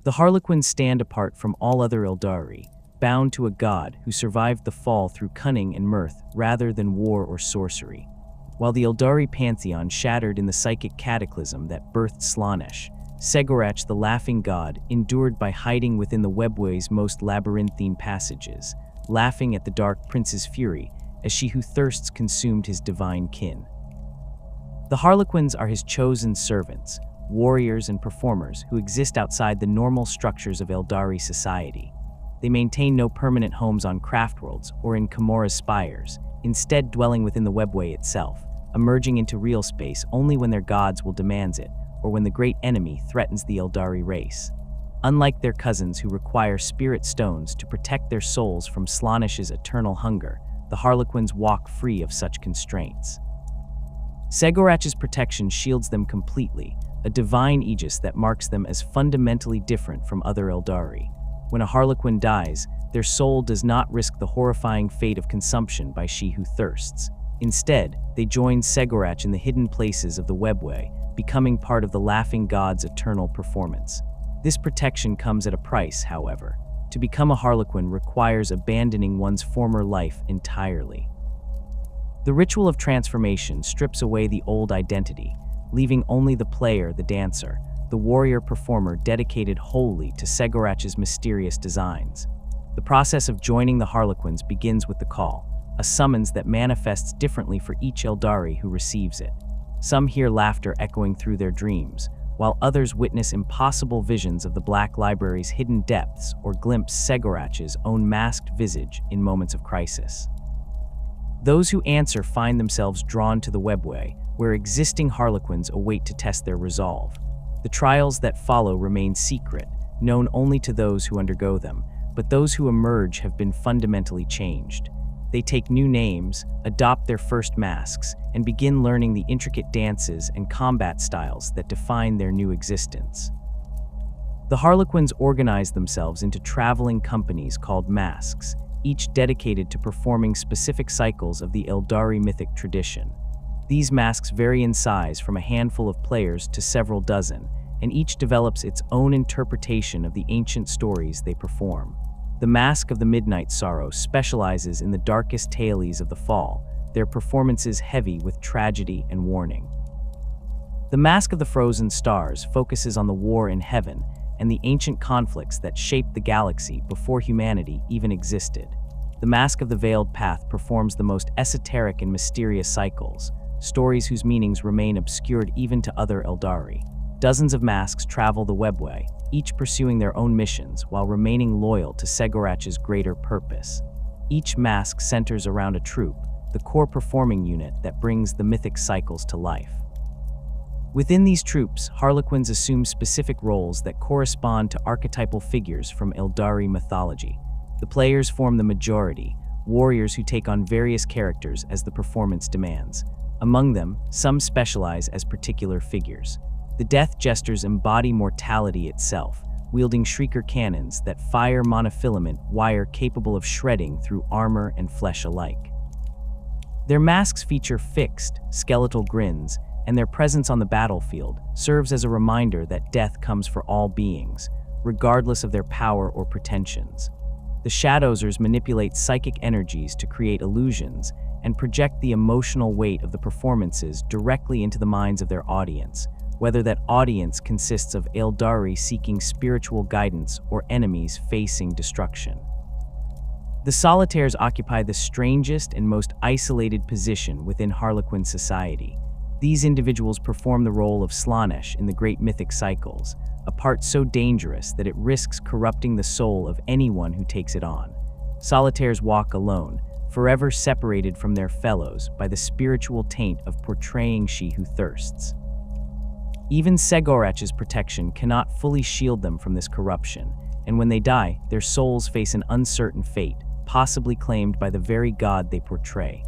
The Harlequins stand apart from all other Aeldari, bound to a god who survived the fall through cunning and mirth rather than war or sorcery. While the Aeldari pantheon shattered in the psychic cataclysm that birthed Slaanesh, Cegorach, the laughing god, endured by hiding within the webway's most labyrinthine passages, laughing at the Dark Prince's fury as she who thirsts consumed his divine kin. The Harlequins are his chosen servants, warriors and performers who exist outside the normal structures of Aeldari society. They maintain no permanent homes on Craftworlds or in Comora's spires, instead dwelling within the webway itself, emerging into real space only when their gods will demand it, or when the great enemy threatens the Aeldari race. Unlike their cousins who require spirit stones to protect their souls from Slaanesh's eternal hunger, the Harlequins walk free of such constraints. Cegorach's protection shields them completely, a divine aegis that marks them as fundamentally different from other Aeldari. When a Harlequin dies, their soul does not risk the horrifying fate of consumption by she who thirsts. Instead, they join Cegorach in the hidden places of the webway, becoming part of the laughing god's eternal performance. This protection comes at a price, however. To become a Harlequin requires abandoning one's former life entirely. The ritual of transformation strips away the old identity, leaving only the player, the dancer, the warrior-performer dedicated wholly to Cegorach's mysterious designs. The process of joining the Harlequins begins with the call, a summons that manifests differently for each Aeldari who receives it. Some hear laughter echoing through their dreams, while others witness impossible visions of the Black Library's hidden depths or glimpse Cegorach's own masked visage in moments of crisis. Those who answer find themselves drawn to the webway, where existing Harlequins await to test their resolve. The trials that follow remain secret, known only to those who undergo them, but those who emerge have been fundamentally changed. They take new names, adopt their first masks, and begin learning the intricate dances and combat styles that define their new existence. The Harlequins organize themselves into traveling companies called masks, each dedicated to performing specific cycles of the Aeldari mythic tradition. These masks vary in size from a handful of players to several dozen, and each develops its own interpretation of the ancient stories they perform. The Mask of the Midnight Sorrow specializes in the darkest tales of the fall, their performances heavy with tragedy and warning. The Mask of the Frozen Stars focuses on the war in heaven and the ancient conflicts that shaped the galaxy before humanity even existed. The Mask of the Veiled Path performs the most esoteric and mysterious cycles, stories whose meanings remain obscured even to other Aeldari. Dozens of masks travel the webway, each pursuing their own missions while remaining loyal to Cegorach's greater purpose. Each mask centers around a troupe, the core performing unit that brings the mythic cycles to life. Within these troupes, Harlequins assume specific roles that correspond to archetypal figures from Aeldari mythology. The players form the majority, warriors who take on various characters as the performance demands. Among them, some specialize as particular figures. The Death Jesters embody mortality itself, wielding shrieker cannons that fire monofilament wire capable of shredding through armor and flesh alike. Their masks feature fixed, skeletal grins, and their presence on the battlefield serves as a reminder that death comes for all beings, regardless of their power or pretensions. The Shadowsers manipulate psychic energies to create illusions and project the emotional weight of the performances directly into the minds of their audience, whether that audience consists of Aeldari seeking spiritual guidance or enemies facing destruction. The Solitaires occupy the strangest and most isolated position within Harlequin society. These individuals perform the role of Slaanesh in the great mythic cycles, a part so dangerous that it risks corrupting the soul of anyone who takes it on. Solitaires walk alone, forever separated from their fellows by the spiritual taint of portraying she who thirsts. Even Cegorach's protection cannot fully shield them from this corruption, and when they die, their souls face an uncertain fate, possibly claimed by the very god they portray.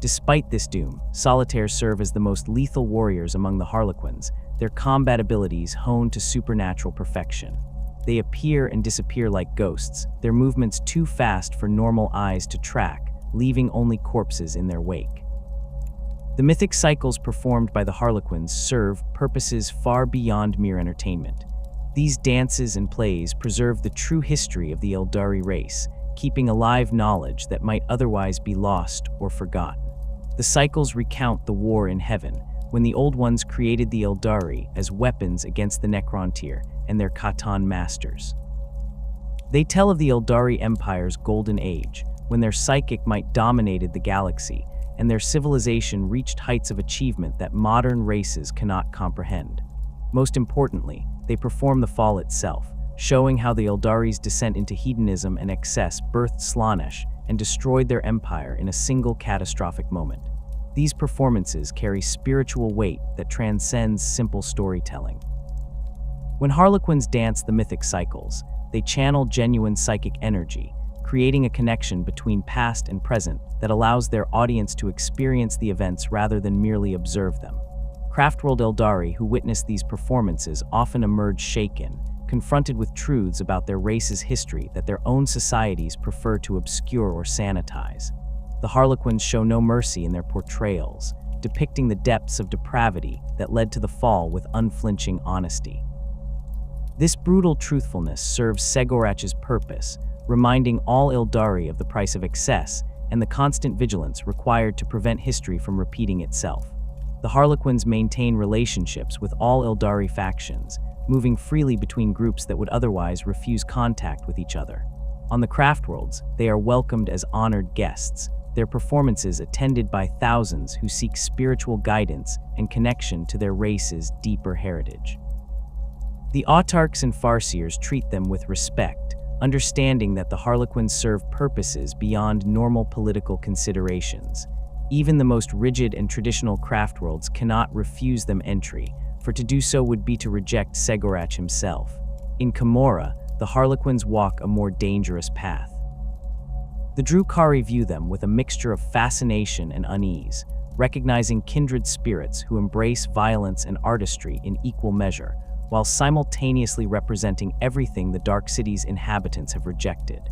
Despite this doom, Solitaires serve as the most lethal warriors among the Harlequins, their combat abilities honed to supernatural perfection. They appear and disappear like ghosts, their movements too fast for normal eyes to track, leaving only corpses in their wake. The mythic cycles performed by the Harlequins serve purposes far beyond mere entertainment. These dances and plays preserve the true history of the Aeldari race, keeping alive knowledge that might otherwise be lost or forgotten. The cycles recount the war in heaven, when the Old Ones created the Aeldari as weapons against the Necrontyr and their Catan masters. They tell of the Aeldari Empire's golden age, when their psychic might dominated the galaxy, and their civilization reached heights of achievement that modern races cannot comprehend. Most importantly, they perform the fall itself, showing how the Aeldari's descent into hedonism and excess birthed Slaanesh and destroyed their empire in a single catastrophic moment. These performances carry spiritual weight that transcends simple storytelling. When Harlequins dance the mythic cycles, they channel genuine psychic energy, creating a connection between past and present that allows their audience to experience the events rather than merely observe them. Craftworld Aeldari who witness these performances often emerge shaken, confronted with truths about their race's history that their own societies prefer to obscure or sanitize. The Harlequins show no mercy in their portrayals, depicting the depths of depravity that led to the fall with unflinching honesty. This brutal truthfulness serves Cegorach's purpose, reminding all Aeldari of the price of excess and the constant vigilance required to prevent history from repeating itself. The Harlequins maintain relationships with all Aeldari factions, moving freely between groups that would otherwise refuse contact with each other. On the Craftworlds, they are welcomed as honored guests, their performances attended by thousands who seek spiritual guidance and connection to their race's deeper heritage. The autarchs and farseers treat them with respect, understanding that the Harlequins serve purposes beyond normal political considerations. Even the most rigid and traditional Craftworlds cannot refuse them entry, for to do so would be to reject Cegorach himself. In Camorra, the Harlequins walk a more dangerous path. The Drukhari view them with a mixture of fascination and unease, recognizing kindred spirits who embrace violence and artistry in equal measure, while simultaneously representing everything the Dark City's inhabitants have rejected.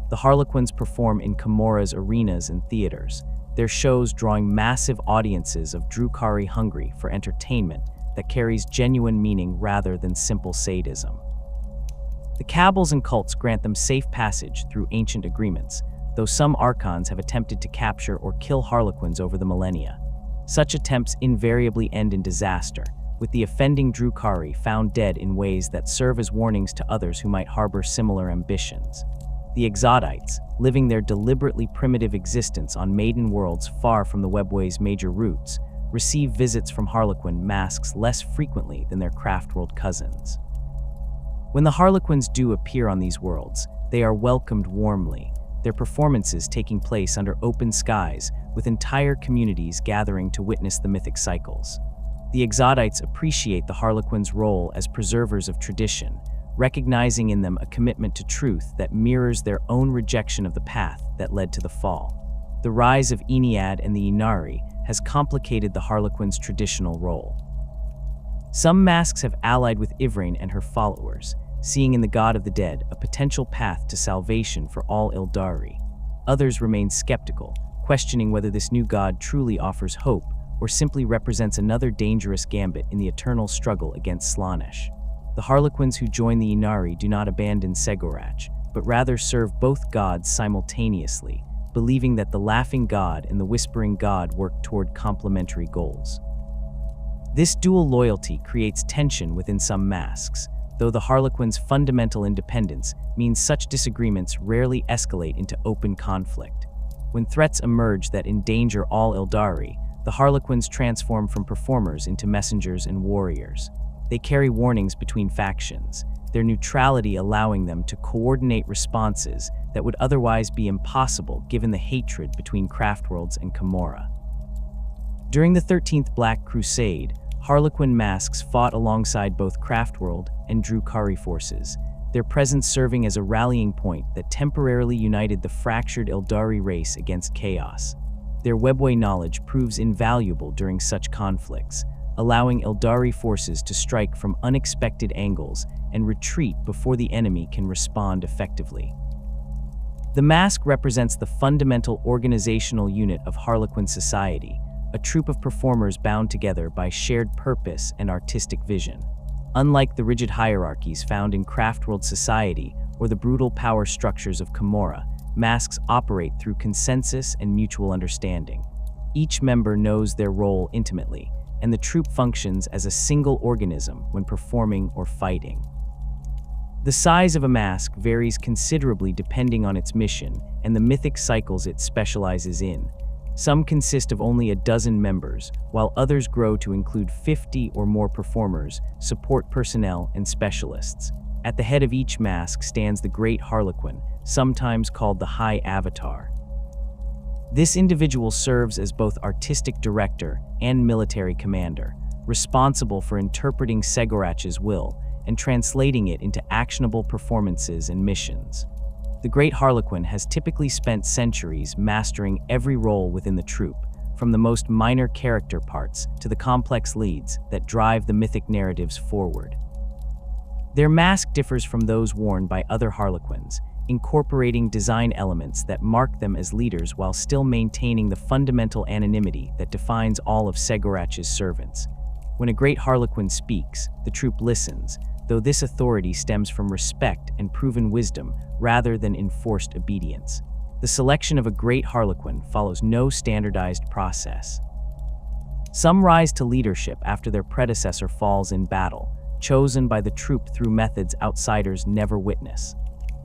The Harlequins perform in Camorra's arenas and theaters, their shows drawing massive audiences of Drukhari hungry for entertainment that carries genuine meaning rather than simple sadism. The cabals and cults grant them safe passage through ancient agreements, though some archons have attempted to capture or kill Harlequins over the millennia. Such attempts invariably end in disaster, with the offending Drukhari found dead in ways that serve as warnings to others who might harbor similar ambitions. The Exodites, living their deliberately primitive existence on maiden worlds far from the webway's major routes, receive visits from Harlequin masks less frequently than their Craftworld cousins. When the Harlequins do appear on these worlds, they are welcomed warmly, their performances taking place under open skies, with entire communities gathering to witness the mythic cycles. The Exodites appreciate the Harlequins' role as preservers of tradition, recognizing in them a commitment to truth that mirrors their own rejection of the path that led to the fall. The rise of Ennead and the Inari has complicated the Harlequins' traditional role. Some masks have allied with Ivrain and her followers, seeing in the god of the dead a potential path to salvation for all Aeldari. Others remain skeptical, questioning whether this new god truly offers hope or simply represents another dangerous gambit in the eternal struggle against Slaanesh. The Harlequins who join the Inari do not abandon Cegorach, but rather serve both gods simultaneously, believing that the laughing god and the whispering god work toward complementary goals. This dual loyalty creates tension within some masks, though the Harlequins' fundamental independence means such disagreements rarely escalate into open conflict. When threats emerge that endanger all Aeldari, the Harlequins transform from performers into messengers and warriors. They carry warnings between factions, their neutrality allowing them to coordinate responses that would otherwise be impossible given the hatred between Craftworlds and Camorra. During the 13th Black Crusade, Harlequin masks fought alongside both Craftworld and Drukhari forces, their presence serving as a rallying point that temporarily united the fractured Aeldari race against chaos. Their webway knowledge proves invaluable during such conflicts, allowing Aeldari forces to strike from unexpected angles and retreat before the enemy can respond effectively. The mask represents the fundamental organizational unit of Harlequin society, a troupe of performers bound together by shared purpose and artistic vision. Unlike the rigid hierarchies found in Craftworld society or the brutal power structures of Camorra, masks operate through consensus and mutual understanding. Each member knows their role intimately, and the troop functions as a single organism when performing or fighting. The size of a mask varies considerably depending on its mission and the mythic cycles it specializes in. Some consist of only a dozen members, while others grow to include 50 or more performers, support personnel, and specialists. At the head of each mask stands the Great Harlequin, sometimes called the High Avatar. This individual serves as both artistic director and military commander, responsible for interpreting Cegorach's will and translating it into actionable performances and missions. The Great Harlequin has typically spent centuries mastering every role within the troop, from the most minor character parts to the complex leads that drive the mythic narratives forward. Their mask differs from those worn by other Harlequins, incorporating design elements that mark them as leaders while still maintaining the fundamental anonymity that defines all of Cegorach's servants. When a Great Harlequin speaks, the troop listens, though this authority stems from respect and proven wisdom rather than enforced obedience. The selection of a Great Harlequin follows no standardized process. Some rise to leadership after their predecessor falls in battle, chosen by the troop through methods outsiders never witness.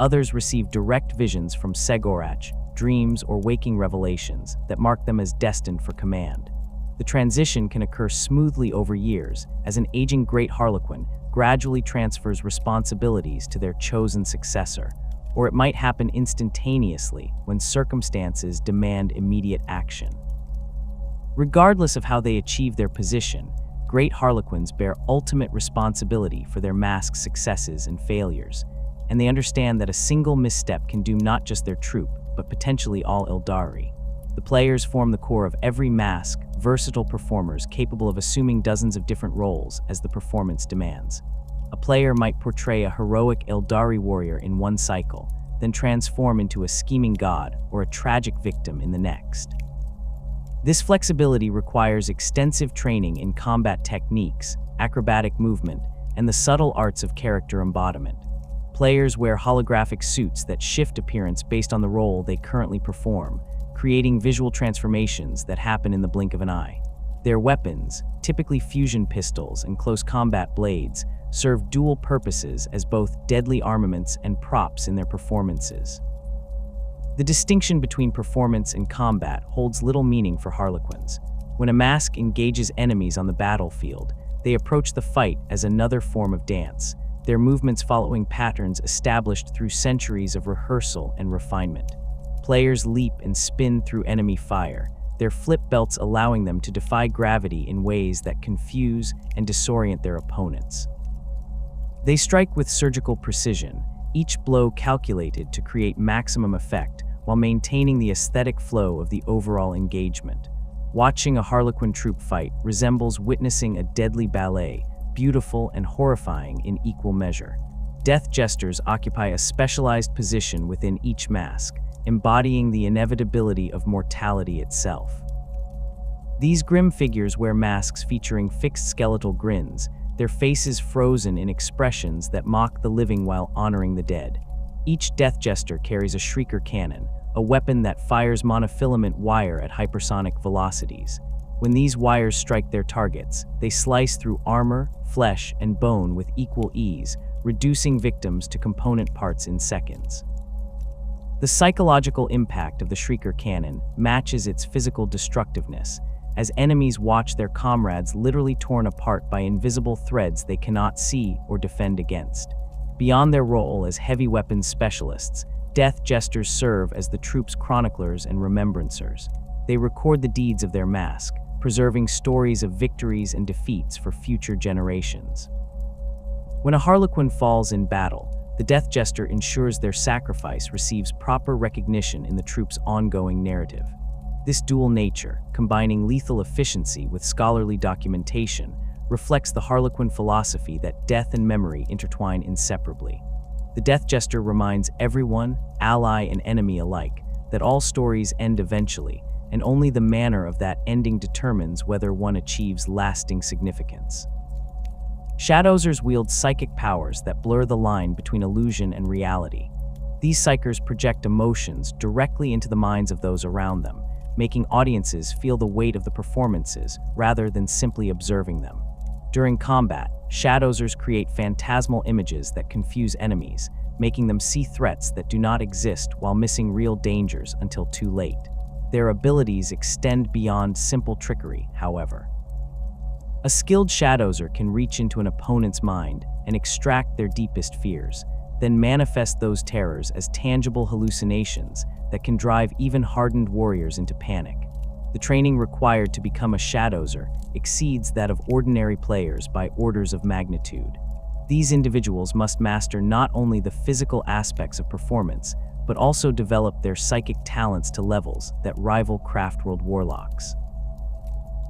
Others receive direct visions from Cegorach, dreams or waking revelations that mark them as destined for command. The transition can occur smoothly over years as an aging Great Harlequin gradually transfers responsibilities to their chosen successor, or it might happen instantaneously when circumstances demand immediate action. Regardless of how they achieve their position, Great Harlequins bear ultimate responsibility for their mask's successes and failures, and they understand that a single misstep can doom not just their troop, but potentially all Aeldari. The players form the core of every mask, versatile performers capable of assuming dozens of different roles as the performance demands. A player might portray a heroic Aeldari warrior in one cycle, then transform into a scheming god or a tragic victim in the next. This flexibility requires extensive training in combat techniques, acrobatic movement, and the subtle arts of character embodiment. Players wear holographic suits that shift appearance based on the role they currently perform, creating visual transformations that happen in the blink of an eye. Their weapons, typically fusion pistols and close combat blades, serve dual purposes as both deadly armaments and props in their performances. The distinction between performance and combat holds little meaning for Harlequins. When a mask engages enemies on the battlefield, they approach the fight as another form of dance, their movements following patterns established through centuries of rehearsal and refinement. Players leap and spin through enemy fire, their flip belts allowing them to defy gravity in ways that confuse and disorient their opponents. They strike with surgical precision, each blow calculated to create maximum effect while maintaining the aesthetic flow of the overall engagement. Watching a Harlequin troop fight resembles witnessing a deadly ballet, beautiful and horrifying in equal measure. Death jesters occupy a specialized position within each mask, embodying the inevitability of mortality itself. These grim figures wear masks featuring fixed skeletal grins, their faces frozen in expressions that mock the living while honoring the dead. Each death jester carries a shrieker cannon, a weapon that fires monofilament wire at hypersonic velocities. When these wires strike their targets, they slice through armor, flesh, and bone with equal ease, reducing victims to component parts in seconds. The psychological impact of the shrieker cannon matches its physical destructiveness, as enemies watch their comrades literally torn apart by invisible threads they cannot see or defend against. Beyond their role as heavy weapons specialists, death jesters serve as the troop's chroniclers and remembrancers. They record the deeds of their mask, preserving stories of victories and defeats for future generations. When a Harlequin falls in battle, the death jester ensures their sacrifice receives proper recognition in the troop's ongoing narrative. This dual nature, combining lethal efficiency with scholarly documentation, reflects the Harlequin philosophy that death and memory intertwine inseparably. The death jester reminds everyone, ally and enemy alike, that all stories end eventually, and only the manner of that ending determines whether one achieves lasting significance. Shadowsers wield psychic powers that blur the line between illusion and reality. These psykers project emotions directly into the minds of those around them, making audiences feel the weight of the performances rather than simply observing them. During combat, Shadowsers create phantasmal images that confuse enemies, making them see threats that do not exist while missing real dangers until too late. Their abilities extend beyond simple trickery, however. A skilled Shadowser can reach into an opponent's mind and extract their deepest fears, then manifest those terrors as tangible hallucinations that can drive even hardened warriors into panic. The training required to become a Shadowser exceeds that of ordinary players by orders of magnitude. These individuals must master not only the physical aspects of performance, but also develop their psychic talents to levels that rival Craftworld warlocks.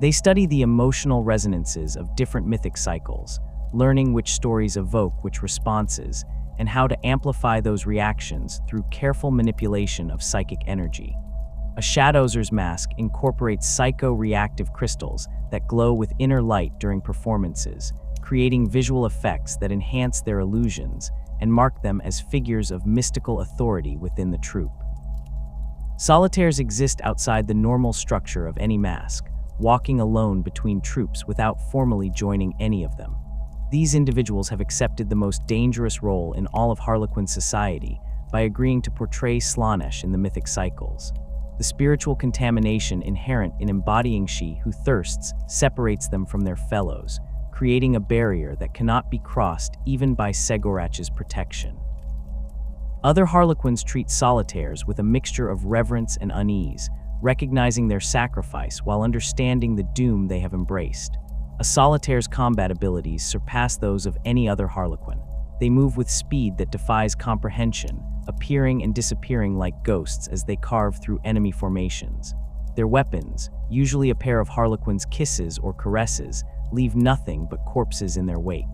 They study the emotional resonances of different mythic cycles, learning which stories evoke which responses, and how to amplify those reactions through careful manipulation of psychic energy. A Shadowser's mask incorporates psycho-reactive crystals that glow with inner light during performances, creating visual effects that enhance their illusions and mark them as figures of mystical authority within the troupe. Solitaires exist outside the normal structure of any mask, walking alone between troops without formally joining any of them. These individuals have accepted the most dangerous role in all of Harlequin society by agreeing to portray Slaanesh in the mythic cycles. The spiritual contamination inherent in embodying she who thirsts separates them from their fellows, creating a barrier that cannot be crossed even by Cegorach's protection. Other Harlequins treat solitaires with a mixture of reverence and unease, recognizing their sacrifice while understanding the doom they have embraced. A solitaire's combat abilities surpass those of any other Harlequin. They move with speed that defies comprehension, appearing and disappearing like ghosts as they carve through enemy formations. Their weapons, usually a pair of Harlequin's kisses or caresses, leave nothing but corpses in their wake.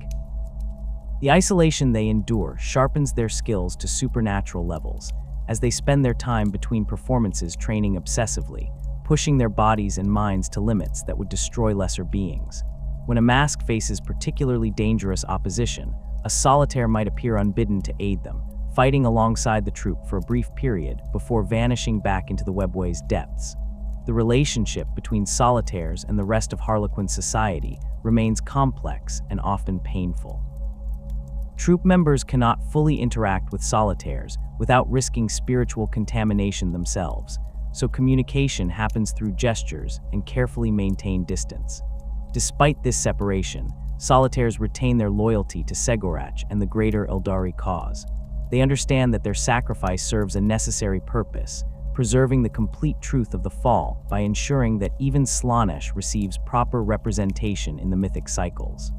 The isolation they endure sharpens their skills to supernatural levels, as they spend their time between performances training obsessively, pushing their bodies and minds to limits that would destroy lesser beings. When a mask faces particularly dangerous opposition, a solitaire might appear unbidden to aid them, fighting alongside the troupe for a brief period before vanishing back into the webway's depths. The relationship between solitaires and the rest of Harlequin society remains complex and often painful. Troupe members cannot fully interact with solitaires without risking spiritual contamination themselves, so communication happens through gestures and carefully maintained distance. Despite this separation, solitaires retain their loyalty to Cegorach and the greater Aeldari cause. They understand that their sacrifice serves a necessary purpose, preserving the complete truth of the fall by ensuring that even Slaanesh receives proper representation in the mythic cycles.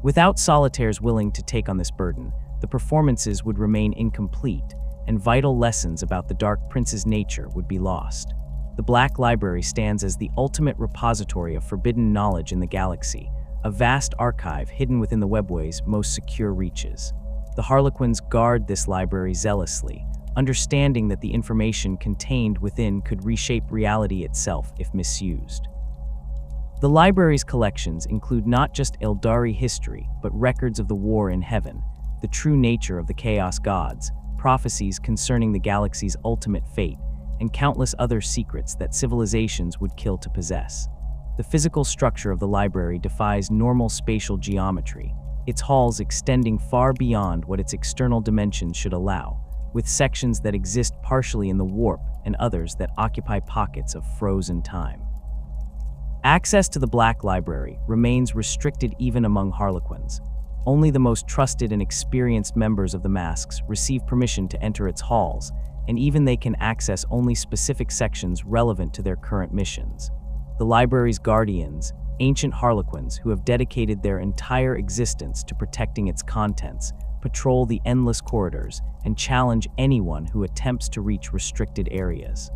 Without solitaires willing to take on this burden, the performances would remain incomplete, and vital lessons about the Dark Prince's nature would be lost. The Black Library stands as the ultimate repository of forbidden knowledge in the galaxy, a vast archive hidden within the webway's most secure reaches. The Harlequins guard this library zealously, understanding that the information contained within could reshape reality itself if misused. The library's collections include not just Aeldari history, but records of the war in heaven, the true nature of the Chaos Gods, prophecies concerning the galaxy's ultimate fate, and countless other secrets that civilizations would kill to possess. The physical structure of the library defies normal spatial geometry, its halls extending far beyond what its external dimensions should allow, with sections that exist partially in the warp and others that occupy pockets of frozen time. Access to the Black Library remains restricted even among Harlequins. Only the most trusted and experienced members of the masks receive permission to enter its halls, and even they can access only specific sections relevant to their current missions. The library's guardians, ancient Harlequins who have dedicated their entire existence to protecting its contents, patrol the endless corridors and challenge anyone who attempts to reach restricted areas.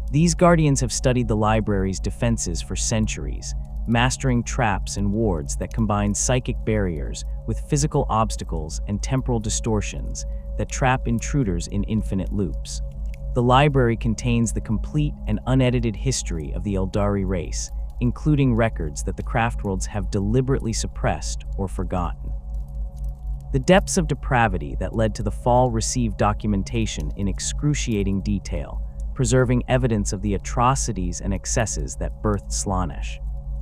These guardians have studied the library's defenses for centuries, mastering traps and wards that combine psychic barriers with physical obstacles and temporal distortions that trap intruders in infinite loops. The library contains the complete and unedited history of the Aeldari race, including records that the Craftworlds have deliberately suppressed or forgotten. The depths of depravity that led to the fall received documentation in excruciating detail, preserving evidence of the atrocities and excesses that birthed Slaanesh.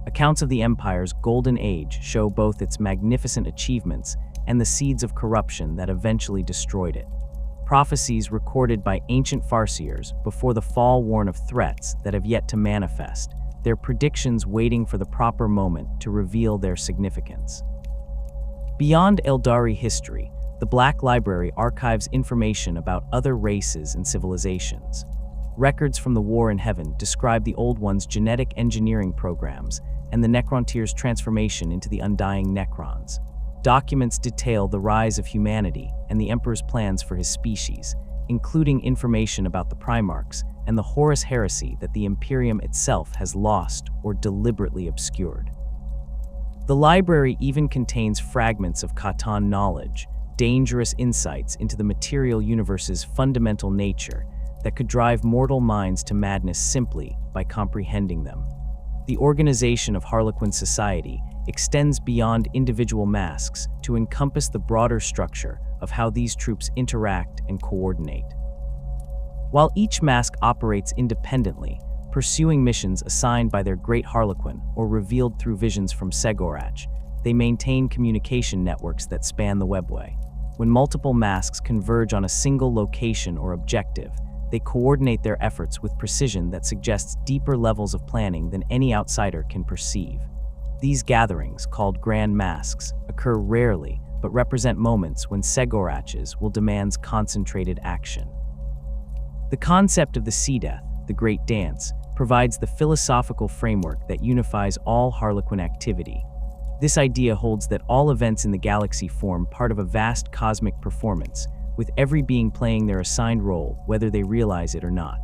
Accounts of the Empire's golden age show both its magnificent achievements and the seeds of corruption that eventually destroyed it. Prophecies recorded by ancient farseers before the fall warn of threats that have yet to manifest, their predictions waiting for the proper moment to reveal their significance. Beyond Aeldari history, the Black Library archives information about other races and civilizations. Records from the War in Heaven describe the Old One's genetic engineering programs and the Necrontyrs' transformation into the Undying Necrons. Documents detail the rise of humanity and the Emperor's plans for his species, including information about the Primarchs and the Horus heresy that the Imperium itself has lost or deliberately obscured. The library even contains fragments of Khatan knowledge, dangerous insights into the material universe's fundamental nature that could drive mortal minds to madness simply by comprehending them. The organization of Harlequin society extends beyond individual masks to encompass the broader structure of how these troops interact and coordinate. While each mask operates independently, pursuing missions assigned by their great Harlequin or revealed through visions from Cegorach, they maintain communication networks that span the webway. When multiple masks converge on a single location or objective, they coordinate their efforts with precision that suggests deeper levels of planning than any outsider can perceive. These gatherings, called Grand Masks, occur rarely but represent moments when Cegorach's will demands concentrated action. The concept of the Sea Death, the Great Dance, provides the philosophical framework that unifies all Harlequin activity. This idea holds that all events in the galaxy form part of a vast cosmic performance, with every being playing their assigned role, whether they realize it or not.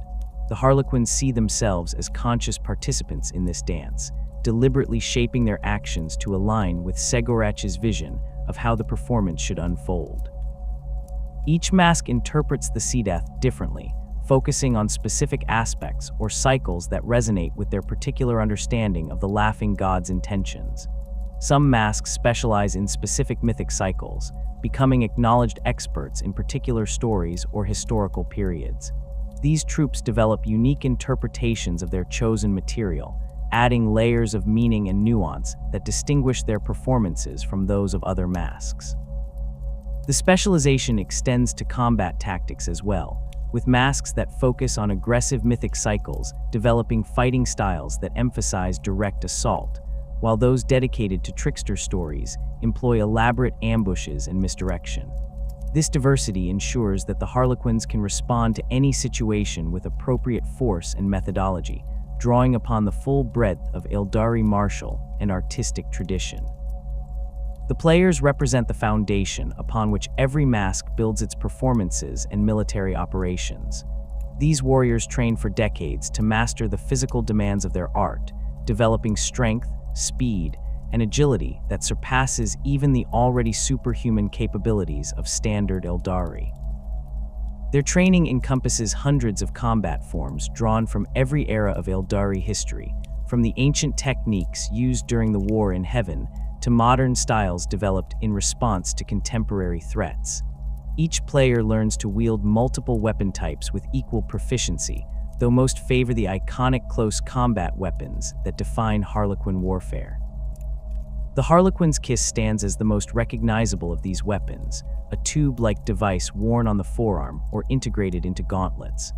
The Harlequins see themselves as conscious participants in this dance, deliberately shaping their actions to align with Cegorach's vision of how the performance should unfold. Each mask interprets the Sea Death differently, focusing on specific aspects or cycles that resonate with their particular understanding of the Laughing God's intentions. Some masks specialize in specific mythic cycles, becoming acknowledged experts in particular stories or historical periods. These troops develop unique interpretations of their chosen material, adding layers of meaning and nuance that distinguish their performances from those of other masks. The specialization extends to combat tactics as well, with masks that focus on aggressive mythic cycles developing fighting styles that emphasize direct assault, while those dedicated to trickster stories employ elaborate ambushes and misdirection. This diversity ensures that the Harlequins can respond to any situation with appropriate force and methodology, drawing upon the full breadth of Aeldari martial and artistic tradition. The players represent the foundation upon which every mask builds its performances and military operations. These warriors train for decades to master the physical demands of their art, developing strength, speed, and agility that surpasses even the already superhuman capabilities of standard Aeldari. Their training encompasses hundreds of combat forms drawn from every era of Aeldari history, from the ancient techniques used during the War in Heaven to modern styles developed in response to contemporary threats. Each player learns to wield multiple weapon types with equal proficiency, though most favor the iconic close combat weapons that define Harlequin warfare. The Harlequin's kiss stands as the most recognizable of these weapons, a tube-like device worn on the forearm or integrated into gauntlets.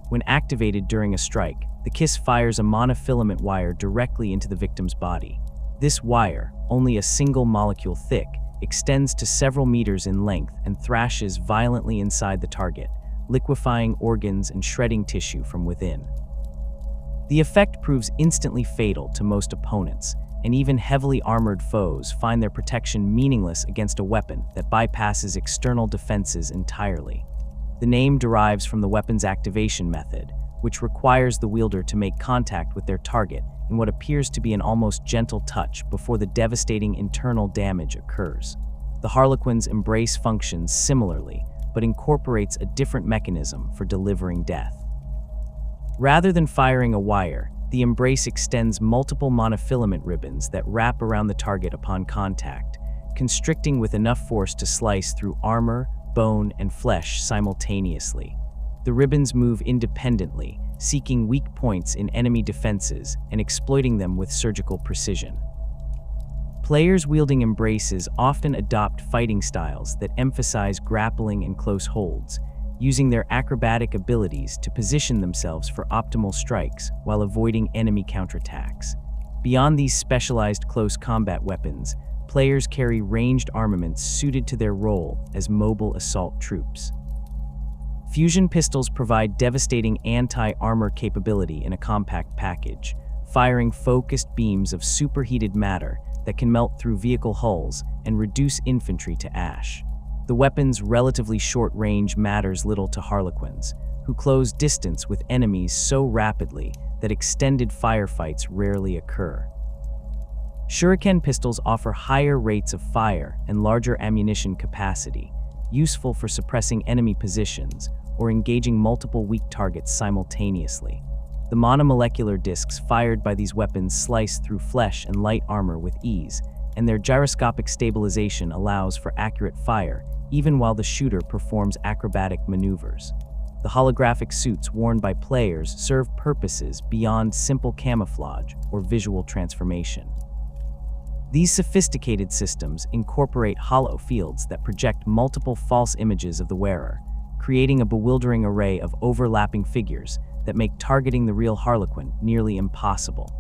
When activated during a strike, the kiss fires a monofilament wire directly into the victim's body. This wire, only a single molecule thick, extends to several meters in length and thrashes violently inside the target, liquefying organs and shredding tissue from within. The effect proves instantly fatal to most opponents, and even heavily armored foes find their protection meaningless against a weapon that bypasses external defenses entirely. The name derives from the weapon's activation method, which requires the wielder to make contact with their target in what appears to be an almost gentle touch before the devastating internal damage occurs. The Harlequins embrace functions similarly, but incorporates a different mechanism for delivering death. Rather than firing a wire, The embrace extends multiple monofilament ribbons that wrap around the target upon contact, constricting with enough force to slice through armor, bone, and flesh simultaneously. The ribbons move independently, seeking weak points in enemy defenses and exploiting them with surgical precision. Players wielding embraces often adopt fighting styles that emphasize grappling and close holds, using their acrobatic abilities to position themselves for optimal strikes while avoiding enemy counterattacks. Beyond these specialized close combat weapons, players carry ranged armaments suited to their role as mobile assault troops. Fusion pistols provide devastating anti-armor capability in a compact package, firing focused beams of superheated matter that can melt through vehicle hulls and reduce infantry to ash. The weapon's relatively short range matters little to Harlequins, who close distance with enemies so rapidly that extended firefights rarely occur. Shuriken pistols offer higher rates of fire and larger ammunition capacity, useful for suppressing enemy positions or engaging multiple weak targets simultaneously. The monomolecular discs fired by these weapons slice through flesh and light armor with ease, and their gyroscopic stabilization allows for accurate fire even while the shooter performs acrobatic maneuvers. The holographic suits worn by players serve purposes beyond simple camouflage or visual transformation. These sophisticated systems incorporate hollow fields that project multiple false images of the wearer, creating a bewildering array of overlapping figures that make targeting the real Harlequin nearly impossible.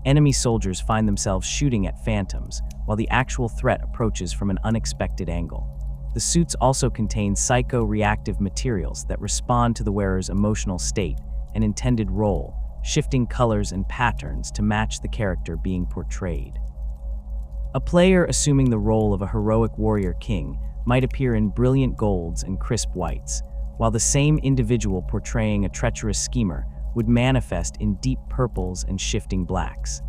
Enemy soldiers find themselves shooting at phantoms, while the actual threat approaches from an unexpected angle. The suits also contain psycho-reactive materials that respond to the wearer's emotional state and intended role, shifting colors and patterns to match the character being portrayed. A player assuming the role of a heroic warrior king might appear in brilliant golds and crisp whites, while the same individual portraying a treacherous schemer would manifest in deep purples and shifting blacks.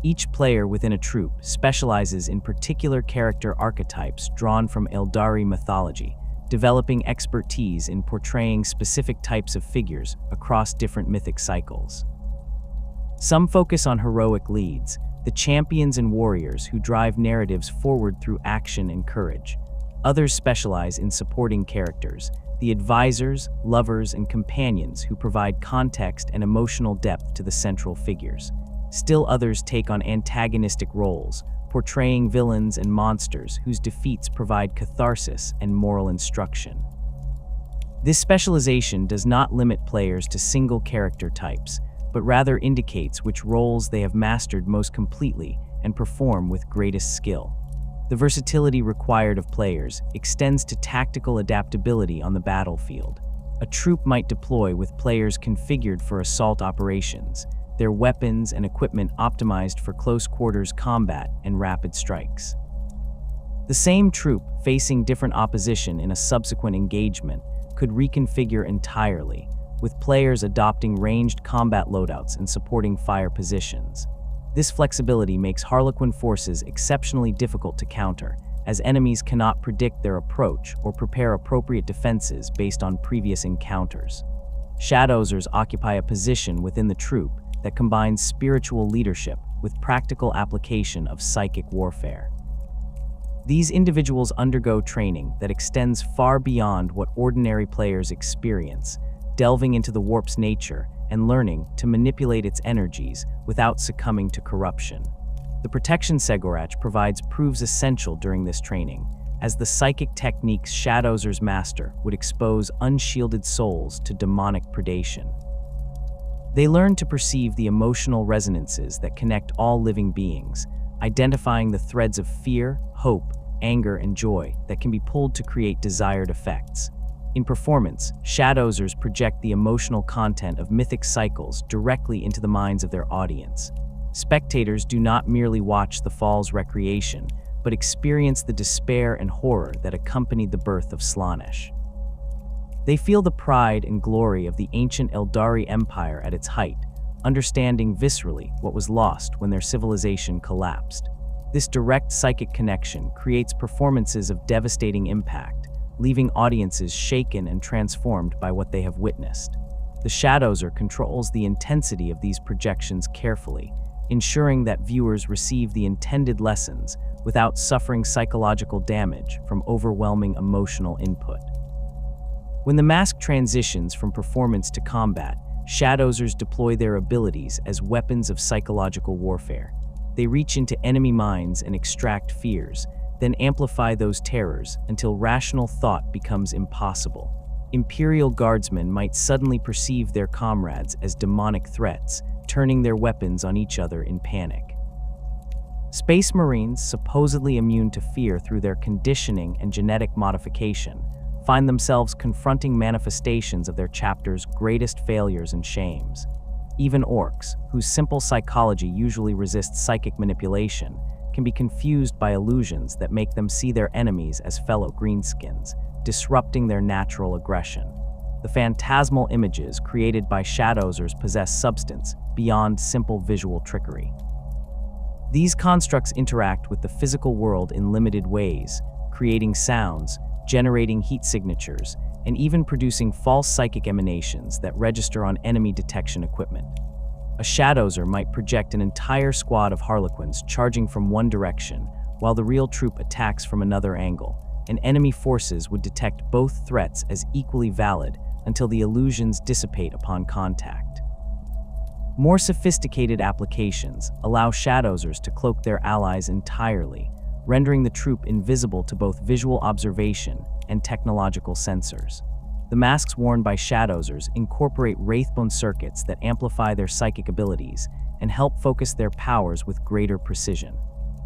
Each player within a troop specializes in particular character archetypes drawn from Aeldari mythology, developing expertise in portraying specific types of figures across different mythic cycles. Some focus on heroic leads, the champions and warriors who drive narratives forward through action and courage. Others specialize in supporting characters, the advisors, lovers, and companions who provide context and emotional depth to the central figures. Still others take on antagonistic roles, portraying villains and monsters whose defeats provide catharsis and moral instruction. This specialization does not limit players to single character types, but rather indicates which roles they have mastered most completely and perform with greatest skill. The versatility required of players extends to tactical adaptability on the battlefield. A troop might deploy with players configured for assault operations, their weapons and equipment optimized for close-quarters combat and rapid strikes. The same troop, facing different opposition in a subsequent engagement, could reconfigure entirely, with players adopting ranged combat loadouts and supporting fire positions. This flexibility makes Harlequin forces exceptionally difficult to counter, as enemies cannot predict their approach or prepare appropriate defenses based on previous encounters. Shadowsers occupy a position within the troop that combines spiritual leadership with practical application of psychic warfare. These individuals undergo training that extends far beyond what ordinary players experience, delving into the warp's nature and learning to manipulate its energies without succumbing to corruption. The protection Cegorach provides proves essential during this training, as the psychic techniques Shadowsers master would expose unshielded souls to demonic predation. They learn to perceive the emotional resonances that connect all living beings, identifying the threads of fear, hope, anger, and joy that can be pulled to create desired effects. In performance, Shadowsers project the emotional content of mythic cycles directly into the minds of their audience. Spectators do not merely watch the fall's recreation, but experience the despair and horror that accompanied the birth of Slaanesh. They feel the pride and glory of the ancient Aeldari Empire at its height, understanding viscerally what was lost when their civilization collapsed. This direct psychic connection creates performances of devastating impact, leaving audiences shaken and transformed by what they have witnessed. The Shadowser controls the intensity of these projections carefully, ensuring that viewers receive the intended lessons without suffering psychological damage from overwhelming emotional input. When the mask transitions from performance to combat, Shadowsers deploy their abilities as weapons of psychological warfare. They reach into enemy minds and extract fears, then amplify those terrors until rational thought becomes impossible. Imperial guardsmen might suddenly perceive their comrades as demonic threats, turning their weapons on each other in panic. Space Marines, supposedly immune to fear through their conditioning and genetic modification, find themselves confronting manifestations of their chapter's greatest failures and shames. Even orcs, whose simple psychology usually resists psychic manipulation, can be confused by illusions that make them see their enemies as fellow greenskins, disrupting their natural aggression. The phantasmal images created by Shadowsers possess substance beyond simple visual trickery. These constructs interact with the physical world in limited ways, creating sounds, generating heat signatures, and even producing false psychic emanations that register on enemy detection equipment. A Shadowser might project an entire squad of Harlequins charging from one direction, while the real troop attacks from another angle, and enemy forces would detect both threats as equally valid until the illusions dissipate upon contact. More sophisticated applications allow Shadowsers to cloak their allies entirely, rendering the troop invisible to both visual observation and technological sensors. The masks worn by Shadowsers incorporate wraithbone circuits that amplify their psychic abilities and help focus their powers with greater precision.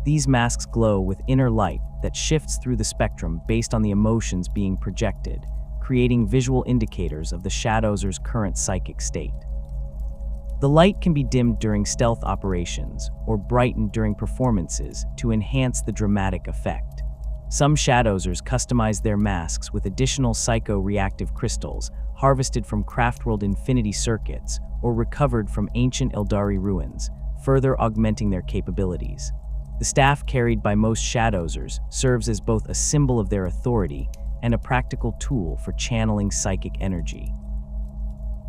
These masks glow with inner light that shifts through the spectrum based on the emotions being projected, creating visual indicators of the Shadowser's current psychic state. The light can be dimmed during stealth operations or brightened during performances to enhance the dramatic effect. Some Shadowsers customize their masks with additional psycho-reactive crystals harvested from Craftworld infinity circuits or recovered from ancient Aeldari ruins, further augmenting their capabilities. The staff carried by most Shadowsers serves as both a symbol of their authority and a practical tool for channeling psychic energy.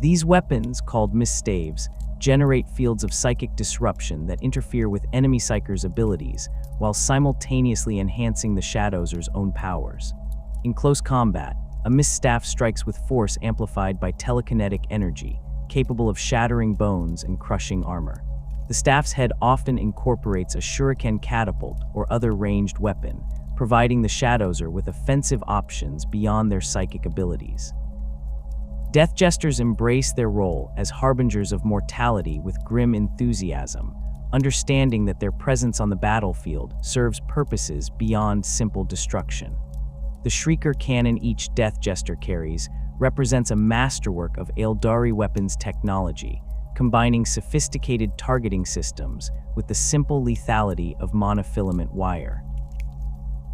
These weapons, called misstaves, generate fields of psychic disruption that interfere with enemy psychers' abilities while simultaneously enhancing the Shadowsers' own powers. In close combat, a misstaff strikes with force amplified by telekinetic energy, capable of shattering bones and crushing armor. The staff's head often incorporates a shuriken catapult or other ranged weapon, providing the Shadowser with offensive options beyond their psychic abilities. Death Jesters embrace their role as harbingers of mortality with grim enthusiasm, understanding that their presence on the battlefield serves purposes beyond simple destruction. The Shrieker cannon each Death Jester carries represents a masterwork of Aeldari weapons technology, combining sophisticated targeting systems with the simple lethality of monofilament wire.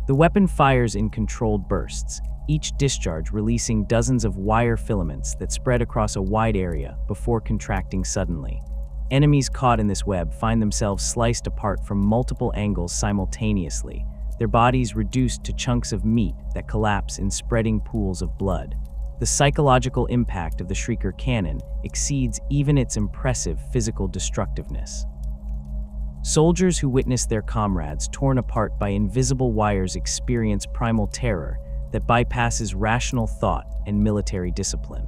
The weapon fires in controlled bursts, each discharge releasing dozens of wire filaments that spread across a wide area before contracting suddenly. Enemies caught in this web find themselves sliced apart from multiple angles simultaneously, their bodies reduced to chunks of meat that collapse in spreading pools of blood. The psychological impact of the Shrieker cannon exceeds even its impressive physical destructiveness. Soldiers who witness their comrades torn apart by invisible wires experience primal terror that bypasses rational thought and military discipline.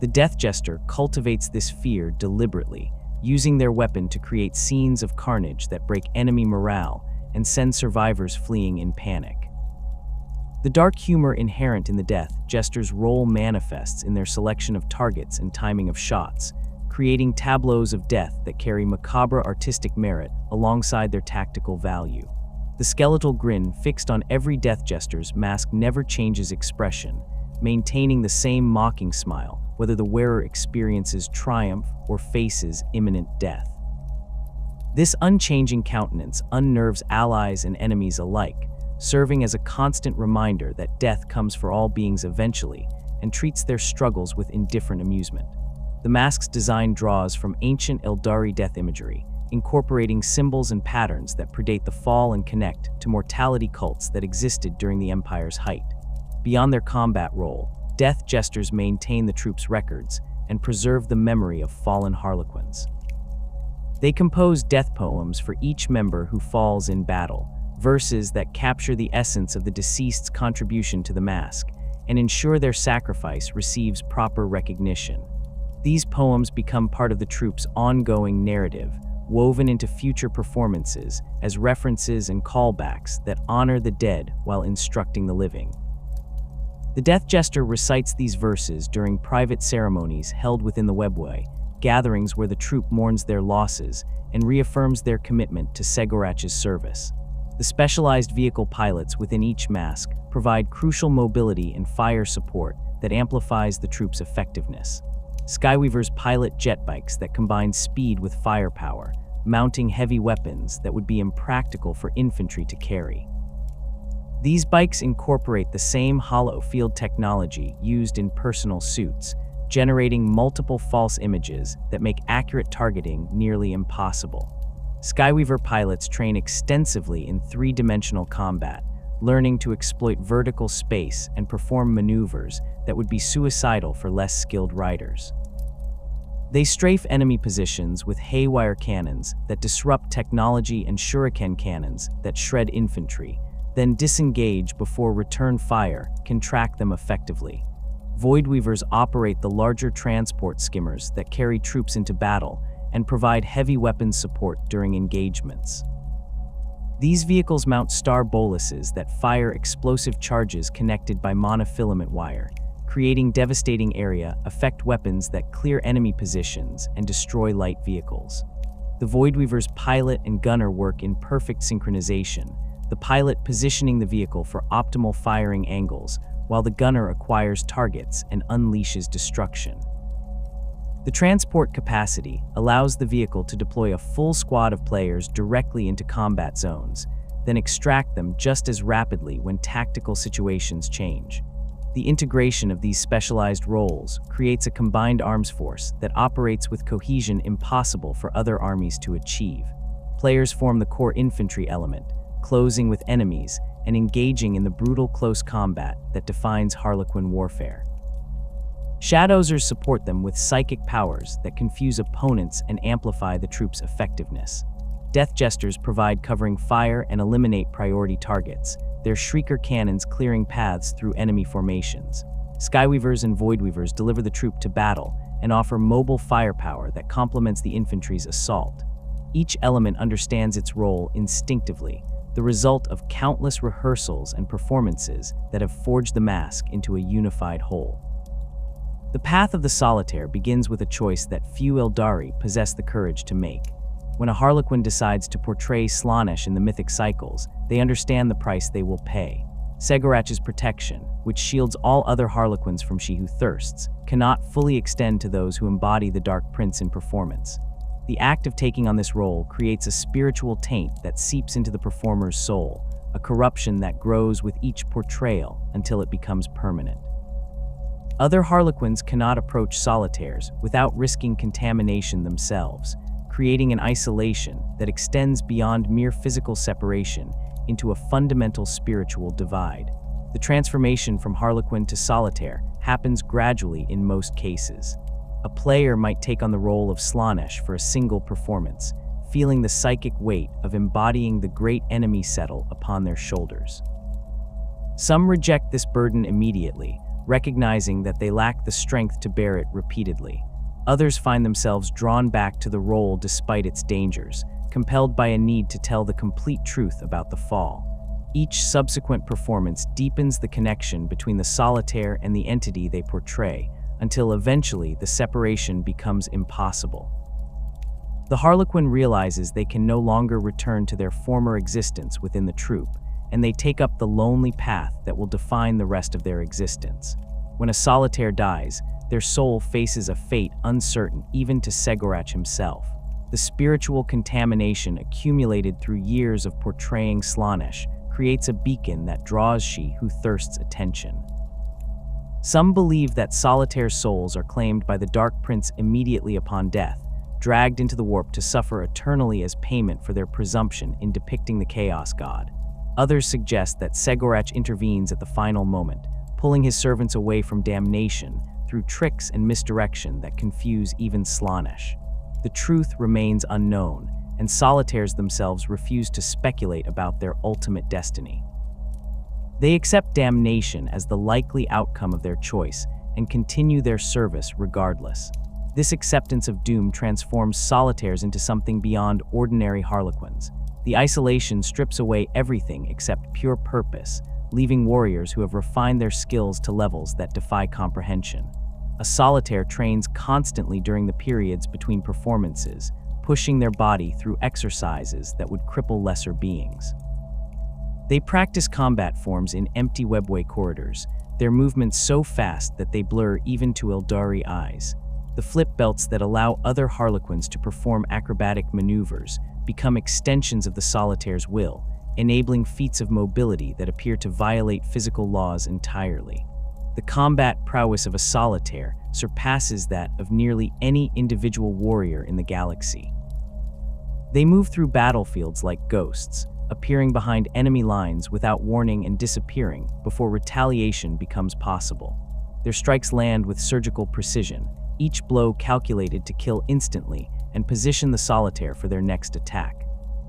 The Death Jester cultivates this fear deliberately, using their weapon to create scenes of carnage that break enemy morale and send survivors fleeing in panic. The dark humor inherent in the Death Jester's role manifests in their selection of targets and timing of shots, creating tableaus of death that carry macabre artistic merit alongside their tactical value. The skeletal grin fixed on every Death Jester's mask never changes expression, maintaining the same mocking smile whether the wearer experiences triumph or faces imminent death. This unchanging countenance unnerves allies and enemies alike, serving as a constant reminder that death comes for all beings eventually and treats their struggles with indifferent amusement. The mask's design draws from ancient Aeldari death imagery, incorporating symbols and patterns that predate the fall and connect to mortality cults that existed during the Empire's height. Beyond their combat role, Death Jesters maintain the troops' records and preserve the memory of fallen Harlequins. They compose death poems for each member who falls in battle, verses that capture the essence of the deceased's contribution to the mask and ensure their sacrifice receives proper recognition. These poems become part of the troupe's ongoing narrative, woven into future performances as references and callbacks that honor the dead while instructing the living. The Death Jester recites these verses during private ceremonies held within the webway, gatherings where the troupe mourns their losses and reaffirms their commitment to Cegorach's service. The specialized vehicle pilots within each mask provide crucial mobility and fire support that amplifies the troupe's effectiveness. Skyweavers pilot jet bikes that combine speed with firepower, mounting heavy weapons that would be impractical for infantry to carry. These bikes incorporate the same hollow field technology used in personal suits, generating multiple false images that make accurate targeting nearly impossible. Skyweaver pilots train extensively in three-dimensional combat, learning to exploit vertical space and perform maneuvers that would be suicidal for less skilled riders. They strafe enemy positions with haywire cannons that disrupt technology and shuriken cannons that shred infantry, then disengage before return fire can track them effectively. Voidweavers operate the larger transport skimmers that carry troops into battle and provide heavy weapons support during engagements. These vehicles mount star boluses that fire explosive charges connected by monofilament wire, creating devastating area, affect weapons that clear enemy positions and destroy light vehicles. The Voidweaver's pilot and gunner work in perfect synchronization, the pilot positioning the vehicle for optimal firing angles, while the gunner acquires targets and unleashes destruction. The transport capacity allows the vehicle to deploy a full squad of players directly into combat zones, then extract them just as rapidly when tactical situations change. The integration of these specialized roles creates a combined arms force that operates with cohesion impossible for other armies to achieve. Players form the core infantry element, closing with enemies and engaging in the brutal close combat that defines Harlequin warfare. Shadowsers support them with psychic powers that confuse opponents and amplify the troops' effectiveness. Death Jesters provide covering fire and eliminate priority targets, their Shrieker cannons clearing paths through enemy formations. Skyweavers and Voidweavers deliver the troop to battle and offer mobile firepower that complements the infantry's assault. Each element understands its role instinctively, the result of countless rehearsals and performances that have forged the mask into a unified whole. The path of the Solitaire begins with a choice that few Aeldari possess the courage to make. When a Harlequin decides to portray Slaanesh in the mythic cycles, they understand the price they will pay. Cegorach's protection, which shields all other Harlequins from She Who Thirsts, cannot fully extend to those who embody the Dark Prince in performance. The act of taking on this role creates a spiritual taint that seeps into the performer's soul, a corruption that grows with each portrayal until it becomes permanent. Other Harlequins cannot approach Solitaires without risking contamination themselves, creating an isolation that extends beyond mere physical separation into a fundamental spiritual divide. The transformation from Harlequin to Solitaire happens gradually in most cases. A player might take on the role of Slaanesh for a single performance, feeling the psychic weight of embodying the great enemy settle upon their shoulders. Some reject this burden immediately, recognizing that they lack the strength to bear it repeatedly. Others find themselves drawn back to the role despite its dangers, compelled by a need to tell the complete truth about the fall. Each subsequent performance deepens the connection between the Solitaire and the entity they portray, until eventually the separation becomes impossible. The Harlequin realizes they can no longer return to their former existence within the troupe, and they take up the lonely path that will define the rest of their existence. When a Solitaire dies, their soul faces a fate uncertain even to Cegorach himself. The spiritual contamination accumulated through years of portraying Slaanesh creates a beacon that draws She Who Thirsts attention. Some believe that Solitaire souls are claimed by the Dark Prince immediately upon death, dragged into the warp to suffer eternally as payment for their presumption in depicting the Chaos God. Others suggest that Cegorach intervenes at the final moment, pulling his servants away from damnation through tricks and misdirection that confuse even Slaanesh. The truth remains unknown, and solitaires themselves refuse to speculate about their ultimate destiny. They accept damnation as the likely outcome of their choice and continue their service regardless. This acceptance of doom transforms solitaires into something beyond ordinary Harlequins. The isolation strips away everything except pure purpose, leaving warriors who have refined their skills to levels that defy comprehension. A solitaire trains constantly during the periods between performances, pushing their body through exercises that would cripple lesser beings. They practice combat forms in empty webway corridors, their movements so fast that they blur even to Aeldari eyes. The flip belts that allow other Harlequins to perform acrobatic maneuvers become extensions of the solitaire's will, enabling feats of mobility that appear to violate physical laws entirely. The combat prowess of a solitaire surpasses that of nearly any individual warrior in the galaxy. They move through battlefields like ghosts, appearing behind enemy lines without warning and disappearing before retaliation becomes possible. Their strikes land with surgical precision, each blow calculated to kill instantly and position the solitaire for their next attack.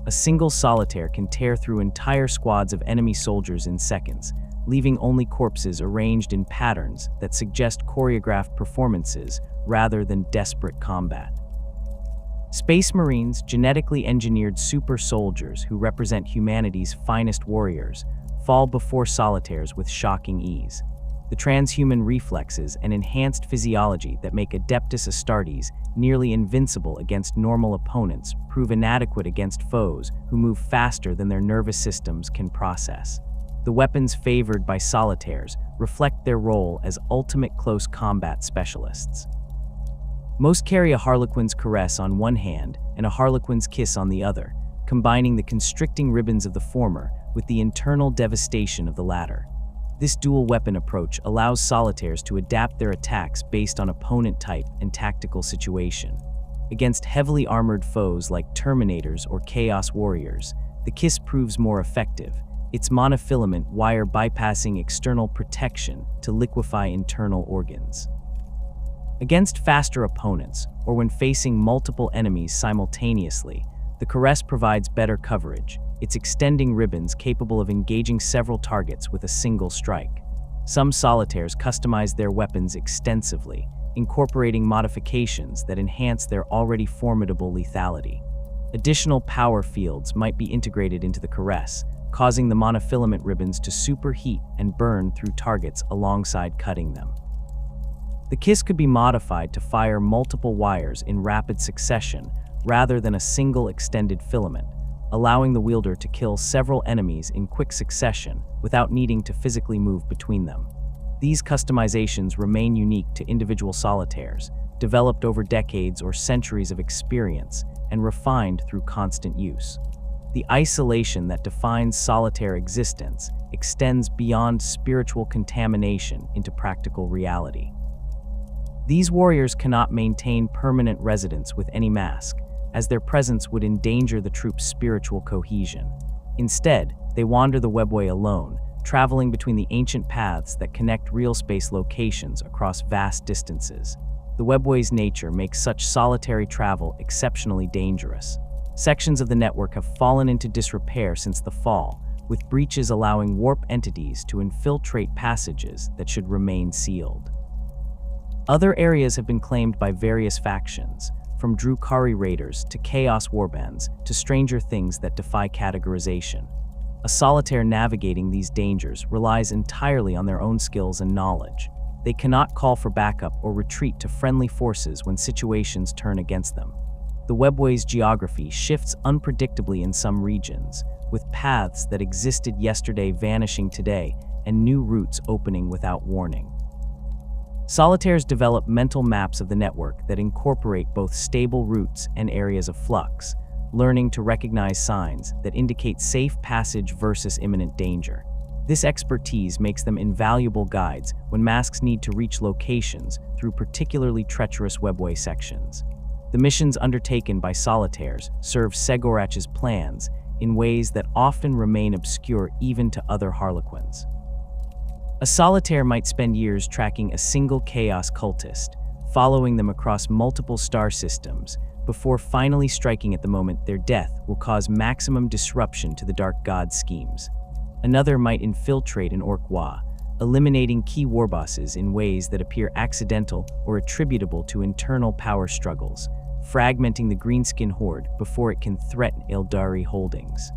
A single solitaire can tear through entire squads of enemy soldiers in seconds, leaving only corpses arranged in patterns that suggest choreographed performances rather than desperate combat. Space Marines, genetically engineered super soldiers who represent humanity's finest warriors, fall before solitaires with shocking ease. The transhuman reflexes and enhanced physiology that make Adeptus Astartes nearly invincible against normal opponents prove inadequate against foes who move faster than their nervous systems can process. The weapons favored by solitaires reflect their role as ultimate close combat specialists. Most carry a Harlequin's caress on one hand and a Harlequin's kiss on the other, combining the constricting ribbons of the former with the internal devastation of the latter. This dual weapon approach allows solitaires to adapt their attacks based on opponent type and tactical situation. Against heavily armored foes like Terminators or Chaos Warriors, the kiss proves more effective, its monofilament wire bypassing external protection to liquefy internal organs. Against faster opponents, or when facing multiple enemies simultaneously, the caress provides better coverage, its extending ribbons capable of engaging several targets with a single strike. Some solitaires customize their weapons extensively, incorporating modifications that enhance their already formidable lethality. Additional power fields might be integrated into the caress, causing the monofilament ribbons to superheat and burn through targets alongside cutting them. The kiss could be modified to fire multiple wires in rapid succession rather than a single extended filament, allowing the wielder to kill several enemies in quick succession without needing to physically move between them. These customizations remain unique to individual solitaires, developed over decades or centuries of experience and refined through constant use. The isolation that defines solitaire existence extends beyond spiritual contamination into practical reality. These warriors cannot maintain permanent residence with any mask, as their presence would endanger the troop's spiritual cohesion. Instead, they wander the webway alone, traveling between the ancient paths that connect real space locations across vast distances. The webway's nature makes such solitary travel exceptionally dangerous. Sections of the network have fallen into disrepair since the fall, with breaches allowing warp entities to infiltrate passages that should remain sealed. Other areas have been claimed by various factions, from Drukhari raiders to Chaos warbands to stranger things that defy categorization. A solitaire navigating these dangers relies entirely on their own skills and knowledge. They cannot call for backup or retreat to friendly forces when situations turn against them. The webway's geography shifts unpredictably in some regions, with paths that existed yesterday vanishing today and new routes opening without warning. Solitaires develop mental maps of the network that incorporate both stable routes and areas of flux, learning to recognize signs that indicate safe passage versus imminent danger. This expertise makes them invaluable guides when masks need to reach locations through particularly treacherous webway sections. The missions undertaken by solitaires serve Cegorach's plans in ways that often remain obscure even to other Harlequins. A solitaire might spend years tracking a single chaos cultist, following them across multiple star systems, before finally striking at the moment their death will cause maximum disruption to the Dark God's schemes. Another might infiltrate an Orc-Wa, eliminating key warbosses in ways that appear accidental or attributable to internal power struggles, fragmenting the Greenskin Horde before it can threaten Aeldari holdings.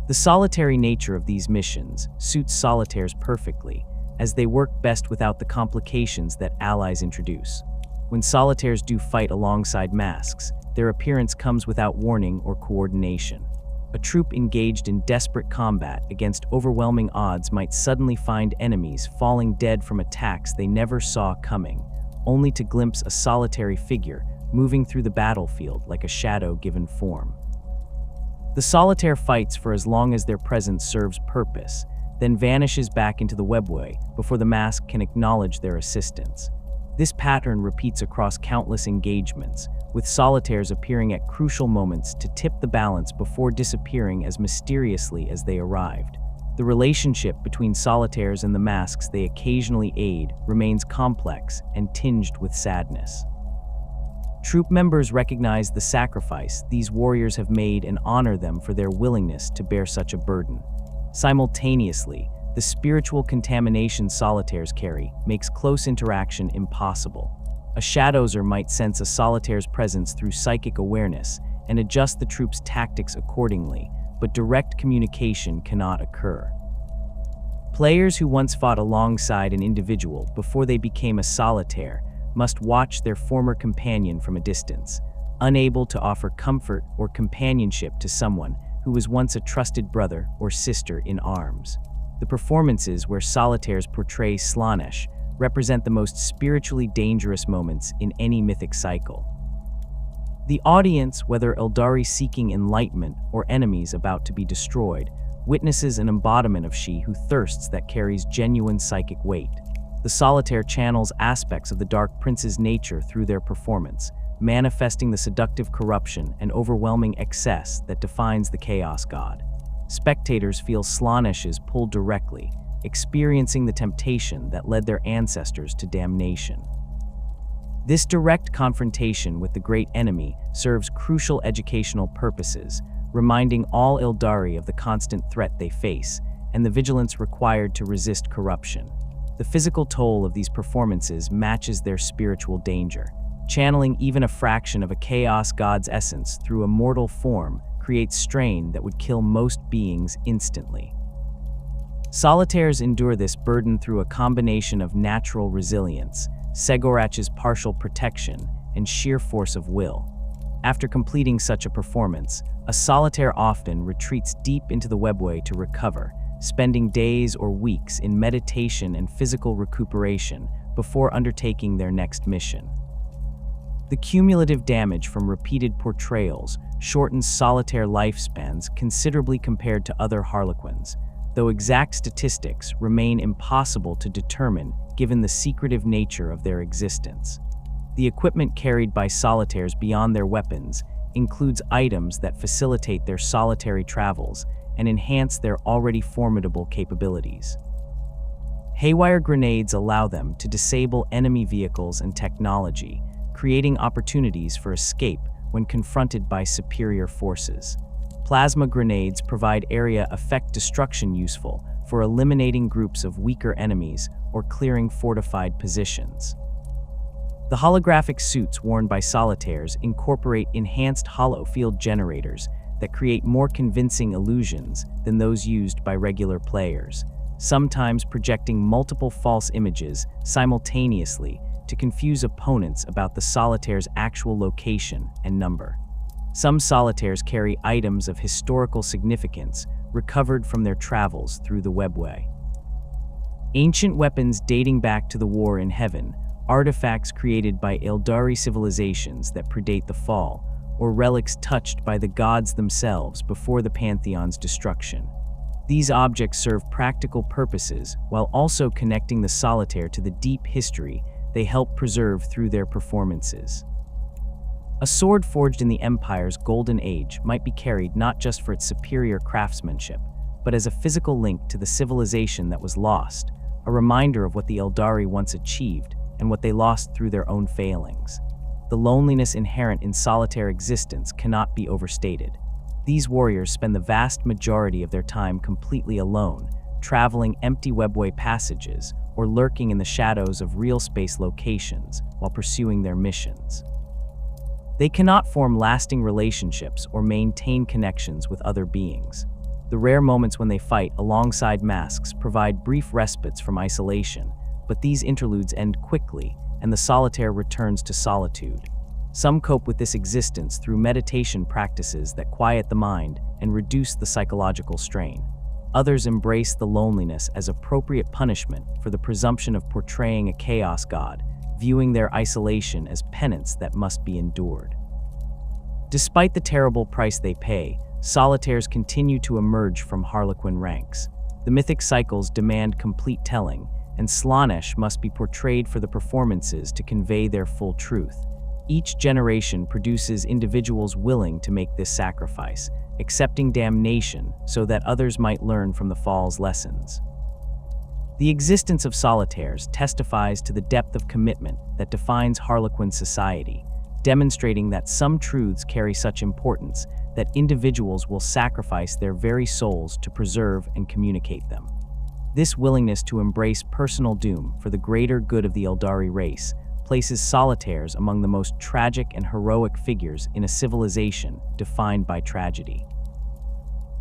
The solitary nature of these missions suits solitaires perfectly, as they work best without the complications that allies introduce. When solitaires do fight alongside masks, their appearance comes without warning or coordination. A troop engaged in desperate combat against overwhelming odds might suddenly find enemies falling dead from attacks they never saw coming, only to glimpse a solitary figure moving through the battlefield like a shadow given form. The solitaire fights for as long as their presence serves purpose, then vanishes back into the webway before the mask can acknowledge their assistance. This pattern repeats across countless engagements, with solitaires appearing at crucial moments to tip the balance before disappearing as mysteriously as they arrived. The relationship between solitaires and the masks they occasionally aid remains complex and tinged with sadness. Troop members recognize the sacrifice these warriors have made and honor them for their willingness to bear such a burden. Simultaneously, the spiritual contamination solitaires carry makes close interaction impossible. A shadowser might sense a solitaire's presence through psychic awareness and adjust the troop's tactics accordingly, but direct communication cannot occur. Players who once fought alongside an individual before they became a solitaire must watch their former companion from a distance, unable to offer comfort or companionship to someone who was once a trusted brother or sister in arms. The performances where solitaires portray Slaanesh represent the most spiritually dangerous moments in any mythic cycle. The audience, whether Aeldari seeking enlightenment or enemies about to be destroyed, witnesses an embodiment of she who thirsts that carries genuine psychic weight. The solitaire channels aspects of the Dark Prince's nature through their performance, manifesting the seductive corruption and overwhelming excess that defines the Chaos God. Spectators feel Slaanesh's pull directly, experiencing the temptation that led their ancestors to damnation. This direct confrontation with the great enemy serves crucial educational purposes, reminding all Aeldari of the constant threat they face and the vigilance required to resist corruption. The physical toll of these performances matches their spiritual danger. Channeling even a fraction of a chaos god's essence through a mortal form creates strain that would kill most beings instantly. Solitaires endure this burden through a combination of natural resilience, Cegorach's partial protection, and sheer force of will. After completing such a performance, a solitaire often retreats deep into the webway to recover, spending days or weeks in meditation and physical recuperation before undertaking their next mission. The cumulative damage from repeated portrayals shortens solitaire lifespans considerably compared to other Harlequins, though exact statistics remain impossible to determine given the secretive nature of their existence. The equipment carried by solitaires beyond their weapons includes items that facilitate their solitary travels and enhance their already formidable capabilities. Haywire grenades allow them to disable enemy vehicles and technology, creating opportunities for escape when confronted by superior forces. Plasma grenades provide area effect destruction useful for eliminating groups of weaker enemies or clearing fortified positions. The holographic suits worn by solitaires incorporate enhanced hollow field generators that create more convincing illusions than those used by regular players, sometimes projecting multiple false images simultaneously to confuse opponents about the solitaire's actual location and number. Some solitaires carry items of historical significance recovered from their travels through the webway. Ancient weapons dating back to the War in Heaven, artifacts created by Aeldari civilizations that predate the Fall, or relics touched by the gods themselves before the Pantheon's destruction. These objects serve practical purposes while also connecting the solitaire to the deep history they help preserve through their performances. A sword forged in the Empire's Golden Age might be carried not just for its superior craftsmanship, but as a physical link to the civilization that was lost, a reminder of what the Aeldari once achieved and what they lost through their own failings. The loneliness inherent in solitaire existence cannot be overstated. These warriors spend the vast majority of their time completely alone, traveling empty webway passages or lurking in the shadows of real space locations while pursuing their missions. They cannot form lasting relationships or maintain connections with other beings. The rare moments when they fight alongside masks provide brief respites from isolation, but these interludes end quickly, and the solitaire returns to solitude. Some cope with this existence through meditation practices that quiet the mind and reduce the psychological strain. Others embrace the loneliness as appropriate punishment for the presumption of portraying a chaos god, viewing their isolation as penance that must be endured. Despite the terrible price they pay, solitaires continue to emerge from Harlequin ranks. The mythic cycles demand complete telling, and Slaanesh must be portrayed for the performances to convey their full truth. Each generation produces individuals willing to make this sacrifice, accepting damnation so that others might learn from the fall's lessons. The existence of solitaires testifies to the depth of commitment that defines Harlequin society, demonstrating that some truths carry such importance that individuals will sacrifice their very souls to preserve and communicate them. This willingness to embrace personal doom for the greater good of the Aeldari race places solitaires among the most tragic and heroic figures in a civilization defined by tragedy.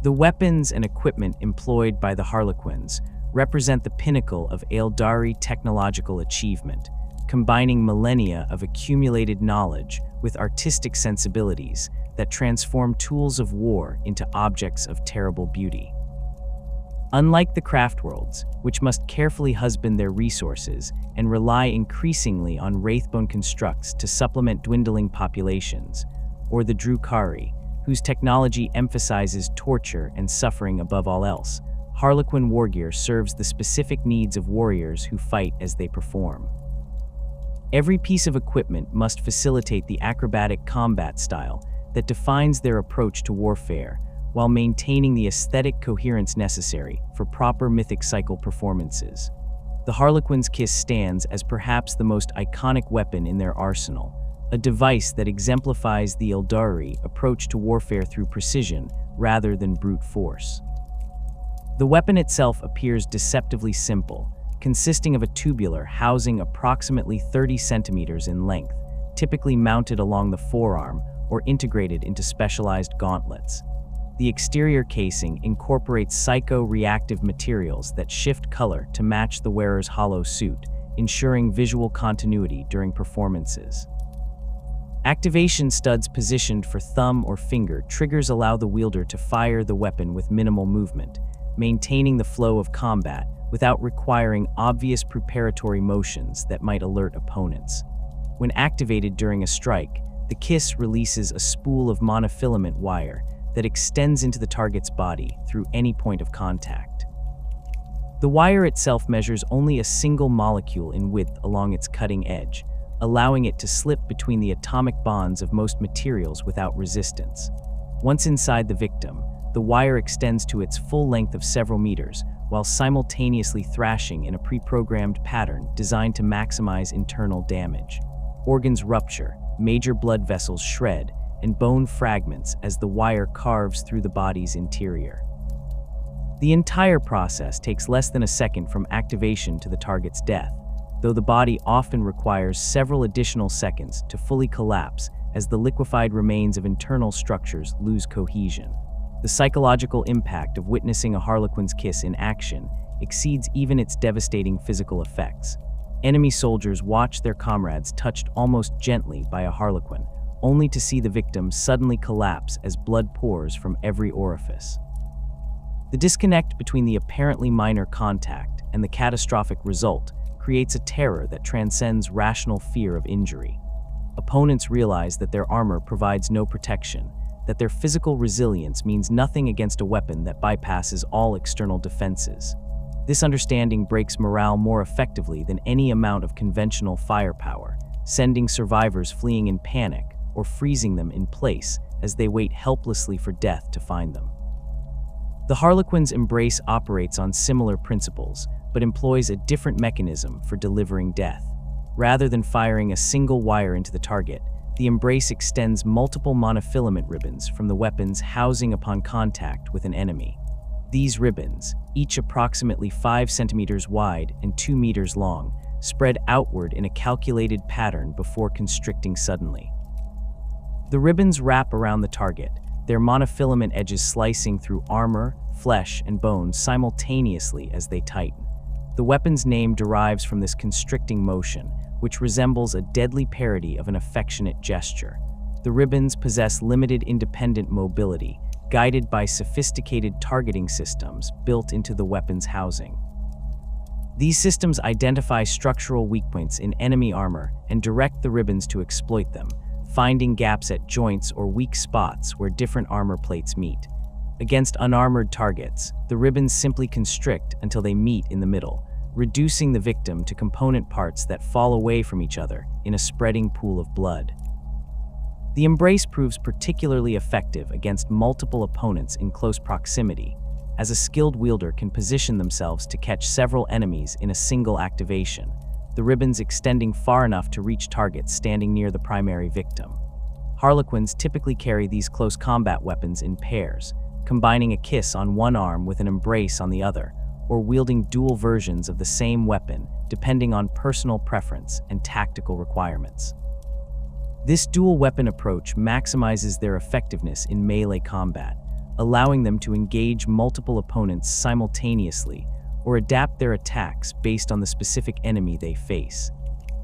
The weapons and equipment employed by the Harlequins represent the pinnacle of Aeldari technological achievement, combining millennia of accumulated knowledge with artistic sensibilities that transform tools of war into objects of terrible beauty. Unlike the Craftworlds, which must carefully husband their resources and rely increasingly on wraithbone constructs to supplement dwindling populations, or the Drukhari, whose technology emphasizes torture and suffering above all else, Harlequin wargear serves the specific needs of warriors who fight as they perform. Every piece of equipment must facilitate the acrobatic combat style that defines their approach to warfare, while maintaining the aesthetic coherence necessary for proper mythic cycle performances. The Harlequin's kiss stands as perhaps the most iconic weapon in their arsenal, a device that exemplifies the Aeldari approach to warfare through precision rather than brute force. The weapon itself appears deceptively simple, consisting of a tubular housing approximately 30 centimeters in length, typically mounted along the forearm or integrated into specialized gauntlets. The exterior casing incorporates psycho-reactive materials that shift color to match the wearer's hollow suit, ensuring visual continuity during performances. Activation studs positioned for thumb or finger triggers allow the wielder to fire the weapon with minimal movement, maintaining the flow of combat without requiring obvious preparatory motions that might alert opponents. When activated during a strike, the kiss releases a spool of monofilament wire that extends into the target's body through any point of contact. The wire itself measures only a single molecule in width along its cutting edge, allowing it to slip between the atomic bonds of most materials without resistance. Once inside the victim, the wire extends to its full length of several meters, while simultaneously thrashing in a pre-programmed pattern designed to maximize internal damage. Organs rupture, major blood vessels shred, and bone fragments as the wire carves through the body's interior. The entire process takes less than a second from activation to the target's death, though the body often requires several additional seconds to fully collapse as the liquefied remains of internal structures lose cohesion. The psychological impact of witnessing a Harlequin's kiss in action exceeds even its devastating physical effects. Enemy soldiers watch their comrades touched almost gently by a Harlequin, only to see the victim suddenly collapse as blood pours from every orifice. The disconnect between the apparently minor contact and the catastrophic result creates a terror that transcends rational fear of injury. Opponents realize that their armor provides no protection, that their physical resilience means nothing against a weapon that bypasses all external defenses. This understanding breaks morale more effectively than any amount of conventional firepower, sending survivors fleeing in panic or freezing them in place as they wait helplessly for death to find them. The Harlequin's embrace operates on similar principles, but employs a different mechanism for delivering death. Rather than firing a single wire into the target, the embrace extends multiple monofilament ribbons from the weapon's housing upon contact with an enemy. These ribbons, each approximately 5 centimeters wide and 2 meters long, spread outward in a calculated pattern before constricting suddenly. The ribbons wrap around the target, their monofilament edges slicing through armor, flesh, and bones simultaneously as they tighten. The weapon's name derives from this constricting motion, which resembles a deadly parody of an affectionate gesture. The ribbons possess limited independent mobility, guided by sophisticated targeting systems built into the weapon's housing. These systems identify structural weak points in enemy armor and direct the ribbons to exploit them, finding gaps at joints or weak spots where different armor plates meet. Against unarmored targets, the ribbons simply constrict until they meet in the middle, reducing the victim to component parts that fall away from each other in a spreading pool of blood. The embrace proves particularly effective against multiple opponents in close proximity, as a skilled wielder can position themselves to catch several enemies in a single activation, the ribbons extending far enough to reach targets standing near the primary victim. Harlequins typically carry these close combat weapons in pairs, combining a kiss on one arm with an embrace on the other, or wielding dual versions of the same weapon depending on personal preference and tactical requirements. This dual weapon approach maximizes their effectiveness in melee combat, allowing them to engage multiple opponents simultaneously or adapt their attacks based on the specific enemy they face.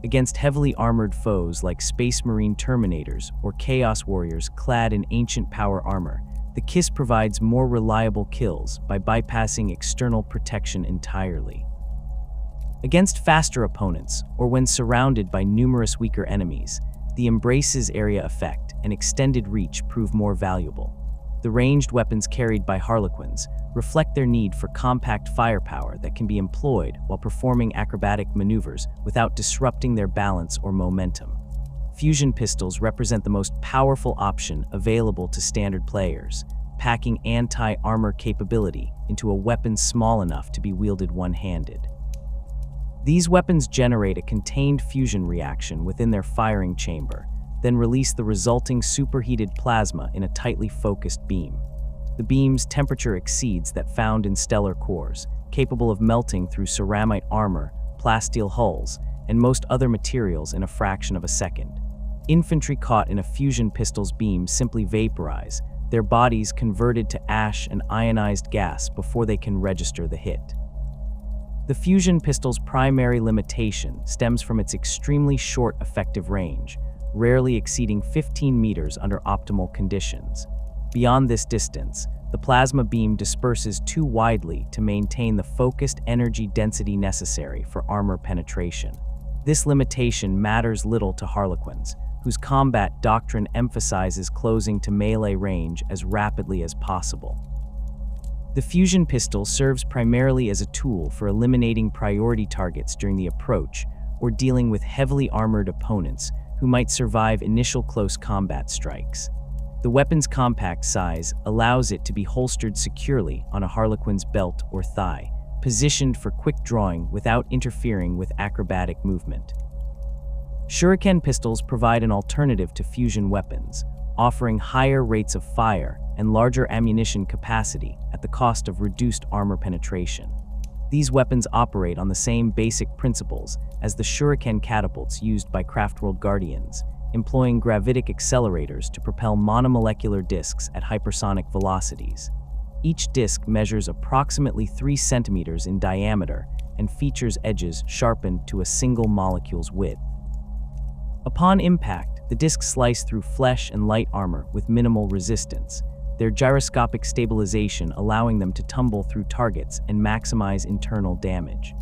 Against heavily armored foes like Space Marine Terminators or Chaos Warriors clad in ancient power armor, the KISS provides more reliable kills by bypassing external protection entirely. Against faster opponents, or when surrounded by numerous weaker enemies, the Embrace's area effect and extended reach prove more valuable. The ranged weapons carried by Harlequins reflect their need for compact firepower that can be employed while performing acrobatic maneuvers without disrupting their balance or momentum. Fusion pistols represent the most powerful option available to standard players, packing anti-armor capability into a weapon small enough to be wielded one-handed. These weapons generate a contained fusion reaction within their firing chamber, then release the resulting superheated plasma in a tightly focused beam. The beam's temperature exceeds that found in stellar cores, capable of melting through ceramite armor, plasteel hulls, and most other materials in a fraction of a second. Infantry caught in a fusion pistol's beam simply vaporize, their bodies converted to ash and ionized gas before they can register the hit. The fusion pistol's primary limitation stems from its extremely short effective range, rarely exceeding 15 meters under optimal conditions. Beyond this distance, the plasma beam disperses too widely to maintain the focused energy density necessary for armor penetration. This limitation matters little to Harlequins, whose combat doctrine emphasizes closing to melee range as rapidly as possible. The fusion pistol serves primarily as a tool for eliminating priority targets during the approach or dealing with heavily armored opponents who might survive initial close combat strikes. The weapon's compact size allows it to be holstered securely on a Harlequin's belt or thigh, positioned for quick drawing without interfering with acrobatic movement. Shuriken pistols provide an alternative to fusion weapons, offering higher rates of fire and larger ammunition capacity at the cost of reduced armor penetration. These weapons operate on the same basic principles as the Shuriken catapults used by Craftworld Guardians, employing gravitic accelerators to propel monomolecular discs at hypersonic velocities. Each disc measures approximately 3 centimeters in diameter and features edges sharpened to a single molecule's width. Upon impact, the discs slice through flesh and light armor with minimal resistance, their gyroscopic stabilization allowing them to tumble through targets and maximize internal damage.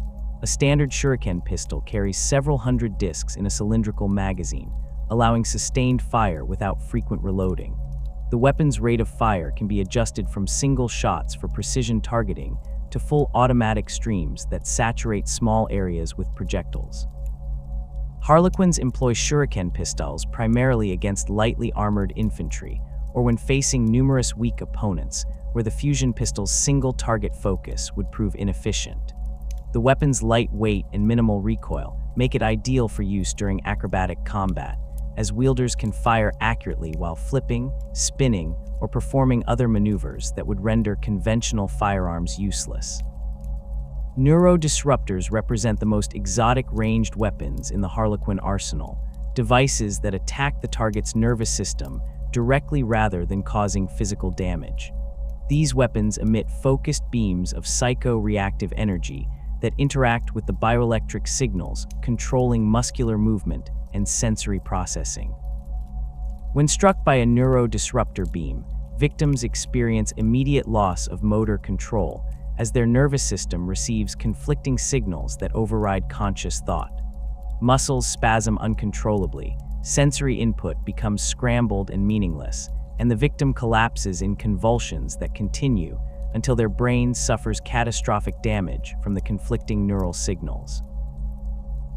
A standard Shuriken pistol carries several hundred discs in a cylindrical magazine, allowing sustained fire without frequent reloading. The weapon's rate of fire can be adjusted from single shots for precision targeting to full automatic streams that saturate small areas with projectiles. Harlequins employ Shuriken pistols primarily against lightly armored infantry, or when facing numerous weak opponents, where the fusion pistol's single target focus would prove inefficient. The weapon's light weight and minimal recoil make it ideal for use during acrobatic combat, as wielders can fire accurately while flipping, spinning, or performing other maneuvers that would render conventional firearms useless. Neurodisruptors represent the most exotic ranged weapons in the Harlequin arsenal, devices that attack the target's nervous system directly rather than causing physical damage. These weapons emit focused beams of psycho-reactive energy that interact with the bioelectric signals controlling muscular movement and sensory processing. When struck by a neurodisruptor beam, victims experience immediate loss of motor control as their nervous system receives conflicting signals that override conscious thought. Muscles spasm uncontrollably, sensory input becomes scrambled and meaningless, and the victim collapses in convulsions that continue until their brain suffers catastrophic damage from the conflicting neural signals.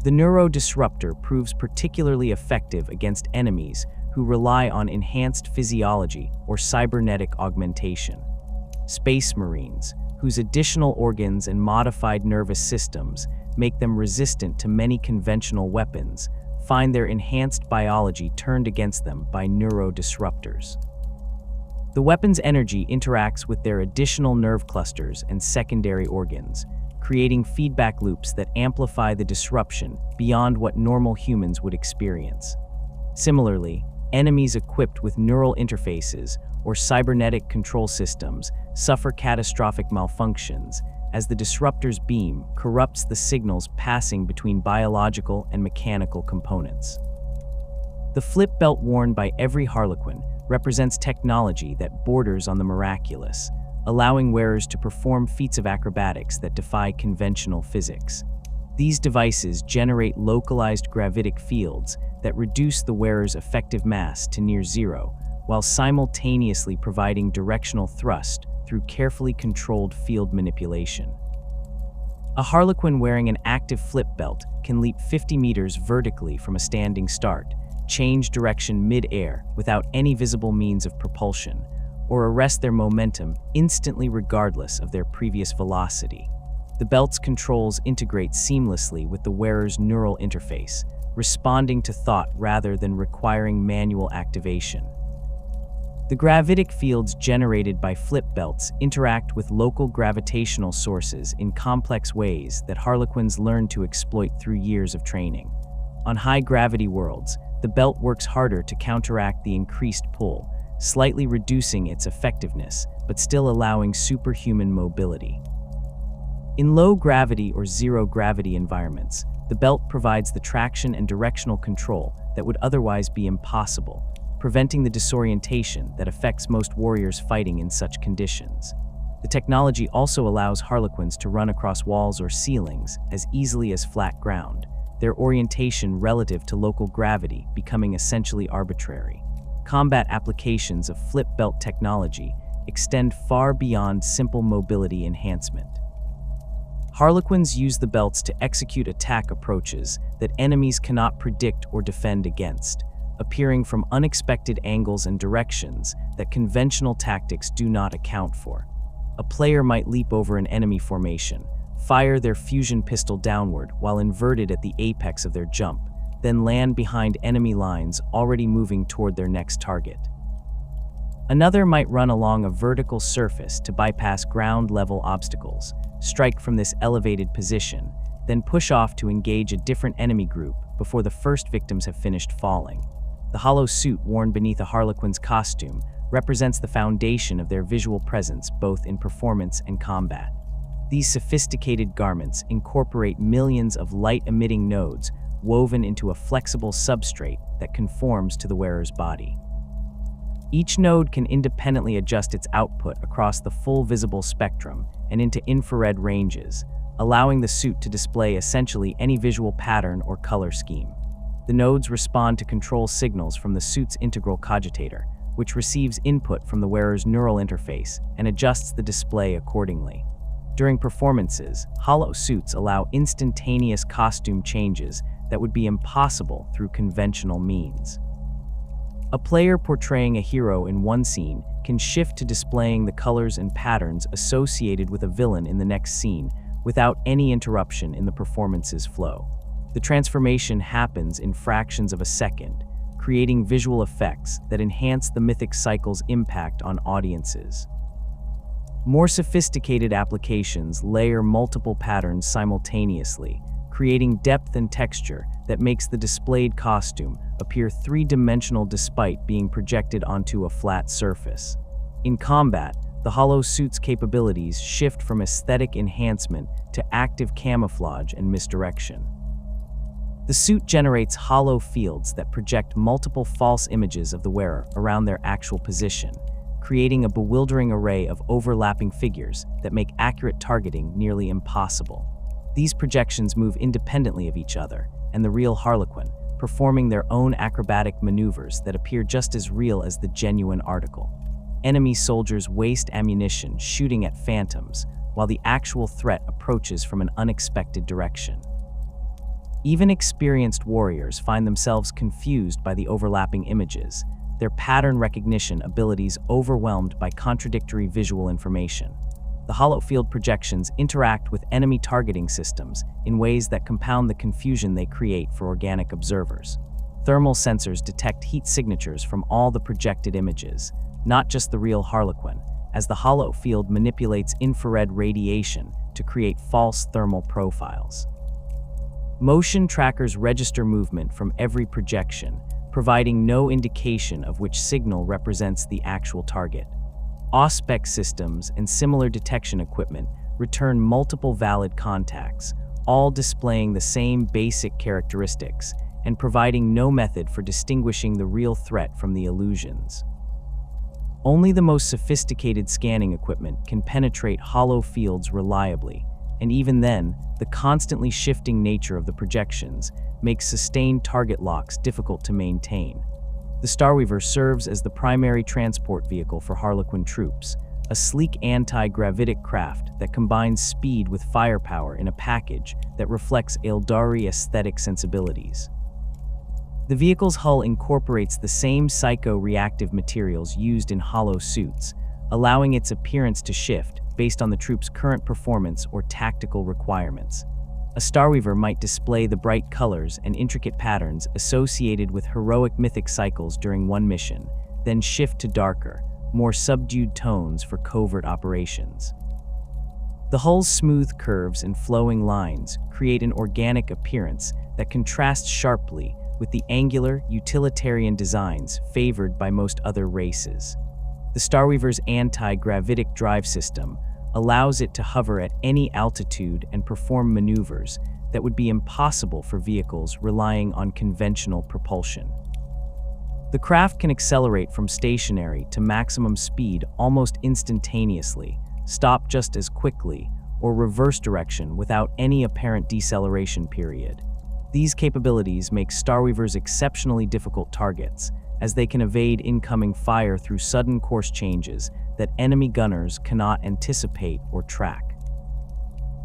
The neurodisruptor proves particularly effective against enemies who rely on enhanced physiology or cybernetic augmentation. Space Marines, whose additional organs and modified nervous systems make them resistant to many conventional weapons, find their enhanced biology turned against them by neurodisruptors. The weapon's energy interacts with their additional nerve clusters and secondary organs, creating feedback loops that amplify the disruption beyond what normal humans would experience. Similarly, enemies equipped with neural interfaces or cybernetic control systems suffer catastrophic malfunctions as the disruptor's beam corrupts the signals passing between biological and mechanical components. The flip belt worn by every Harlequin represents technology that borders on the miraculous, allowing wearers to perform feats of acrobatics that defy conventional physics. These devices generate localized gravitic fields that reduce the wearer's effective mass to near zero, while simultaneously providing directional thrust through carefully controlled field manipulation. A Harlequin wearing an active flip belt can leap 50 meters vertically from a standing start, change direction mid-air without any visible means of propulsion, or arrest their momentum instantly regardless of their previous velocity. The belt's controls integrate seamlessly with the wearer's neural interface, responding to thought rather than requiring manual activation. The gravitic fields generated by flip belts interact with local gravitational sources in complex ways that Harlequins learn to exploit through years of training. On high-gravity worlds, the belt works harder to counteract the increased pull, slightly reducing its effectiveness, but still allowing superhuman mobility. In low-gravity or zero-gravity environments, the belt provides the traction and directional control that would otherwise be impossible, preventing the disorientation that affects most warriors fighting in such conditions. The technology also allows Harlequins to run across walls or ceilings as easily as flat ground, their orientation relative to local gravity becoming essentially arbitrary. Combat applications of flip belt technology extend far beyond simple mobility enhancement. Harlequins use the belts to execute attack approaches that enemies cannot predict or defend against, appearing from unexpected angles and directions that conventional tactics do not account for. A player might leap over an enemy formation, fire their fusion pistol downward while inverted at the apex of their jump, then land behind enemy lines already moving toward their next target. Another might run along a vertical surface to bypass ground-level obstacles, strike from this elevated position, then push off to engage a different enemy group before the first victims have finished falling. The hollow suit worn beneath a Harlequin's costume represents the foundation of their visual presence both in performance and combat. These sophisticated garments incorporate millions of light-emitting nodes woven into a flexible substrate that conforms to the wearer's body. Each node can independently adjust its output across the full visible spectrum and into infrared ranges, allowing the suit to display essentially any visual pattern or color scheme. The nodes respond to control signals from the suit's integral cogitator, which receives input from the wearer's neural interface and adjusts the display accordingly. During performances, hollow suits allow instantaneous costume changes that would be impossible through conventional means. A player portraying a hero in one scene can shift to displaying the colors and patterns associated with a villain in the next scene without any interruption in the performance's flow. The transformation happens in fractions of a second, creating visual effects that enhance the mythic cycle's impact on audiences. More sophisticated applications layer multiple patterns simultaneously, creating depth and texture that makes the displayed costume appear three-dimensional despite being projected onto a flat surface. In combat, the hollow suit's capabilities shift from aesthetic enhancement to active camouflage and misdirection. The suit generates hollow fields that project multiple false images of the wearer around their actual position, creating a bewildering array of overlapping figures that make accurate targeting nearly impossible. These projections move independently of each other, and the real Harlequin, performing their own acrobatic maneuvers that appear just as real as the genuine article. Enemy soldiers waste ammunition shooting at phantoms, while the actual threat approaches from an unexpected direction. Even experienced warriors find themselves confused by the overlapping images, their pattern recognition abilities overwhelmed by contradictory visual information. The hollow field projections interact with enemy targeting systems in ways that compound the confusion they create for organic observers. Thermal sensors detect heat signatures from all the projected images, not just the real Harlequin, as the hollow field manipulates infrared radiation to create false thermal profiles. Motion trackers register movement from every projection, providing no indication of which signal represents the actual target. Auspex systems and similar detection equipment return multiple valid contacts, all displaying the same basic characteristics and providing no method for distinguishing the real threat from the illusions. Only the most sophisticated scanning equipment can penetrate hollow fields reliably, and even then, the constantly shifting nature of the projections makes sustained target locks difficult to maintain. The Starweaver serves as the primary transport vehicle for Harlequin troops, a sleek anti-gravitic craft that combines speed with firepower in a package that reflects Aeldari aesthetic sensibilities. The vehicle's hull incorporates the same psycho-reactive materials used in hollow suits, allowing its appearance to shift based on the troop's current performance or tactical requirements. A Starweaver might display the bright colors and intricate patterns associated with heroic mythic cycles during one mission, then shift to darker, more subdued tones for covert operations. The hull's smooth curves and flowing lines create an organic appearance that contrasts sharply with the angular, utilitarian designs favored by most other races. The Starweaver's anti-gravitic drive system allows it to hover at any altitude and perform maneuvers that would be impossible for vehicles relying on conventional propulsion. The craft can accelerate from stationary to maximum speed almost instantaneously, stop just as quickly, or reverse direction without any apparent deceleration period. These capabilities make Starweavers exceptionally difficult targets, as they can evade incoming fire through sudden course changes that enemy gunners cannot anticipate or track.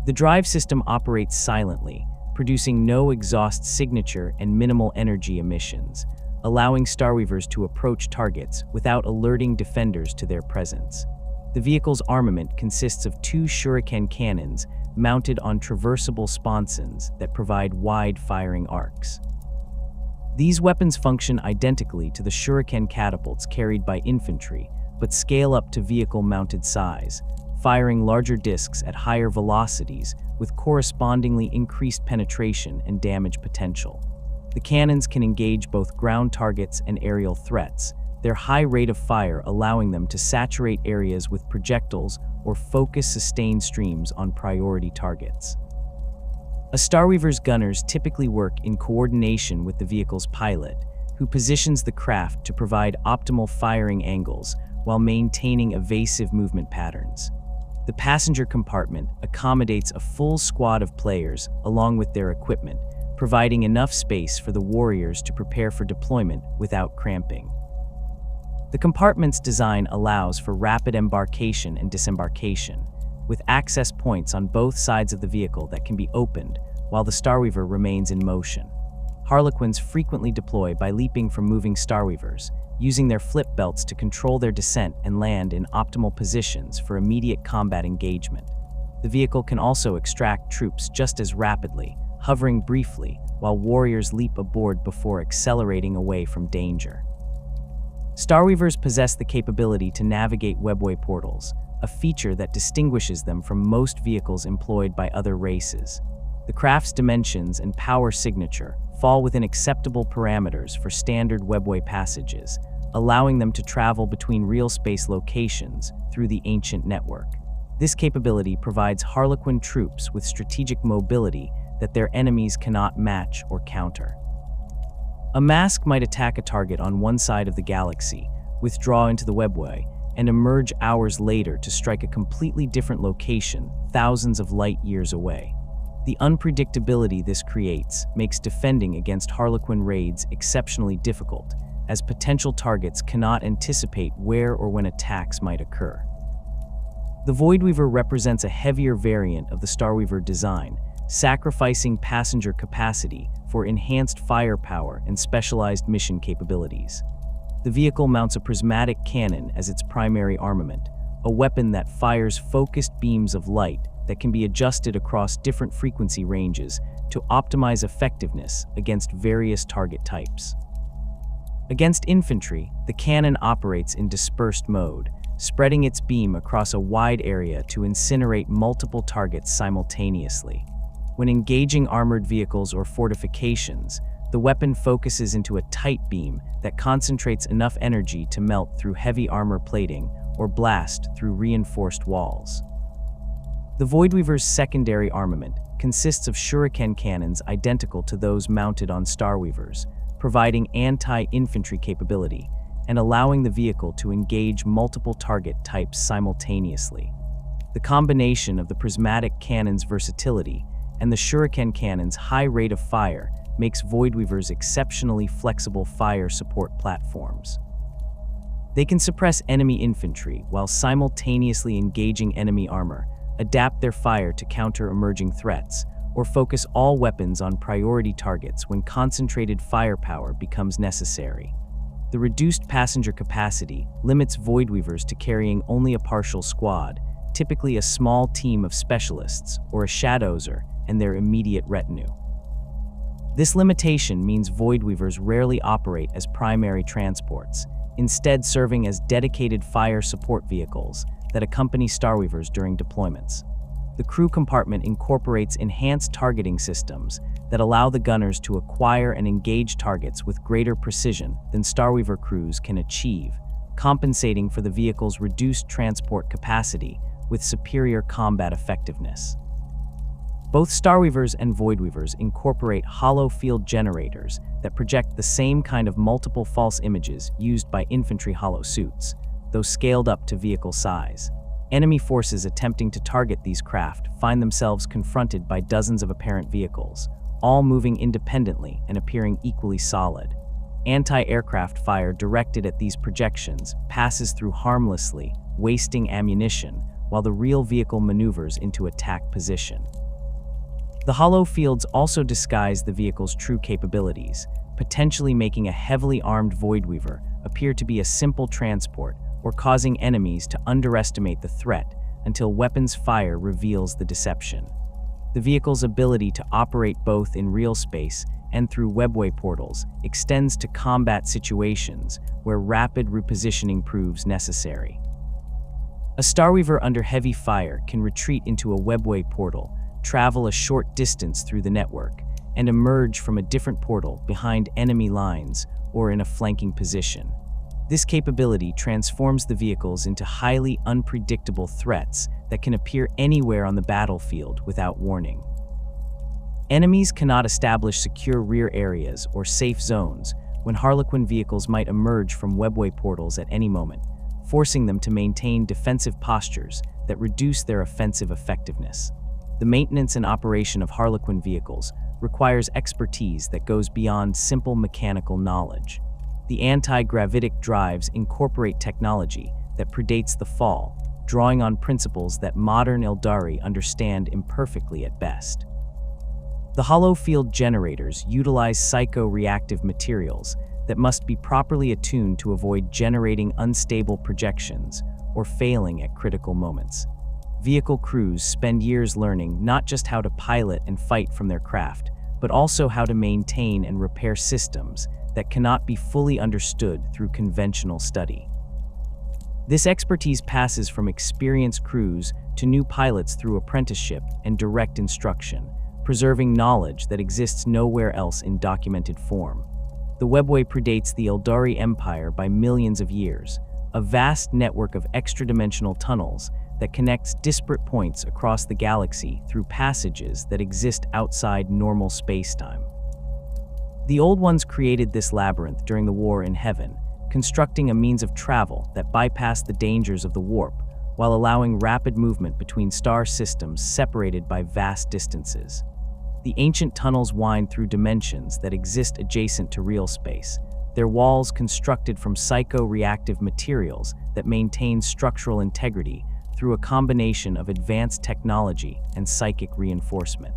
The drive system operates silently, producing no exhaust signature and minimal energy emissions, allowing Starweavers to approach targets without alerting defenders to their presence. The vehicle's armament consists of 2 shuriken cannons mounted on traversable sponsons that provide wide firing arcs. These weapons function identically to the shuriken catapults carried by infantry, but scale up to vehicle-mounted size, firing larger discs at higher velocities with correspondingly increased penetration and damage potential. The cannons can engage both ground targets and aerial threats, their high rate of fire allowing them to saturate areas with projectiles or focus sustained streams on priority targets. A Starweaver's gunners typically work in coordination with the vehicle's pilot, who positions the craft to provide optimal firing angles while maintaining evasive movement patterns. The passenger compartment accommodates a full squad of players along with their equipment, providing enough space for the warriors to prepare for deployment without cramping. The compartment's design allows for rapid embarkation and disembarkation, with access points on both sides of the vehicle that can be opened while the Starweaver remains in motion. Harlequins frequently deploy by leaping from moving Starweavers, using their flip belts to control their descent and land in optimal positions for immediate combat engagement. The vehicle can also extract troops just as rapidly, hovering briefly while warriors leap aboard before accelerating away from danger. Starweavers possess the capability to navigate webway portals, a feature that distinguishes them from most vehicles employed by other races. The craft's dimensions and power signature fall within acceptable parameters for standard webway passages, allowing them to travel between real-space locations through the ancient network. This capability provides Harlequin troops with strategic mobility that their enemies cannot match or counter. A mask might attack a target on one side of the galaxy, withdraw into the webway, and emerge hours later to strike a completely different location, thousands of light years away. The unpredictability this creates makes defending against Harlequin raids exceptionally difficult, as potential targets cannot anticipate where or when attacks might occur. The Voidweaver represents a heavier variant of the Starweaver design, sacrificing passenger capacity for enhanced firepower and specialized mission capabilities. The vehicle mounts a prismatic cannon as its primary armament, a weapon that fires focused beams of light that can be adjusted across different frequency ranges to optimize effectiveness against various target types. Against infantry, the cannon operates in dispersed mode, spreading its beam across a wide area to incinerate multiple targets simultaneously. When engaging armored vehicles or fortifications, the weapon focuses into a tight beam that concentrates enough energy to melt through heavy armor plating or blast through reinforced walls. The Voidweaver's secondary armament consists of shuriken cannons identical to those mounted on Starweavers, providing anti-infantry capability and allowing the vehicle to engage multiple target types simultaneously. The combination of the prismatic cannon's versatility and the shuriken cannon's high rate of fire makes Voidweavers exceptionally flexible fire support platforms. They can suppress enemy infantry while simultaneously engaging enemy armor, adapt their fire to counter emerging threats, or focus all weapons on priority targets when concentrated firepower becomes necessary. The reduced passenger capacity limits Voidweavers to carrying only a partial squad, typically a small team of specialists or a shadowzer and their immediate retinue. This limitation means Voidweavers rarely operate as primary transports, instead serving as dedicated fire support vehicles that accompany Starweavers during deployments. The crew compartment incorporates enhanced targeting systems that allow the gunners to acquire and engage targets with greater precision than Starweaver crews can achieve, compensating for the vehicle's reduced transport capacity with superior combat effectiveness. Both Starweavers and Voidweavers incorporate hollow field generators that project the same kind of multiple false images used by infantry hollow suits, though scaled up to vehicle size. Enemy forces attempting to target these craft find themselves confronted by dozens of apparent vehicles, all moving independently and appearing equally solid. Anti-aircraft fire directed at these projections passes through harmlessly, wasting ammunition, while the real vehicle maneuvers into attack position. The hollow fields also disguise the vehicle's true capabilities, potentially making a heavily armed Voidweaver appear to be a simple transport or causing enemies to underestimate the threat until weapons fire reveals the deception. The vehicle's ability to operate both in real space and through webway portals extends to combat situations where rapid repositioning proves necessary. A Starweaver under heavy fire can retreat into a webway portal, travel a short distance through the network, and emerge from a different portal behind enemy lines or in a flanking position. This capability transforms the vehicles into highly unpredictable threats that can appear anywhere on the battlefield without warning. Enemies cannot establish secure rear areas or safe zones when Harlequin vehicles might emerge from webway portals at any moment, forcing them to maintain defensive postures that reduce their offensive effectiveness. The maintenance and operation of Harlequin vehicles requires expertise that goes beyond simple mechanical knowledge. The anti-gravitic drives incorporate technology that predates the fall, drawing on principles that modern Aeldari understand imperfectly at best. The hollow field generators utilize psycho-reactive materials that must be properly attuned to avoid generating unstable projections or failing at critical moments. vehicle crews spend years learning not just how to pilot and fight from their craft, but also how to maintain and repair systems that cannot be fully understood through conventional study. This expertise passes from experienced crews to new pilots through apprenticeship and direct instruction, preserving knowledge that exists nowhere else in documented form. The webway predates the Aeldari Empire by millions of years, a vast network of extra-dimensional tunnels that connects disparate points across the galaxy through passages that exist outside normal spacetime. The Old Ones created this labyrinth during the War in Heaven, constructing a means of travel that bypassed the dangers of the warp, while allowing rapid movement between star systems separated by vast distances. The ancient tunnels wind through dimensions that exist adjacent to real space, their walls constructed from psycho-reactive materials that maintain structural integrity through a combination of advanced technology and psychic reinforcement.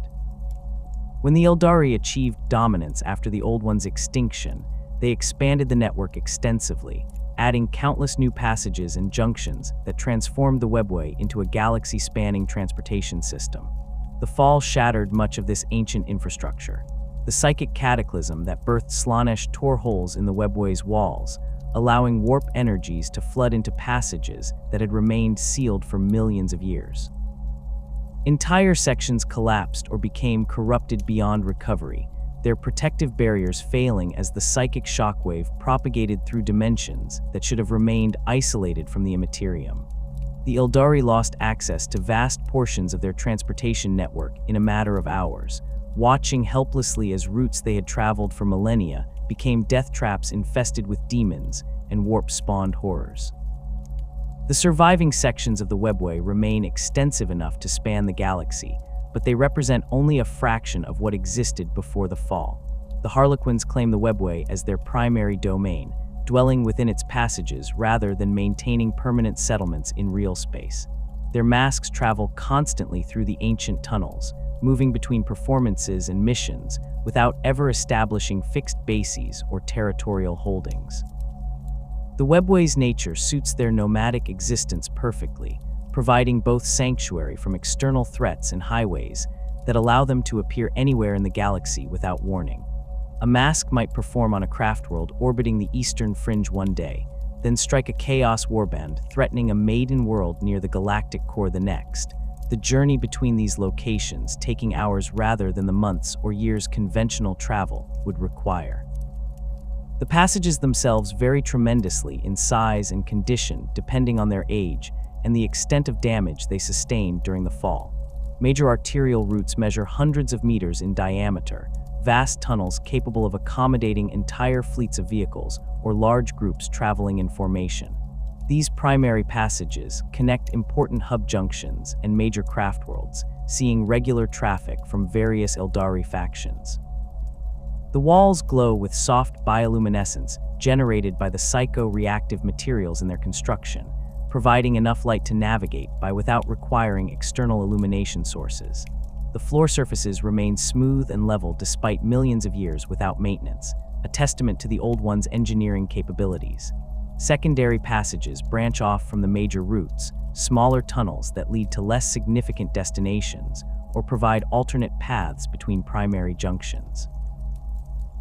When the Aeldari achieved dominance after the Old Ones' extinction, they expanded the network extensively, adding countless new passages and junctions that transformed the webway into a galaxy-spanning transportation system. The fall shattered much of this ancient infrastructure. The psychic cataclysm that birthed Slaanesh tore holes in the webway's walls, allowing warp energies to flood into passages that had remained sealed for millions of years. Entire sections collapsed or became corrupted beyond recovery, their protective barriers failing as the psychic shockwave propagated through dimensions that should have remained isolated from the immaterium. The Aeldari lost access to vast portions of their transportation network in a matter of hours, watching helplessly as routes they had traveled for millennia became death traps infested with demons and warp-spawned horrors. The surviving sections of the webway remain extensive enough to span the galaxy, but they represent only a fraction of what existed before the fall. The Harlequins claim the webway as their primary domain, dwelling within its passages rather than maintaining permanent settlements in real space. Their masks travel constantly through the ancient tunnels, moving between performances and missions without ever establishing fixed bases or territorial holdings. The webway's nature suits their nomadic existence perfectly, providing both sanctuary from external threats and highways that allow them to appear anywhere in the galaxy without warning. A mask might perform on a craftworld orbiting the eastern fringe one day, then strike a chaos warband threatening a maiden world near the galactic core the next, the journey between these locations taking hours rather than the months or years conventional travel would require. The passages themselves vary tremendously in size and condition depending on their age and the extent of damage they sustained during the fall. Major arterial routes measure hundreds of meters in diameter, vast tunnels capable of accommodating entire fleets of vehicles or large groups traveling in formation. These primary passages connect important hub junctions and major craftworlds, seeing regular traffic from various Aeldari factions. The walls glow with soft bioluminescence generated by the psycho-reactive materials in their construction, providing enough light to navigate by without requiring external illumination sources. The floor surfaces remain smooth and level despite millions of years without maintenance, a testament to the Old One's engineering capabilities. Secondary passages branch off from the major routes, smaller tunnels that lead to less significant destinations, or provide alternate paths between primary junctions.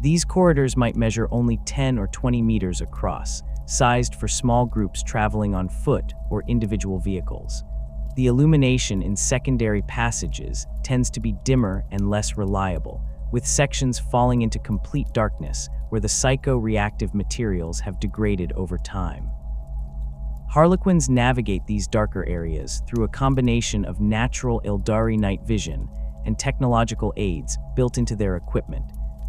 These corridors might measure only 10 or 20 meters across, sized for small groups traveling on foot or individual vehicles. The illumination in secondary passages tends to be dimmer and less reliable, with sections falling into complete darkness where the psycho-reactive materials have degraded over time. Harlequins navigate these darker areas through a combination of natural Aeldari night vision and technological aids built into their equipment,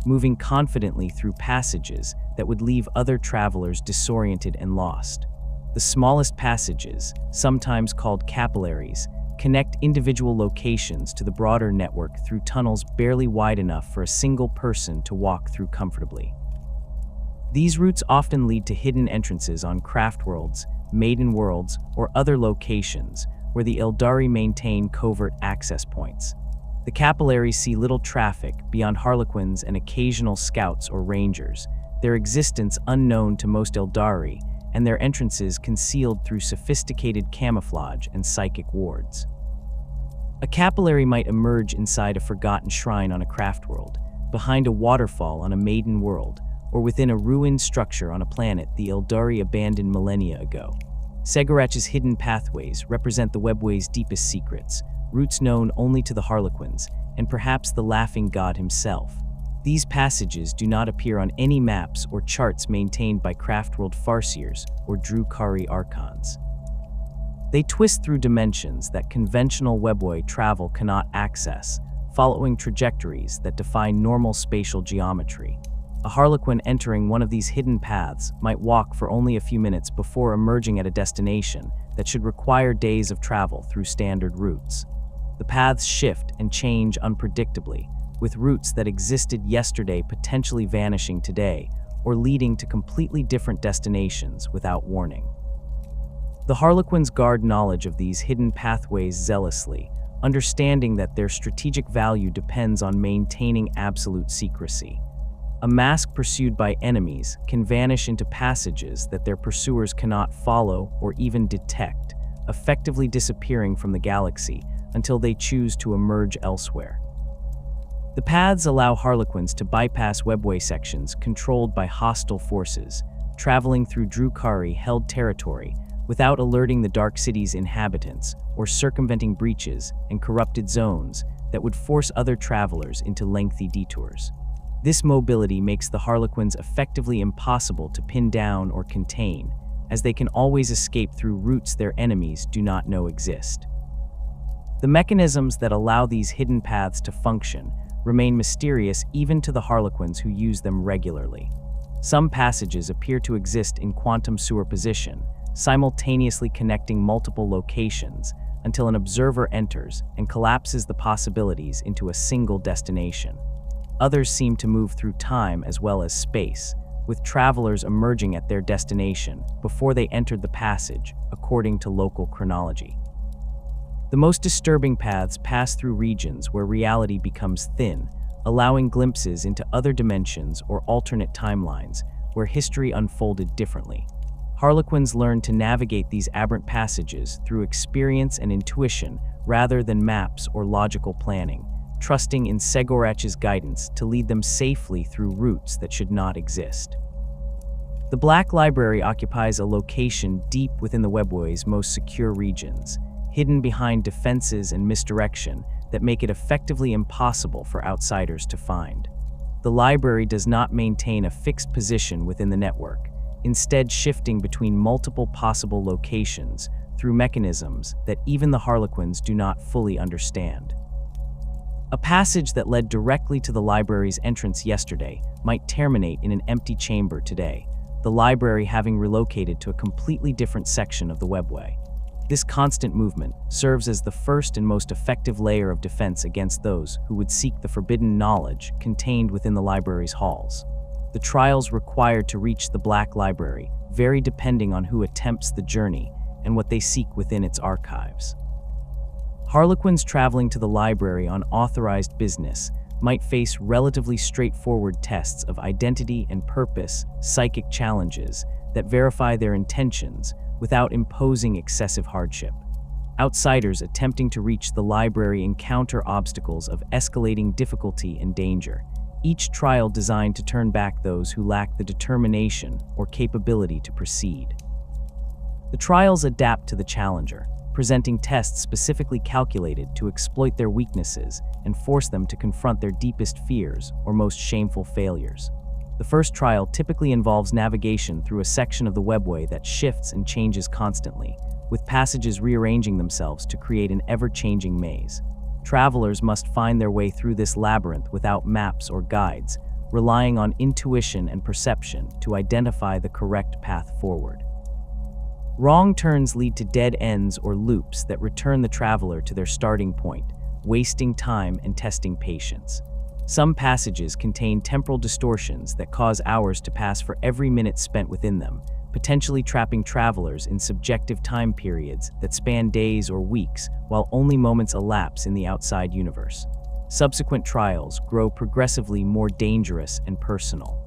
moving confidently through passages that would leave other travelers disoriented and lost. The smallest passages, sometimes called capillaries, connect individual locations to the broader network through tunnels barely wide enough for a single person to walk through comfortably. These routes often lead to hidden entrances on craftworlds, maiden worlds, or other locations where the Aeldari maintain covert access points. The capillaries see little traffic beyond Harlequins and occasional scouts or rangers, their existence unknown to most Aeldari, and their entrances concealed through sophisticated camouflage and psychic wards. A capillary might emerge inside a forgotten shrine on a craft world, behind a waterfall on a maiden world, or within a ruined structure on a planet the Aeldari abandoned millennia ago. Cegorach's hidden pathways represent the webway's deepest secrets, routes known only to the Harlequins, and perhaps the laughing god himself. These passages do not appear on any maps or charts maintained by Craftworld farseers or Drukhari archons. They twist through dimensions that conventional webway travel cannot access, following trajectories that defy normal spatial geometry. A Harlequin entering one of these hidden paths might walk for only a few minutes before emerging at a destination that should require days of travel through standard routes. The paths shift and change unpredictably, with routes that existed yesterday potentially vanishing today or leading to completely different destinations without warning. The Harlequins guard knowledge of these hidden pathways zealously, understanding that their strategic value depends on maintaining absolute secrecy. A mask pursued by enemies can vanish into passages that their pursuers cannot follow or even detect, effectively disappearing from the galaxy until they choose to emerge elsewhere. The paths allow Harlequins to bypass webway sections controlled by hostile forces, traveling through Drukhari-held territory without alerting the Dark City's inhabitants or circumventing breaches and corrupted zones that would force other travelers into lengthy detours. This mobility makes the Harlequins effectively impossible to pin down or contain, as they can always escape through routes their enemies do not know exist. The mechanisms that allow these hidden paths to function remain mysterious even to the Harlequins who use them regularly. Some passages appear to exist in quantum superposition, simultaneously connecting multiple locations until an observer enters and collapses the possibilities into a single destination. Others seem to move through time as well as space, with travelers emerging at their destination before they entered the passage, according to local chronology. The most disturbing paths pass through regions where reality becomes thin, allowing glimpses into other dimensions or alternate timelines where history unfolded differently. Harlequins learn to navigate these aberrant passages through experience and intuition rather than maps or logical planning, trusting in Cegorach's guidance to lead them safely through routes that should not exist. The Black Library occupies a location deep within the webway's most secure regions, hidden behind defenses and misdirection that make it effectively impossible for outsiders to find. The library does not maintain a fixed position within the network, instead shifting between multiple possible locations through mechanisms that even the Harlequins do not fully understand. A passage that led directly to the library's entrance yesterday might terminate in an empty chamber today, the library having relocated to a completely different section of the webway. This constant movement serves as the first and most effective layer of defense against those who would seek the forbidden knowledge contained within the library's halls. The trials required to reach the Black Library vary depending on who attempts the journey and what they seek within its archives. Harlequins traveling to the library on authorized business might face relatively straightforward tests of identity and purpose, psychic challenges that verify their intentions without imposing excessive hardship. Outsiders attempting to reach the library encounter obstacles of escalating difficulty and danger, each trial designed to turn back those who lack the determination or capability to proceed. The trials adapt to the challenger, presenting tests specifically calculated to exploit their weaknesses and force them to confront their deepest fears or most shameful failures. The first trial typically involves navigation through a section of the webway that shifts and changes constantly, with passages rearranging themselves to create an ever-changing maze. Travelers must find their way through this labyrinth without maps or guides, relying on intuition and perception to identify the correct path forward. Wrong turns lead to dead ends or loops that return the traveler to their starting point, wasting time and testing patience. Some passages contain temporal distortions that cause hours to pass for every minute spent within them, potentially trapping travelers in subjective time periods that span days or weeks, while only moments elapse in the outside universe. Subsequent trials grow progressively more dangerous and personal.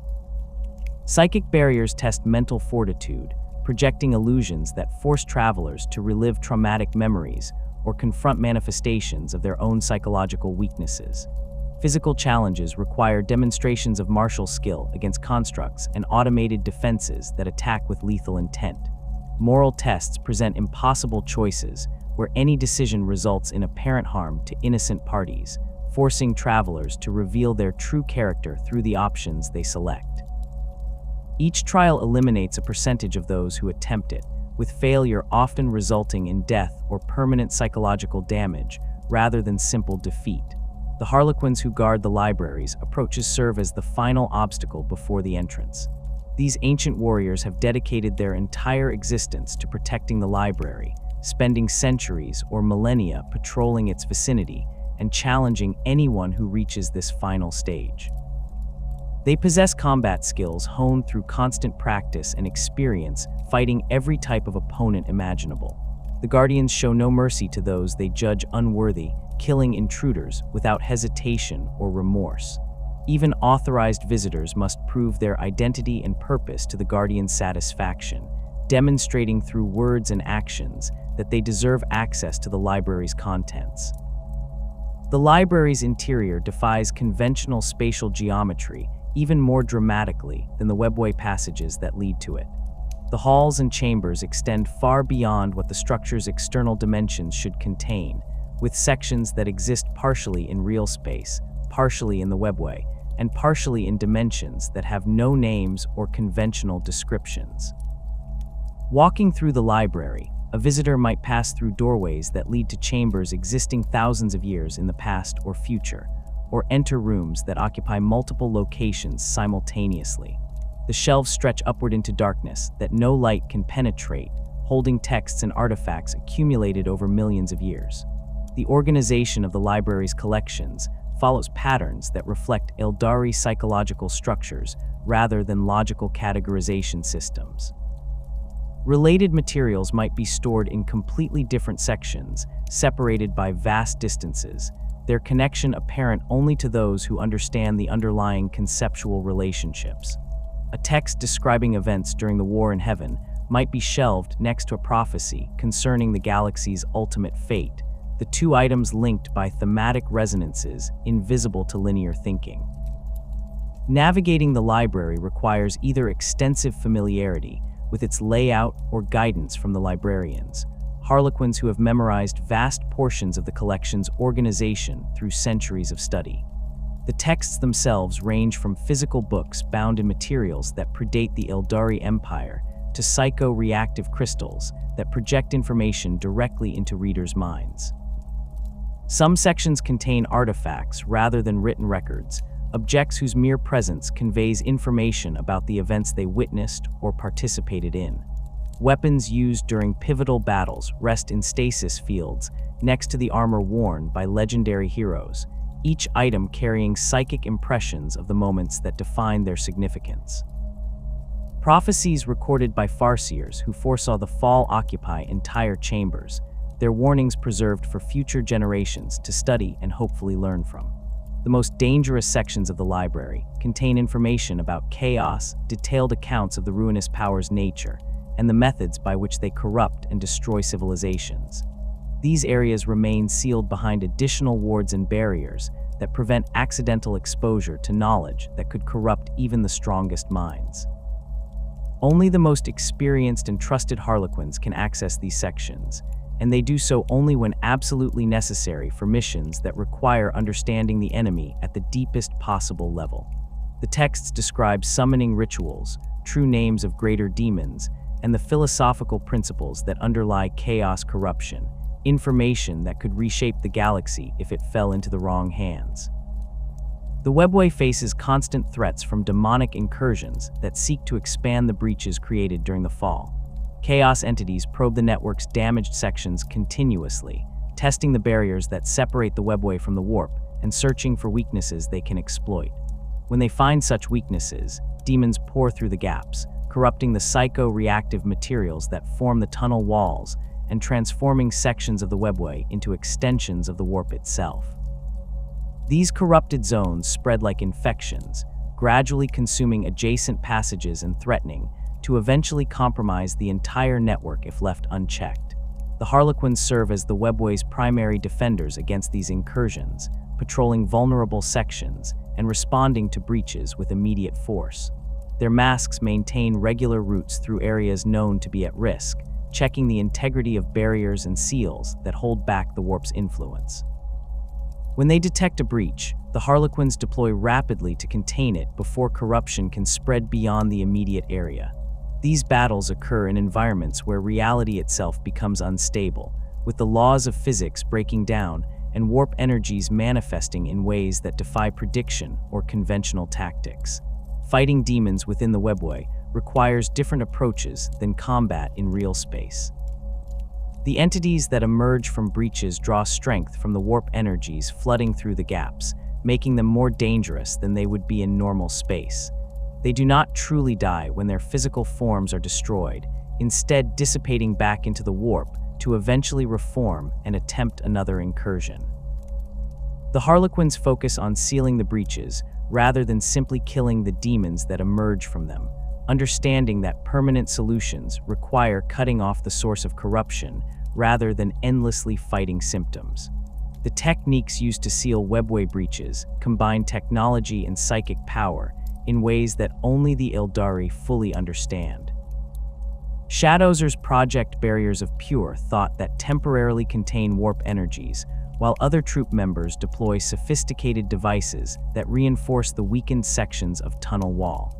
Psychic barriers test mental fortitude, projecting illusions that force travelers to relive traumatic memories or confront manifestations of their own psychological weaknesses. Physical challenges require demonstrations of martial skill against constructs and automated defenses that attack with lethal intent. Moral tests present impossible choices where any decision results in apparent harm to innocent parties, forcing travelers to reveal their true character through the options they select. Each trial eliminates a percentage of those who attempt it, with failure often resulting in death or permanent psychological damage rather than simple defeat. The Harlequins who guard the library's approaches serve as the final obstacle before the entrance. These ancient warriors have dedicated their entire existence to protecting the library, spending centuries or millennia patrolling its vicinity and challenging anyone who reaches this final stage. They possess combat skills honed through constant practice and experience, fighting every type of opponent imaginable. The Guardians show no mercy to those they judge unworthy, killing intruders without hesitation or remorse. Even authorized visitors must prove their identity and purpose to the Guardian's satisfaction, demonstrating through words and actions that they deserve access to the library's contents. The library's interior defies conventional spatial geometry even more dramatically than the webway passages that lead to it. The halls and chambers extend far beyond what the structure's external dimensions should contain, with sections that exist partially in real space, partially in the webway, and partially in dimensions that have no names or conventional descriptions. Walking through the library, a visitor might pass through doorways that lead to chambers existing thousands of years in the past or future, or enter rooms that occupy multiple locations simultaneously. The shelves stretch upward into darkness that no light can penetrate, holding texts and artifacts accumulated over millions of years. The organization of the library's collections follows patterns that reflect Aeldari psychological structures rather than logical categorization systems. Related materials might be stored in completely different sections, separated by vast distances, their connection apparent only to those who understand the underlying conceptual relationships. A text describing events during the War in Heaven might be shelved next to a prophecy concerning the galaxy's ultimate fate, the two items linked by thematic resonances invisible to linear thinking. Navigating the library requires either extensive familiarity with its layout or guidance from the librarians, Harlequins who have memorized vast portions of the collection's organization through centuries of study. The texts themselves range from physical books bound in materials that predate the Aeldari Empire to psycho-reactive crystals that project information directly into readers' minds. Some sections contain artifacts rather than written records, objects whose mere presence conveys information about the events they witnessed or participated in. Weapons used during pivotal battles rest in stasis fields next to the armor worn by legendary heroes, each item carrying psychic impressions of the moments that define their significance. Prophecies recorded by farseers who foresaw the fall occupy entire chambers, their warnings preserved for future generations to study and hopefully learn from. The most dangerous sections of the library contain information about chaos, detailed accounts of the ruinous power's nature, and the methods by which they corrupt and destroy civilizations. These areas remain sealed behind additional wards and barriers that prevent accidental exposure to knowledge that could corrupt even the strongest minds. Only the most experienced and trusted Harlequins can access these sections, and they do so only when absolutely necessary for missions that require understanding the enemy at the deepest possible level. The texts describe summoning rituals, true names of greater demons, and the philosophical principles that underlie chaos corruption, information that could reshape the galaxy if it fell into the wrong hands. The webway faces constant threats from demonic incursions that seek to expand the breaches created during the fall. Chaos entities probe the network's damaged sections continuously, testing the barriers that separate the webway from the warp and searching for weaknesses they can exploit. When they find such weaknesses, demons pour through the gaps, corrupting the psycho-reactive materials that form the tunnel walls and transforming sections of the webway into extensions of the warp itself. These corrupted zones spread like infections, gradually consuming adjacent passages and threatening to eventually compromise the entire network if left unchecked. The Harlequins serve as the webway's primary defenders against these incursions, patrolling vulnerable sections and responding to breaches with immediate force. Their masks maintain regular routes through areas known to be at risk, checking the integrity of barriers and seals that hold back the warp's influence. When they detect a breach, the Harlequins deploy rapidly to contain it before corruption can spread beyond the immediate area. These battles occur in environments where reality itself becomes unstable, with the laws of physics breaking down and warp energies manifesting in ways that defy prediction or conventional tactics. Fighting demons within the webway requires different approaches than combat in real space. The entities that emerge from breaches draw strength from the warp energies flooding through the gaps, making them more dangerous than they would be in normal space. They do not truly die when their physical forms are destroyed, instead dissipating back into the warp to eventually reform and attempt another incursion. The Harlequins focus on sealing the breaches rather than simply killing the demons that emerge from them, understanding that permanent solutions require cutting off the source of corruption rather than endlessly fighting symptoms. The techniques used to seal webway breaches combine technology and psychic power in ways that only the Aeldari fully understand. Shadowzer's project Barriers of Pure thought that temporarily contain warp energies, while other troop members deploy sophisticated devices that reinforce the weakened sections of tunnel wall.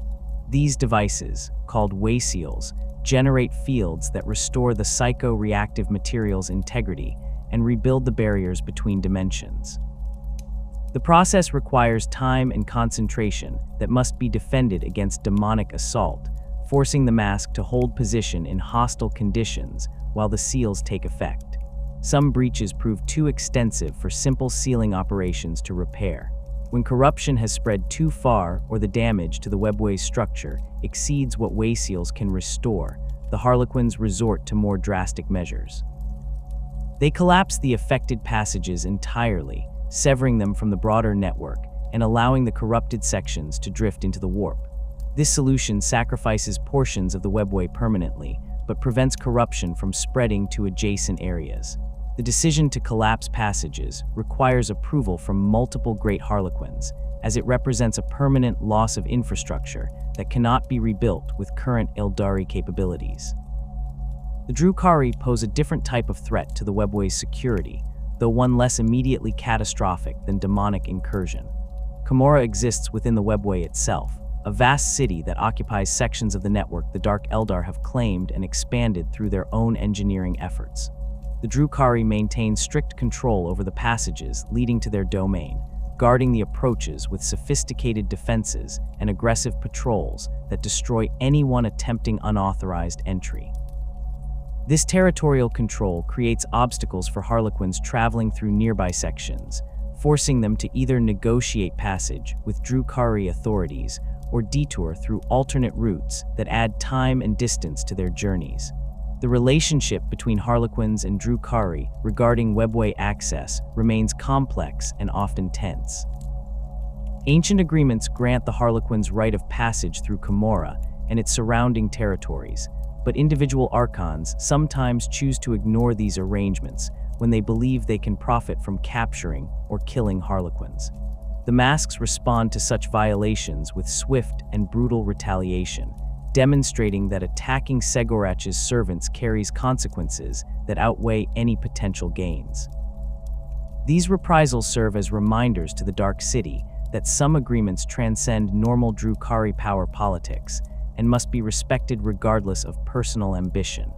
These devices, called way seals, generate fields that restore the psycho-reactive material's integrity and rebuild the barriers between dimensions. The process requires time and concentration that must be defended against demonic assault, forcing the mask to hold position in hostile conditions while the seals take effect. Some breaches prove too extensive for simple sealing operations to repair. When corruption has spread too far or the damage to the webway's structure exceeds what way seals can restore, the Harlequins resort to more drastic measures. They collapse the affected passages entirely, severing them from the broader network and allowing the corrupted sections to drift into the warp. This solution sacrifices portions of the webway permanently, but prevents corruption from spreading to adjacent areas. The decision to collapse passages requires approval from multiple great Harlequins, as it represents a permanent loss of infrastructure that cannot be rebuilt with current Aeldari capabilities. The Drukhari pose a different type of threat to the webway's security, though one less immediately catastrophic than demonic incursion. Cumorah exists within the webway itself, a vast city that occupies sections of the network the Dark Eldar have claimed and expanded through their own engineering efforts. The Drukhari maintain strict control over the passages leading to their domain, guarding the approaches with sophisticated defenses and aggressive patrols that destroy anyone attempting unauthorized entry. This territorial control creates obstacles for Harlequins traveling through nearby sections, forcing them to either negotiate passage with Drukhari authorities or detour through alternate routes that add time and distance to their journeys. The relationship between Harlequins and Drukhari regarding webway access remains complex and often tense. Ancient agreements grant the Harlequins right of passage through Cumorah and its surrounding territories, but individual archons sometimes choose to ignore these arrangements when they believe they can profit from capturing or killing Harlequins. The masks respond to such violations with swift and brutal retaliation, demonstrating that attacking Cegorach's servants carries consequences that outweigh any potential gains. These reprisals serve as reminders to the Dark City that some agreements transcend normal Drukhari power politics and must be respected regardless of personal ambition.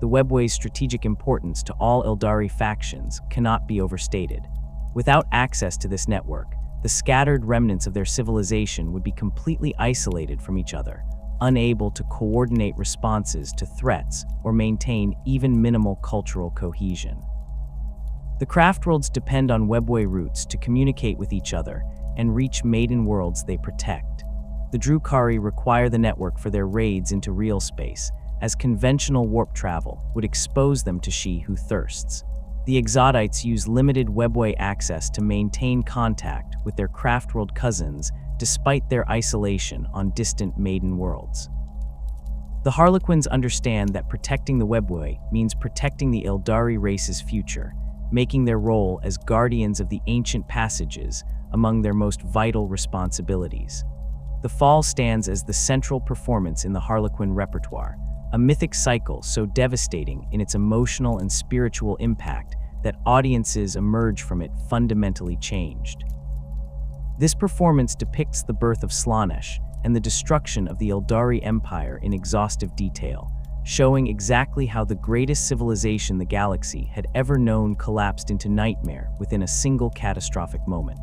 The webway's strategic importance to all Aeldari factions cannot be overstated. Without access to this network, the scattered remnants of their civilization would be completely isolated from each other, unable to coordinate responses to threats or maintain even minimal cultural cohesion. The Craftworlds depend on webway routes to communicate with each other and reach maiden worlds they protect. The Drukhari require the network for their raids into real space, as conventional warp travel would expose them to she who thirsts. The Exodites use limited webway access to maintain contact with their Craftworld cousins despite their isolation on distant maiden worlds. The Harlequins understand that protecting the webway means protecting the Aeldari race's future, making their role as guardians of the ancient passages among their most vital responsibilities. The Fall stands as the central performance in the Harlequin repertoire, a mythic cycle so devastating in its emotional and spiritual impact that audiences emerge from it fundamentally changed. This performance depicts the birth of Slaanesh and the destruction of the Aeldari Empire in exhaustive detail, showing exactly how the greatest civilization the galaxy had ever known collapsed into nightmare within a single catastrophic moment.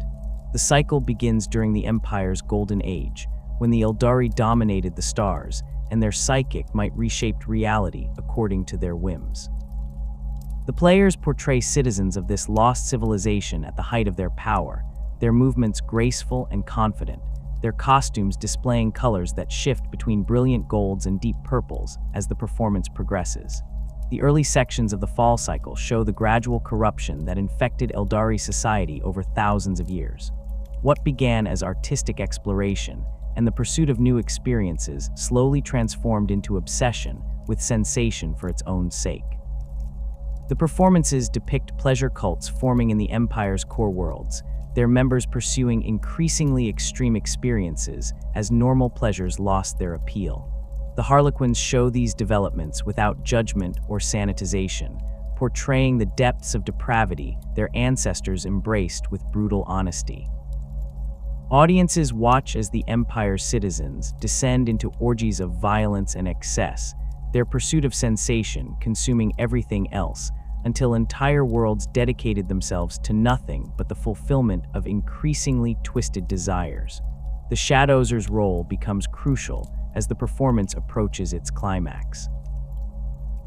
The cycle begins during the Empire's Golden Age, when the Aeldari dominated the stars, and their psychic might reshape reality according to their whims. The players portray citizens of this lost civilization at the height of their power, their movements graceful and confident, their costumes displaying colors that shift between brilliant golds and deep purples as the performance progresses. The early sections of the Fall cycle show the gradual corruption that infected Aeldari society over thousands of years. What began as artistic exploration and the pursuit of new experiences slowly transformed into obsession with sensation for its own sake. The performances depict pleasure cults forming in the Empire's core worlds, their members pursuing increasingly extreme experiences as normal pleasures lost their appeal. The Harlequins show these developments without judgment or sanitization, portraying the depths of depravity their ancestors embraced with brutal honesty. Audiences watch as the Empire's citizens descend into orgies of violence and excess, their pursuit of sensation consuming everything else, until entire worlds dedicated themselves to nothing but the fulfillment of increasingly twisted desires. The Shadowzer's role becomes crucial as the performance approaches its climax.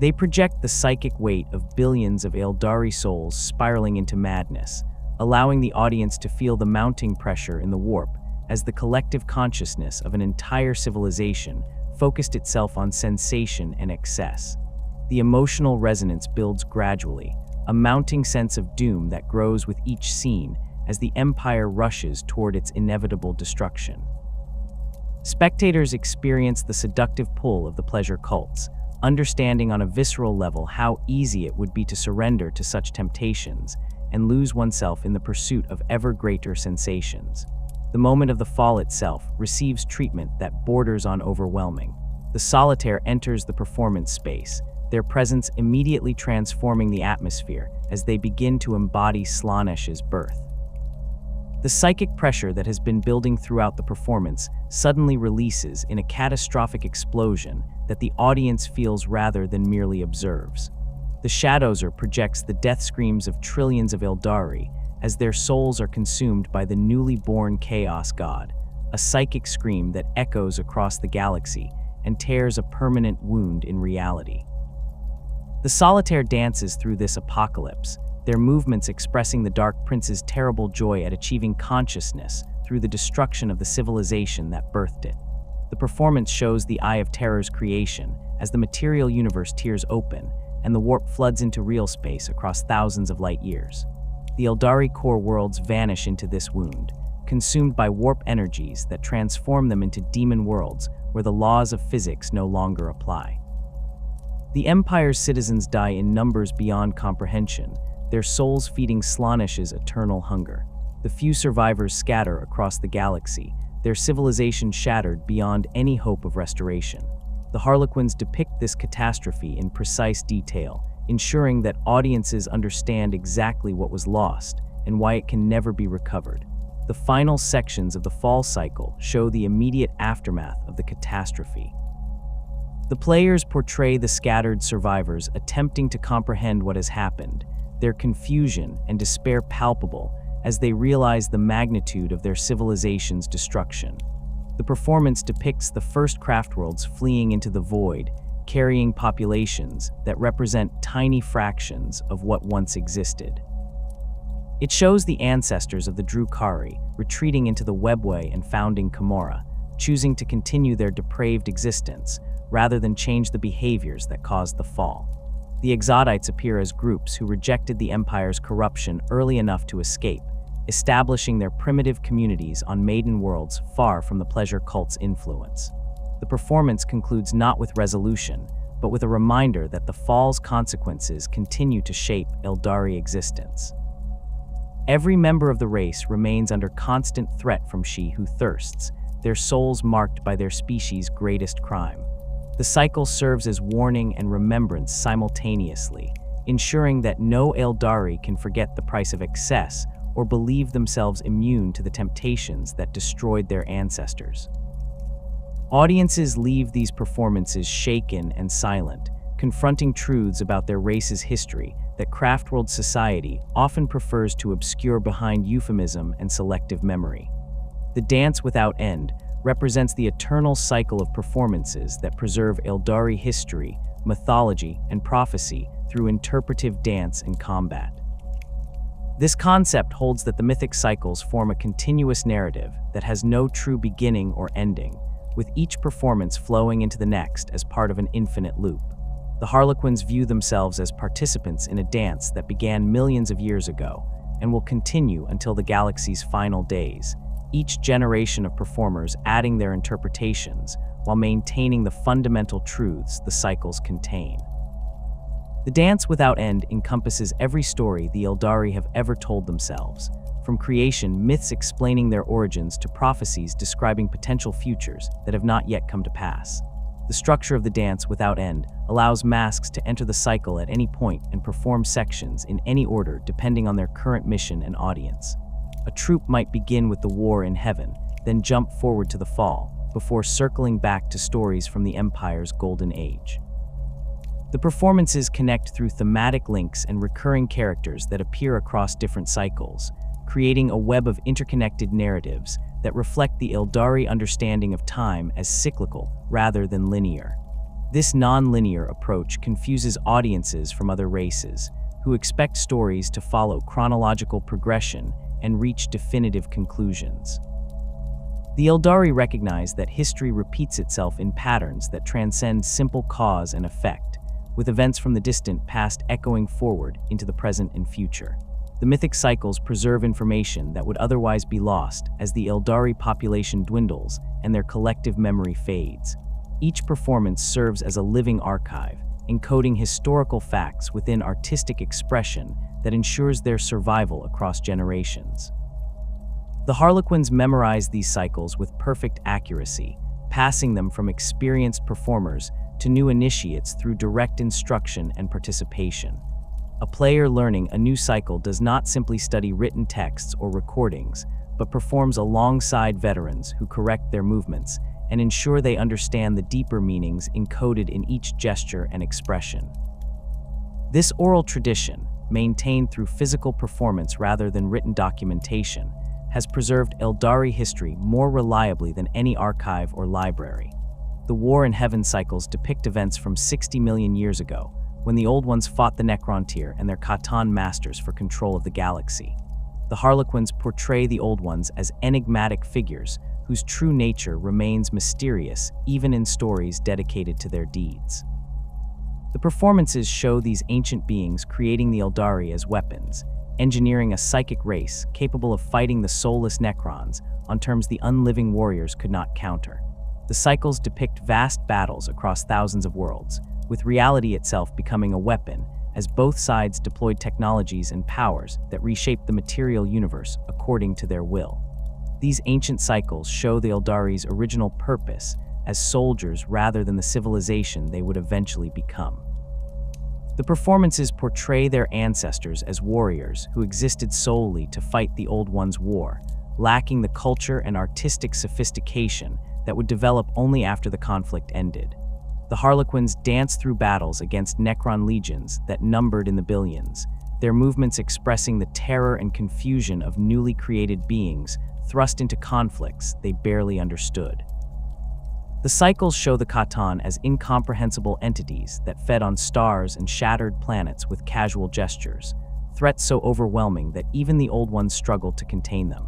They project the psychic weight of billions of Aeldari souls spiraling into madness, allowing the audience to feel the mounting pressure in the warp as the collective consciousness of an entire civilization focused itself on sensation and excess. The emotional resonance builds gradually, a mounting sense of doom that grows with each scene as the Empire rushes toward its inevitable destruction. Spectators experience the seductive pull of the pleasure cults, understanding on a visceral level how easy it would be to surrender to such temptations and lose oneself in the pursuit of ever greater sensations. The moment of the Fall itself receives treatment that borders on overwhelming. The Solitaire enters the performance space, their presence immediately transforming the atmosphere as they begin to embody Slaanesh's birth. The psychic pressure that has been building throughout the performance suddenly releases in a catastrophic explosion that the audience feels rather than merely observes. The Shadowzer projects the death screams of trillions of Aeldari as their souls are consumed by the newly born Chaos God, a psychic scream that echoes across the galaxy and tears a permanent wound in reality. The Solitaire dances through this apocalypse, their movements expressing the Dark Prince's terrible joy at achieving consciousness through the destruction of the civilization that birthed it. The performance shows the Eye of Terror's creation as the material universe tears open and the warp floods into real space across thousands of light years. The Aeldari core worlds vanish into this wound, consumed by warp energies that transform them into demon worlds where the laws of physics no longer apply. The Empire's citizens die in numbers beyond comprehension, their souls feeding Slaanesh's eternal hunger. The few survivors scatter across the galaxy, their civilization shattered beyond any hope of restoration. The Harlequins depict this catastrophe in precise detail, ensuring that audiences understand exactly what was lost and why it can never be recovered. The final sections of the Fall cycle show the immediate aftermath of the catastrophe. The players portray the scattered survivors attempting to comprehend what has happened, their confusion and despair palpable as they realize the magnitude of their civilization's destruction. The performance depicts the first Craftworlds fleeing into the void, carrying populations that represent tiny fractions of what once existed. It shows the ancestors of the Drukhari retreating into the webway and founding Cumorah, choosing to continue their depraved existence rather than change the behaviors that caused the fall. The Exodites appear as groups who rejected the Empire's corruption early enough to escape, establishing their primitive communities on maiden worlds far from the pleasure cult's influence. The performance concludes not with resolution, but with a reminder that the fall's consequences continue to shape Aeldari existence. Every member of the race remains under constant threat from she who thirsts, their souls marked by their species' greatest crime. The cycle serves as warning and remembrance simultaneously, ensuring that no Aeldari can forget the price of excess or believe themselves immune to the temptations that destroyed their ancestors. Audiences leave these performances shaken and silent, confronting truths about their race's history that Craftworld society often prefers to obscure behind euphemism and selective memory. The Dance Without End represents the eternal cycle of performances that preserve Aeldari history, mythology, and prophecy through interpretive dance and combat. This concept holds that the mythic cycles form a continuous narrative that has no true beginning or ending, with each performance flowing into the next as part of an infinite loop. The Harlequins view themselves as participants in a dance that began millions of years ago and will continue until the galaxy's final days, each generation of performers adding their interpretations while maintaining the fundamental truths the cycles contain. The Dance Without End encompasses every story the Aeldari have ever told themselves, from creation myths explaining their origins to prophecies describing potential futures that have not yet come to pass. The structure of the Dance Without End allows masks to enter the cycle at any point and perform sections in any order depending on their current mission and audience. A troupe might begin with the war in heaven, then jump forward to the fall, before circling back to stories from the Empire's golden age. The performances connect through thematic links and recurring characters that appear across different cycles, creating a web of interconnected narratives that reflect the Aeldari understanding of time as cyclical rather than linear. This non-linear approach confuses audiences from other races, who expect stories to follow chronological progression and reach definitive conclusions. The Aeldari recognize that history repeats itself in patterns that transcend simple cause and effect, with events from the distant past echoing forward into the present and future. The mythic cycles preserve information that would otherwise be lost as the Aeldari population dwindles and their collective memory fades. Each performance serves as a living archive, encoding historical facts within artistic expression that ensures their survival across generations. The Harlequins memorize these cycles with perfect accuracy, passing them from experienced performers to new initiates through direct instruction and participation. A player learning a new cycle does not simply study written texts or recordings, but performs alongside veterans who correct their movements and ensure they understand the deeper meanings encoded in each gesture and expression. This oral tradition, maintained through physical performance rather than written documentation, has preserved Aeldari history more reliably than any archive or library. The War in Heaven cycles depict events from 60 million years ago, when the Old Ones fought the Necrontyr and their Catan masters for control of the galaxy. The Harlequins portray the Old Ones as enigmatic figures whose true nature remains mysterious even in stories dedicated to their deeds. The performances show these ancient beings creating the Aeldari as weapons, engineering a psychic race capable of fighting the soulless Necrons on terms the unliving warriors could not counter. The cycles depict vast battles across thousands of worlds, with reality itself becoming a weapon as both sides deployed technologies and powers that reshaped the material universe according to their will. These ancient cycles show the Aeldari's original purpose as soldiers rather than the civilization they would eventually become. The performances portray their ancestors as warriors who existed solely to fight the Old Ones' war, lacking the culture and artistic sophistication that would develop only after the conflict ended. The Harlequins dance through battles against Necron legions that numbered in the billions, their movements expressing the terror and confusion of newly created beings thrust into conflicts they barely understood. The cycles show the Catan as incomprehensible entities that fed on stars and shattered planets with casual gestures, threats so overwhelming that even the Old Ones struggled to contain them.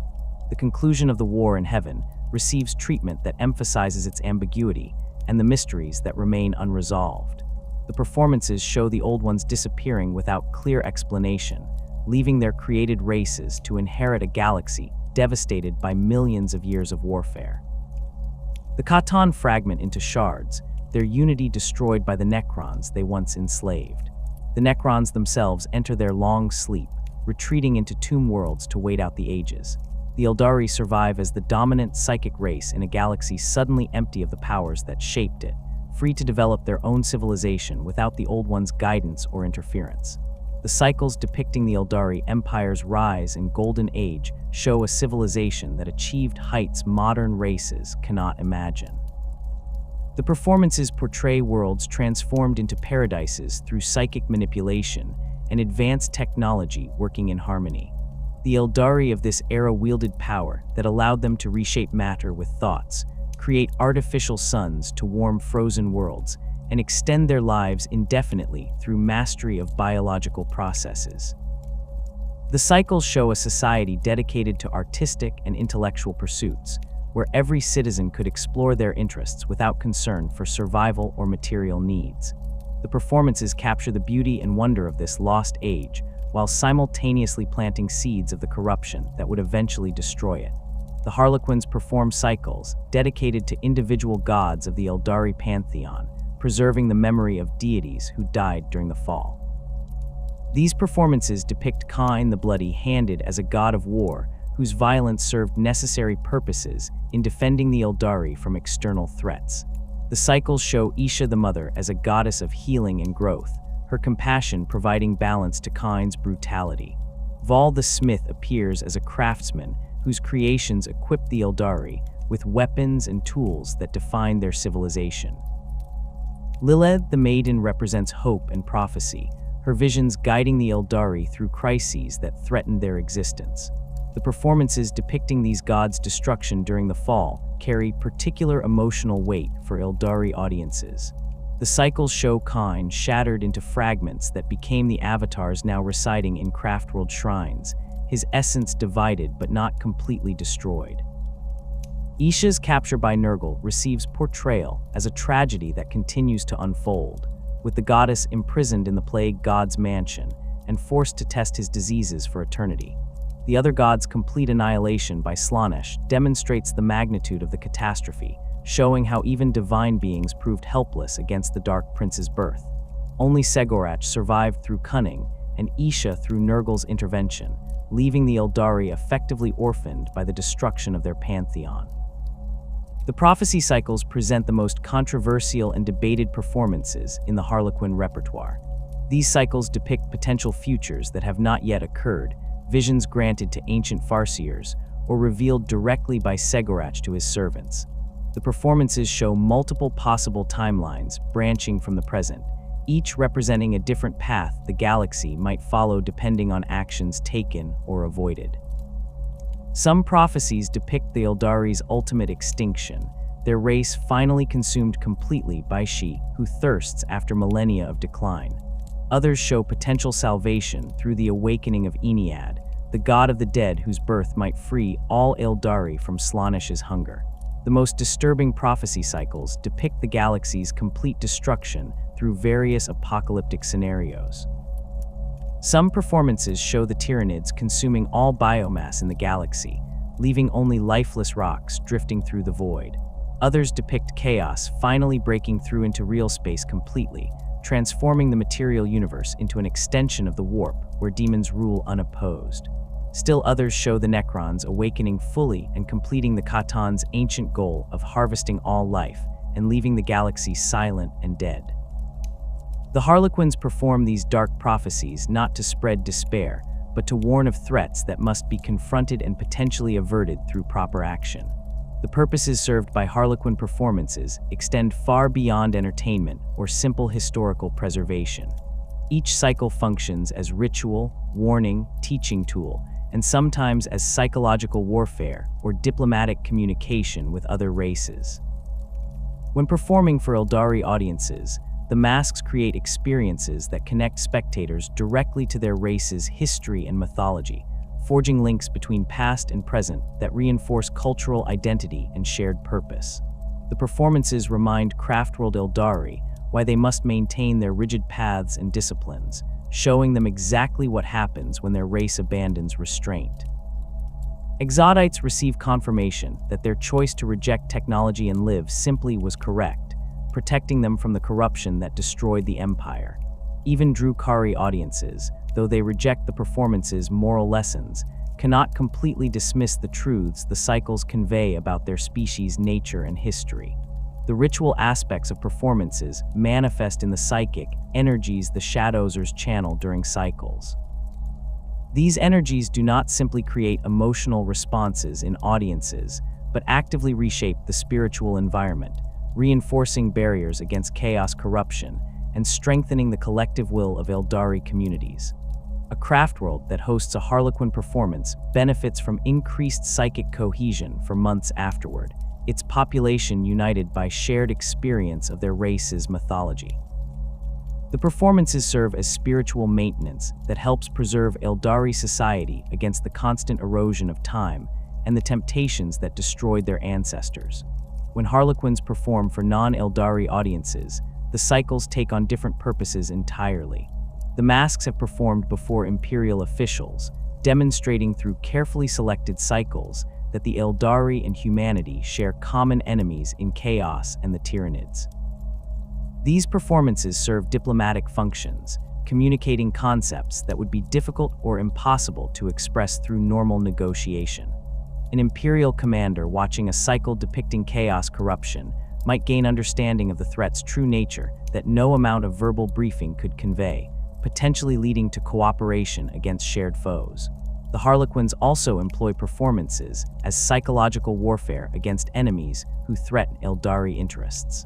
The conclusion of the War in Heaven receives treatment that emphasizes its ambiguity and the mysteries that remain unresolved. The performances show the Old Ones disappearing without clear explanation, leaving their created races to inherit a galaxy devastated by millions of years of warfare. The Khatan fragment into shards, their unity destroyed by the Necrons they once enslaved. The Necrons themselves enter their long sleep, retreating into tomb worlds to wait out the ages. The Aeldari survive as the dominant psychic race in a galaxy suddenly empty of the powers that shaped it, free to develop their own civilization without the Old One's guidance or interference. The cycles depicting the Aeldari Empire's rise and golden age show a civilization that achieved heights modern races cannot imagine. The performances portray worlds transformed into paradises through psychic manipulation and advanced technology working in harmony. The Aeldari of this era wielded power that allowed them to reshape matter with thoughts, create artificial suns to warm frozen worlds, and extend their lives indefinitely through mastery of biological processes. The cycles show a society dedicated to artistic and intellectual pursuits, where every citizen could explore their interests without concern for survival or material needs. The performances capture the beauty and wonder of this lost age, while simultaneously planting seeds of the corruption that would eventually destroy it. The Harlequins perform cycles dedicated to individual gods of the Aeldari pantheon, preserving the memory of deities who died during the fall. These performances depict Cain the Bloody-Handed as a god of war whose violence served necessary purposes in defending the Aeldari from external threats. The cycles show Isha the Mother as a goddess of healing and growth, her compassion providing balance to Cain's brutality. Val the Smith appears as a craftsman whose creations equip the Aeldari with weapons and tools that define their civilization. Lilith the Maiden represents hope and prophecy, her visions guiding the Aeldari through crises that threatened their existence. The performances depicting these gods' destruction during the fall carry particular emotional weight for Aeldari audiences. The cycles show Cain shattered into fragments that became the avatars now residing in Craftworld shrines, his essence divided but not completely destroyed. Isha's capture by Nurgle receives portrayal as a tragedy that continues to unfold, with the goddess imprisoned in the plague god's mansion and forced to test his diseases for eternity. The other god's complete annihilation by Slaanesh demonstrates the magnitude of the catastrophe, showing how even divine beings proved helpless against the Dark Prince's birth. Only Cegorach survived through cunning, and Isha through Nurgle's intervention, leaving the Aeldari effectively orphaned by the destruction of their pantheon. The prophecy cycles present the most controversial and debated performances in the Harlequin repertoire. These cycles depict potential futures that have not yet occurred, visions granted to ancient farseers, or revealed directly by Cegorach to his servants. The performances show multiple possible timelines branching from the present, each representing a different path the galaxy might follow depending on actions taken or avoided. Some prophecies depict the Aeldari's ultimate extinction, their race finally consumed completely by she who thirsts after millennia of decline. Others show potential salvation through the awakening of Ennead, the god of the dead whose birth might free all Aeldari from Slaanesh's hunger. The most disturbing prophecy cycles depict the galaxy's complete destruction through various apocalyptic scenarios. Some performances show the Tyranids consuming all biomass in the galaxy, leaving only lifeless rocks drifting through the void. Others depict chaos finally breaking through into real space completely, transforming the material universe into an extension of the warp where demons rule unopposed. Still others show the Necrons awakening fully and completing the Khatan's ancient goal of harvesting all life and leaving the galaxy silent and dead. The Harlequins perform these dark prophecies not to spread despair, but to warn of threats that must be confronted and potentially averted through proper action. The purposes served by Harlequin performances extend far beyond entertainment or simple historical preservation. Each cycle functions as ritual, warning, teaching tool, and sometimes as psychological warfare or diplomatic communication with other races. When performing for Aeldari audiences, the masks create experiences that connect spectators directly to their race's history and mythology, forging links between past and present that reinforce cultural identity and shared purpose. The performances remind Craftworld Aeldari why they must maintain their rigid paths and disciplines, showing them exactly what happens when their race abandons restraint. Exodites receive confirmation that their choice to reject technology and live simply was correct, protecting them from the corruption that destroyed the Empire. Even Drukhari audiences, though they reject the performance's moral lessons, cannot completely dismiss the truths the cycles convey about their species' nature and history. The ritual aspects of performances manifest in the psychic energies the Shadowsers channel during cycles. These energies do not simply create emotional responses in audiences, but actively reshape the spiritual environment, reinforcing barriers against chaos corruption and strengthening the collective will of Aeldari communities. A Craftworld that hosts a Harlequin performance benefits from increased psychic cohesion for months afterward, its population united by shared experience of their race's mythology. The performances serve as spiritual maintenance that helps preserve Aeldari society against the constant erosion of time and the temptations that destroyed their ancestors. When Harlequins perform for non-Aeldari audiences, the cycles take on different purposes entirely. The masks have performed before imperial officials, demonstrating through carefully selected cycles that the Aeldari and humanity share common enemies in chaos and the Tyranids. These performances serve diplomatic functions, communicating concepts that would be difficult or impossible to express through normal negotiation. An imperial commander watching a cycle depicting chaos corruption might gain understanding of the threat's true nature that no amount of verbal briefing could convey, potentially leading to cooperation against shared foes. The Harlequins also employ performances as psychological warfare against enemies who threaten Aeldari interests.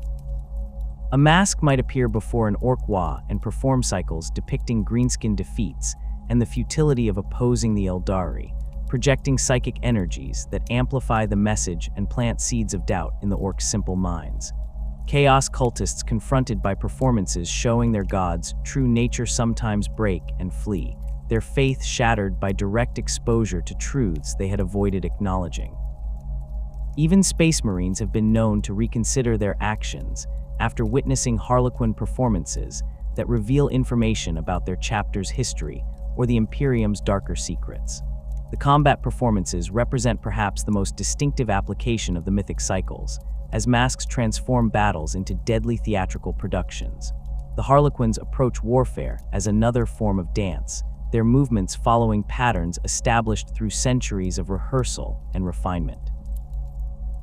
A mask might appear before an Orc-Wa and perform cycles depicting greenskin defeats and the futility of opposing the Aeldari, projecting psychic energies that amplify the message and plant seeds of doubt in the Orcs' simple minds. Chaos cultists confronted by performances showing their gods' true nature sometimes break and flee, their faith shattered by direct exposure to truths they had avoided acknowledging. Even Space Marines have been known to reconsider their actions after witnessing Harlequin performances that reveal information about their chapter's history or the Imperium's darker secrets. The combat performances represent perhaps the most distinctive application of the mythic cycles, as masks transform battles into deadly theatrical productions. The Harlequins approach warfare as another form of dance, their movements following patterns established through centuries of rehearsal and refinement.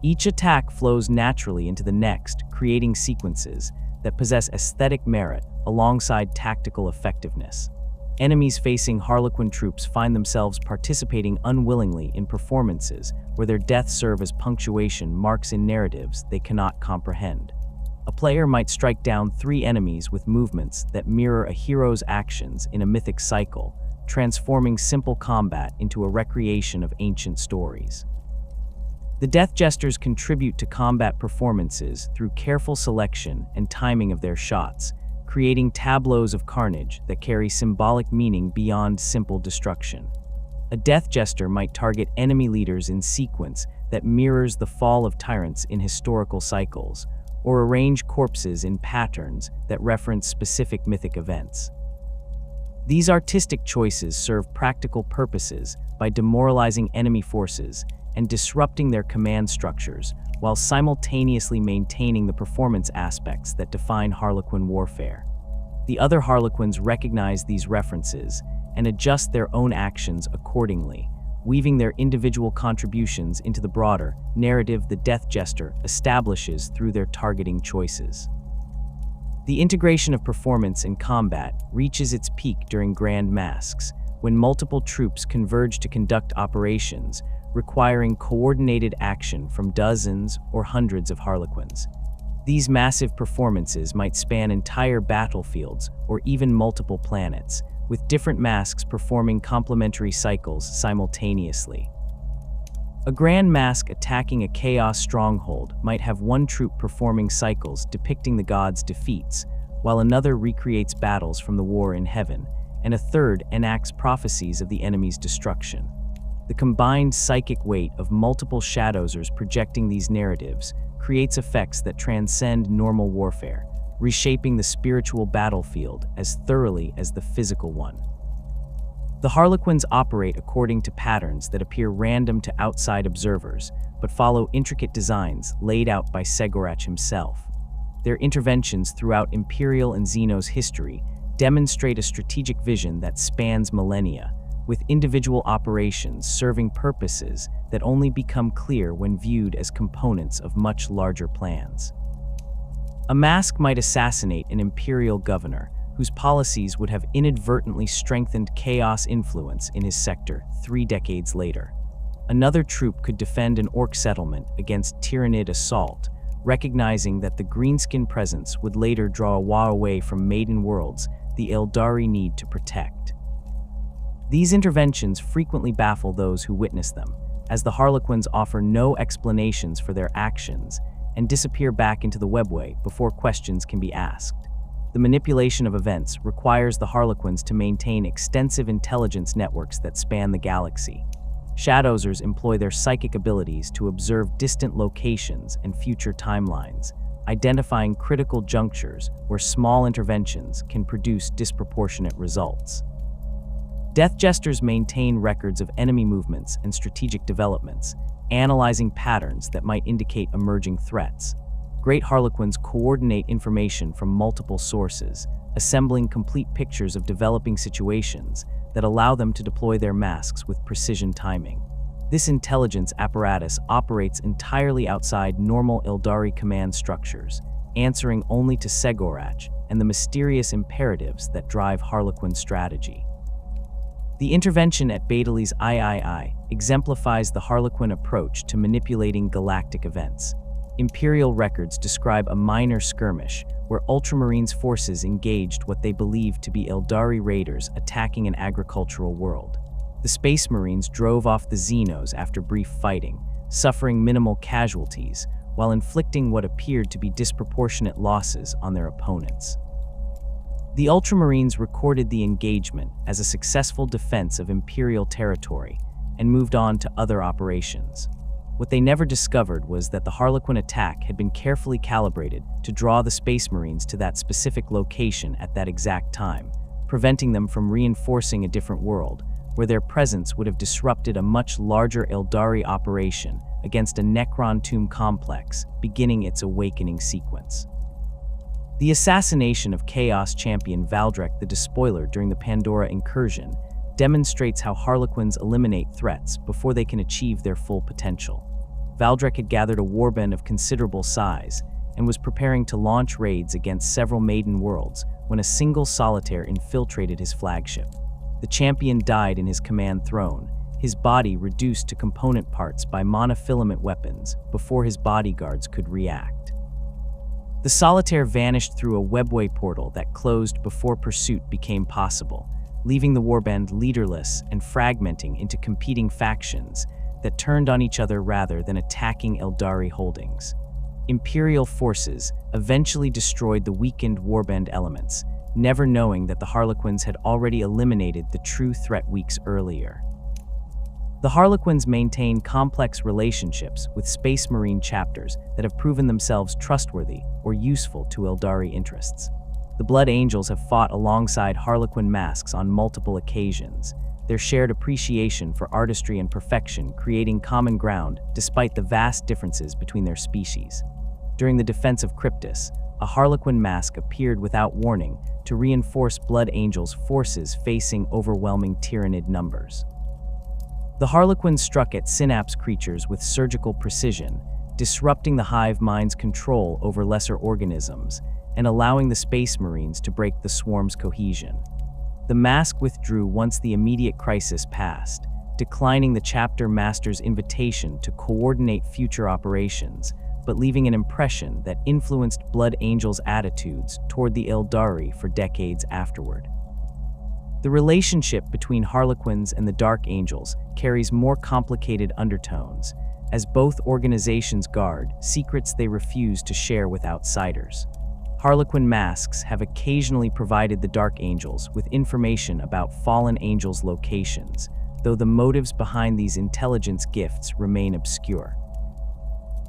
Each attack flows naturally into the next, creating sequences that possess aesthetic merit alongside tactical effectiveness. Enemies facing Harlequin troops find themselves participating unwillingly in performances where their deaths serve as punctuation marks in narratives they cannot comprehend. A player might strike down 3 enemies with movements that mirror a hero's actions in a mythic cycle, transforming simple combat into a recreation of ancient stories. The Death Jesters contribute to combat performances through careful selection and timing of their shots, creating tableaus of carnage that carry symbolic meaning beyond simple destruction. A Death Jester might target enemy leaders in sequence that mirrors the fall of tyrants in historical cycles, or arrange corpses in patterns that reference specific mythic events. These artistic choices serve practical purposes by demoralizing enemy forces and disrupting their command structures, while simultaneously maintaining the performance aspects that define Harlequin warfare. The other Harlequins recognize these references and adjust their own actions accordingly, weaving their individual contributions into the broader narrative the Death Jester establishes through their targeting choices. The integration of performance and combat reaches its peak during Grand Masks, when multiple troops converge to conduct operations requiring coordinated action from dozens or hundreds of Harlequins. These massive performances might span entire battlefields or even multiple planets, with different masks performing complementary cycles simultaneously. A Grand Mask attacking a Chaos stronghold might have one troop performing cycles depicting the gods' defeats, while another recreates battles from the war in heaven, and a third enacts prophecies of the enemy's destruction. The combined psychic weight of multiple Shadowsers projecting these narratives creates effects that transcend normal warfare, reshaping the spiritual battlefield as thoroughly as the physical one. The Harlequins operate according to patterns that appear random to outside observers, but follow intricate designs laid out by Cegorach himself. Their interventions throughout Imperial and Xenos history demonstrate a strategic vision that spans millennia, with individual operations serving purposes that only become clear when viewed as components of much larger plans. A mask might assassinate an Imperial governor, whose policies would have inadvertently strengthened Chaos influence in his sector 3 decades later. Another troop could defend an Orc settlement against Tyrannid assault, recognizing that the greenskin presence would later draw a Wa away from maiden worlds the Aeldari need to protect. These interventions frequently baffle those who witness them, as the Harlequins offer no explanations for their actions and disappear back into the webway before questions can be asked. The manipulation of events requires the Harlequins to maintain extensive intelligence networks that span the galaxy. Shadowsers employ their psychic abilities to observe distant locations and future timelines, identifying critical junctures where small interventions can produce disproportionate results. Death Jesters maintain records of enemy movements and strategic developments, analyzing patterns that might indicate emerging threats. Great Harlequins coordinate information from multiple sources, assembling complete pictures of developing situations that allow them to deploy their masks with precision timing. This intelligence apparatus operates entirely outside normal Aeldari command structures, answering only to Cegorach and the mysterious imperatives that drive Harlequin strategy. The intervention at Baidali's III exemplifies the Harlequin approach to manipulating galactic events. Imperial records describe a minor skirmish where Ultramarines' forces engaged what they believed to be Aeldari raiders attacking an agricultural world. The Space Marines drove off the Xenos after brief fighting, suffering minimal casualties, while inflicting what appeared to be disproportionate losses on their opponents. The Ultramarines recorded the engagement as a successful defense of Imperial territory and moved on to other operations. What they never discovered was that the Harlequin attack had been carefully calibrated to draw the Space Marines to that specific location at that exact time, preventing them from reinforcing a different world, where their presence would have disrupted a much larger Aeldari operation against a Necron tomb complex, beginning its awakening sequence. The assassination of Chaos champion Valdrek the Despoiler during the Pandora incursion demonstrates how Harlequins eliminate threats before they can achieve their full potential. Valdrek had gathered a warband of considerable size and was preparing to launch raids against several maiden worlds when a single solitaire infiltrated his flagship. The champion died in his command throne, his body reduced to component parts by monofilament weapons before his bodyguards could react. The solitaire vanished through a webway portal that closed before pursuit became possible, leaving the warband leaderless and fragmenting into competing factions that turned on each other rather than attacking Aeldari holdings. Imperial forces eventually destroyed the weakened warband elements, never knowing that the Harlequins had already eliminated the true threat weeks earlier. The Harlequins maintain complex relationships with Space Marine chapters that have proven themselves trustworthy or useful to Aeldari interests. The Blood Angels have fought alongside Harlequin masks on multiple occasions, their shared appreciation for artistry and perfection creating common ground despite the vast differences between their species. During the defense of Cryptus, a Harlequin mask appeared without warning to reinforce Blood Angels' forces facing overwhelming Tyrannid numbers. The Harlequins struck at Synapse creatures with surgical precision, disrupting the hive mind's control over lesser organisms and allowing the Space Marines to break the swarm's cohesion. The mask withdrew once the immediate crisis passed, declining the chapter master's invitation to coordinate future operations, but leaving an impression that influenced Blood Angels' attitudes toward the Aeldari for decades afterward. The relationship between Harlequins and the Dark Angels carries more complicated undertones, as both organizations guard secrets they refuse to share with outsiders. Harlequin masks have occasionally provided the Dark Angels with information about fallen angels' locations, though the motives behind these intelligence gifts remain obscure.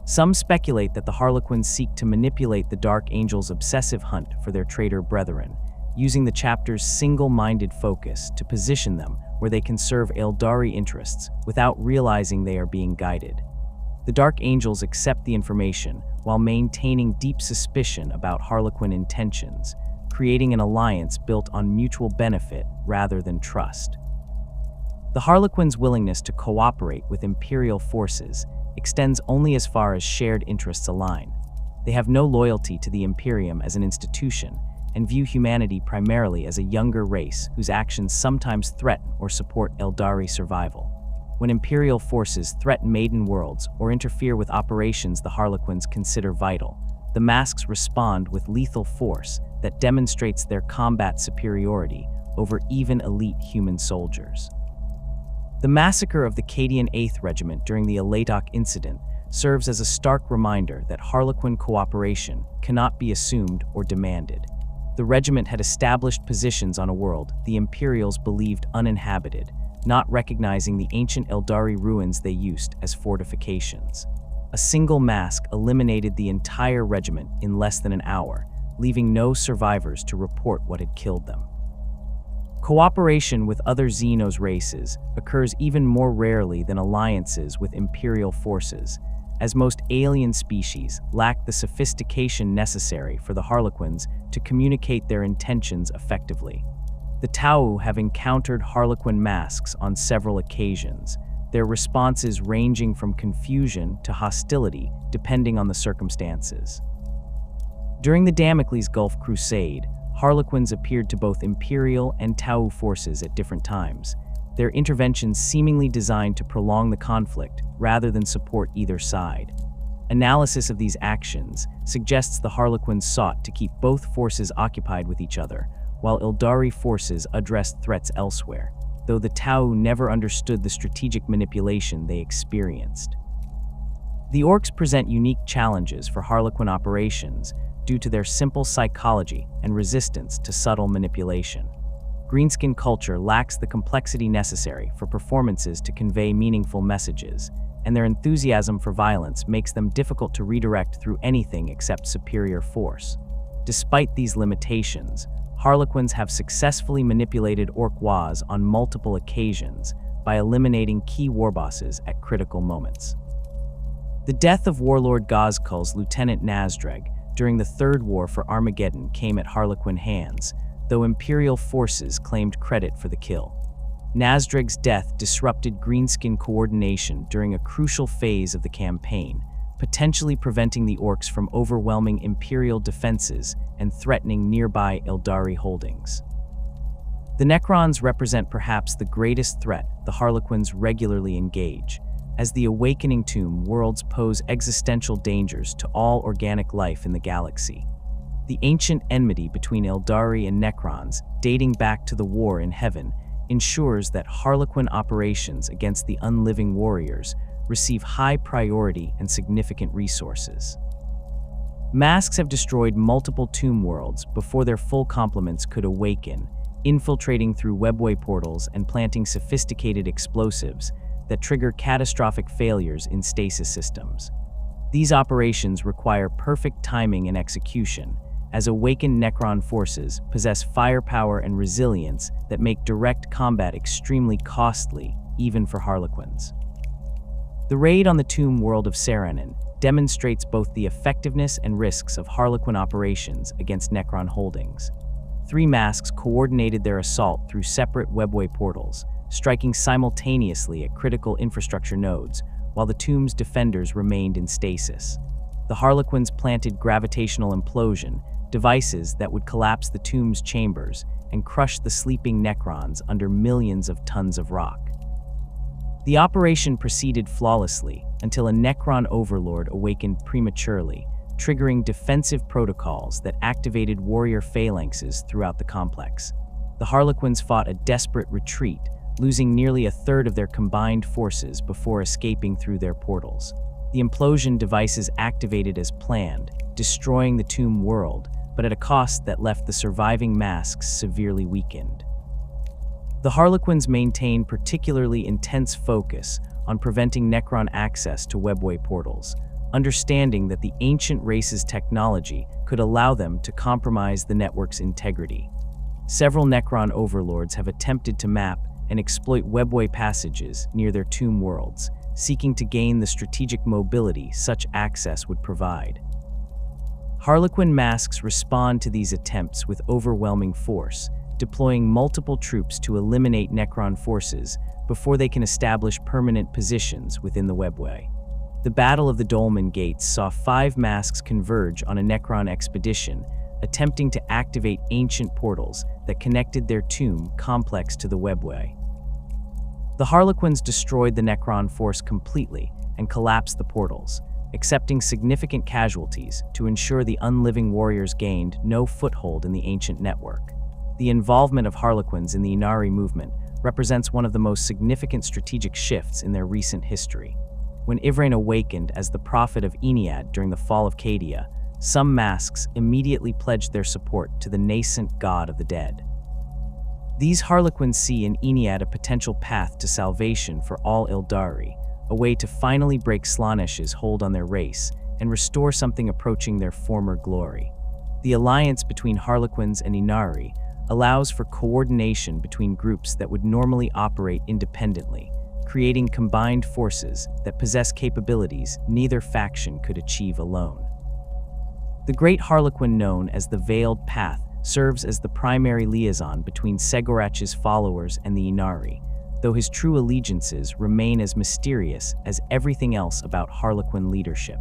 Some speculate that the Harlequins seek to manipulate the Dark Angels' obsessive hunt for their traitor brethren, using the chapter's single-minded focus to position them where they can serve Aeldari interests without realizing they are being guided. The Dark Angels accept the information while maintaining deep suspicion about Harlequin intentions, creating an alliance built on mutual benefit rather than trust. The Harlequins' willingness to cooperate with Imperial forces extends only as far as shared interests align. They have no loyalty to the Imperium as an institution and view humanity primarily as a younger race whose actions sometimes threaten or support Aeldari survival. When Imperial forces threaten Maiden Worlds or interfere with operations the Harlequins consider vital, the Masks respond with lethal force that demonstrates their combat superiority over even elite human soldiers. The massacre of the Cadian 8th Regiment during the Aeldari incident serves as a stark reminder that Harlequin cooperation cannot be assumed or demanded. The regiment had established positions on a world the Imperials believed uninhabited, not recognizing the ancient Aeldari ruins they used as fortifications. A single mask eliminated the entire regiment in less than an hour, leaving no survivors to report what had killed them. Cooperation with other Xenos races occurs even more rarely than alliances with Imperial forces, as most alien species lack the sophistication necessary for the Harlequins to communicate their intentions effectively. The Tau have encountered Harlequin masks on several occasions, their responses ranging from confusion to hostility depending on the circumstances. During the Damocles Gulf Crusade, Harlequins appeared to both Imperial and Tau forces at different times, their interventions seemingly designed to prolong the conflict rather than support either side. Analysis of these actions suggests the Harlequins sought to keep both forces occupied with each other, while Aeldari forces addressed threats elsewhere, though the Tau never understood the strategic manipulation they experienced. The Orcs present unique challenges for Harlequin operations due to their simple psychology and resistance to subtle manipulation. Greenskin culture lacks the complexity necessary for performances to convey meaningful messages, and their enthusiasm for violence makes them difficult to redirect through anything except superior force. Despite these limitations, Harlequins have successfully manipulated Orquois on multiple occasions by eliminating key warbosses at critical moments. The death of Warlord Gozkul's Lieutenant Nazdreg during the Third War for Armageddon came at Harlequin hands, though Imperial forces claimed credit for the kill. Nazdreg's death disrupted Greenskin coordination during a crucial phase of the campaign, potentially preventing the Orcs from overwhelming Imperial defenses and threatening nearby Aeldari holdings. The Necrons represent perhaps the greatest threat the Harlequins regularly engage, as the awakening tomb worlds pose existential dangers to all organic life in the galaxy. The ancient enmity between Aeldari and Necrons, dating back to the War in Heaven, ensures that Harlequin operations against the unliving warriors receive high priority and significant resources. Masks have destroyed multiple tomb worlds before their full complements could awaken, infiltrating through webway portals and planting sophisticated explosives that trigger catastrophic failures in stasis systems. These operations require perfect timing and execution, as awakened Necron forces possess firepower and resilience that make direct combat extremely costly, even for Harlequins. The raid on the tomb world of Saranin demonstrates both the effectiveness and risks of Harlequin operations against Necron holdings. 3 masks coordinated their assault through separate webway portals, striking simultaneously at critical infrastructure nodes, while the tomb's defenders remained in stasis. The Harlequins planted gravitational implosion, devices that would collapse the tomb's chambers and crush the sleeping Necrons under millions of tons of rock. The operation proceeded flawlessly until a Necron overlord awakened prematurely, triggering defensive protocols that activated warrior phalanxes throughout the complex. The Harlequins fought a desperate retreat, losing nearly a third of their combined forces before escaping through their portals. The implosion devices activated as planned, destroying the tomb world, but at a cost that left the surviving masks severely weakened. The Harlequins maintain particularly intense focus on preventing Necron access to webway portals, understanding that the ancient race's technology could allow them to compromise the network's integrity. Several Necron overlords have attempted to map and exploit webway passages near their tomb worlds, seeking to gain the strategic mobility such access would provide. Harlequin masks respond to these attempts with overwhelming force, deploying multiple troops to eliminate Necron forces before they can establish permanent positions within the webway. The Battle of the Dolmen Gates saw 5 masks converge on a Necron expedition, attempting to activate ancient portals that connected their tomb complex to the webway. The Harlequins destroyed the Necron force completely and collapsed the portals, accepting significant casualties to ensure the unliving warriors gained no foothold in the ancient network. The involvement of Harlequins in the Inari movement represents one of the most significant strategic shifts in their recent history. When Yvraine awakened as the prophet of Ennead during the fall of Cadia, some masks immediately pledged their support to the nascent god of the dead. These Harlequins see in Ennead a potential path to salvation for all Aeldari, a way to finally break Slaanesh's hold on their race and restore something approaching their former glory. The alliance between Harlequins and Inari allows for coordination between groups that would normally operate independently, creating combined forces that possess capabilities neither faction could achieve alone. The Great Harlequin, known as the Veiled Path, serves as the primary liaison between Cegorach's followers and the Inari, though his true allegiances remain as mysterious as everything else about Harlequin leadership.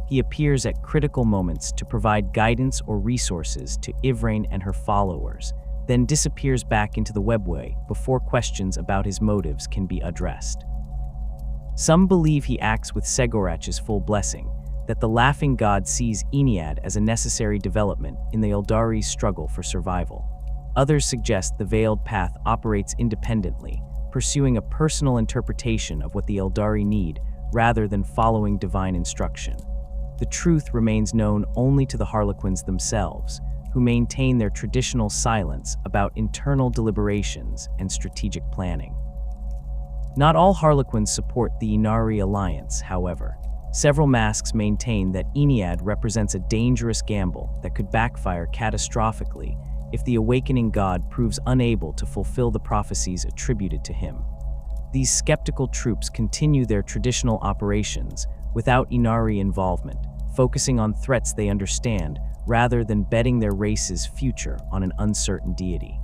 He appears at critical moments to provide guidance or resources to Yvraine and her followers, then disappears back into the webway before questions about his motives can be addressed. Some believe he acts with Cegorach's full blessing, that the Laughing God sees Ennead as a necessary development in the Aeldari's struggle for survival. Others suggest the Veiled Path operates independently, pursuing a personal interpretation of what the Aeldari need rather than following divine instruction. The truth remains known only to the Harlequins themselves, who maintain their traditional silence about internal deliberations and strategic planning. Not all Harlequins support the Inari alliance, however. Several masks maintain that Ennead represents a dangerous gamble that could backfire catastrophically if the awakening god proves unable to fulfill the prophecies attributed to him. These skeptical troops continue their traditional operations without Inari involvement, focusing on threats they understand rather than betting their race's future on an uncertain deity.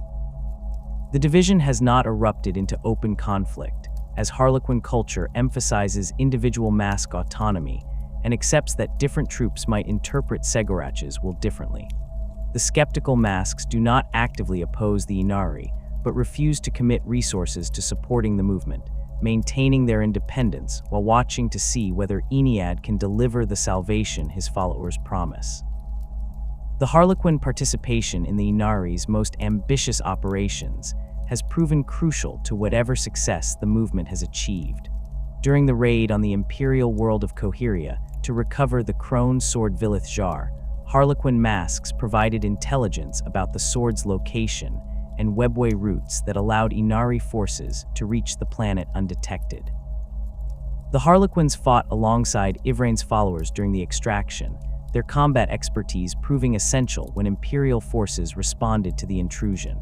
The division has not erupted into open conflict, as Harlequin culture emphasizes individual mask autonomy and accepts that different troops might interpret Cegorach's will differently. The skeptical masks do not actively oppose the Inari, but refuse to commit resources to supporting the movement, maintaining their independence while watching to see whether Ennead can deliver the salvation his followers promise. The Harlequin participation in the Inari's most ambitious operations has proven crucial to whatever success the movement has achieved. During the raid on the Imperial world of Coheria to recover the Crone sword Vilith Jar, Harlequin masks provided intelligence about the sword's location and webway routes that allowed Inari forces to reach the planet undetected. The Harlequins fought alongside Yvraine's followers during the extraction, their combat expertise proving essential when Imperial forces responded to the intrusion.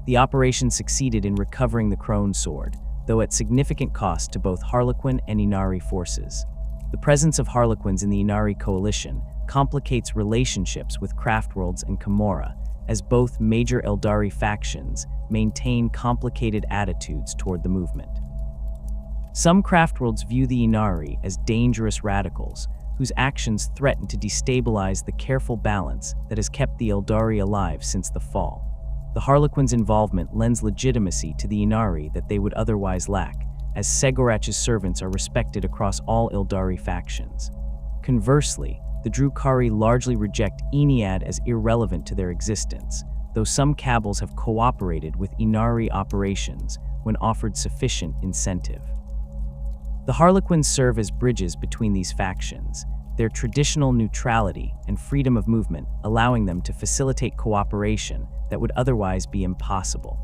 The operation succeeded in recovering the Crone sword, though at significant cost to both Harlequin and Inari forces. The presence of Harlequins in the Inari coalition complicates relationships with Craftworlds and Camorra, as both major Aeldari factions maintain complicated attitudes toward the movement. Some Craftworlds view the Inari as dangerous radicals, whose actions threaten to destabilize the careful balance that has kept the Aeldari alive since the fall. The Harlequins' involvement lends legitimacy to the Inari that they would otherwise lack, as Cegorach's servants are respected across all Aeldari factions. Conversely, the Drukhari largely reject Ennead as irrelevant to their existence, though some cabals have cooperated with Inari operations when offered sufficient incentive. The Harlequins serve as bridges between these factions, their traditional neutrality and freedom of movement allowing them to facilitate cooperation that would otherwise be impossible.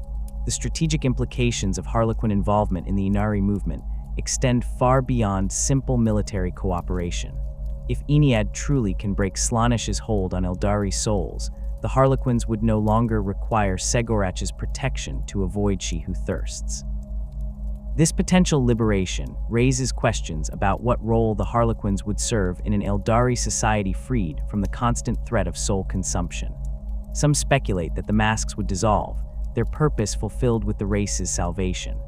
The strategic implications of Harlequin involvement in the Inari movement extend far beyond simple military cooperation. If Ennead truly can break Slaanesh's hold on Aeldari souls, the Harlequins would no longer require Cegorach's protection to avoid She Who Thirsts. This potential liberation raises questions about what role the Harlequins would serve in an Aeldari society freed from the constant threat of soul consumption. Some speculate that the masks would dissolve, their purpose fulfilled with the race's salvation.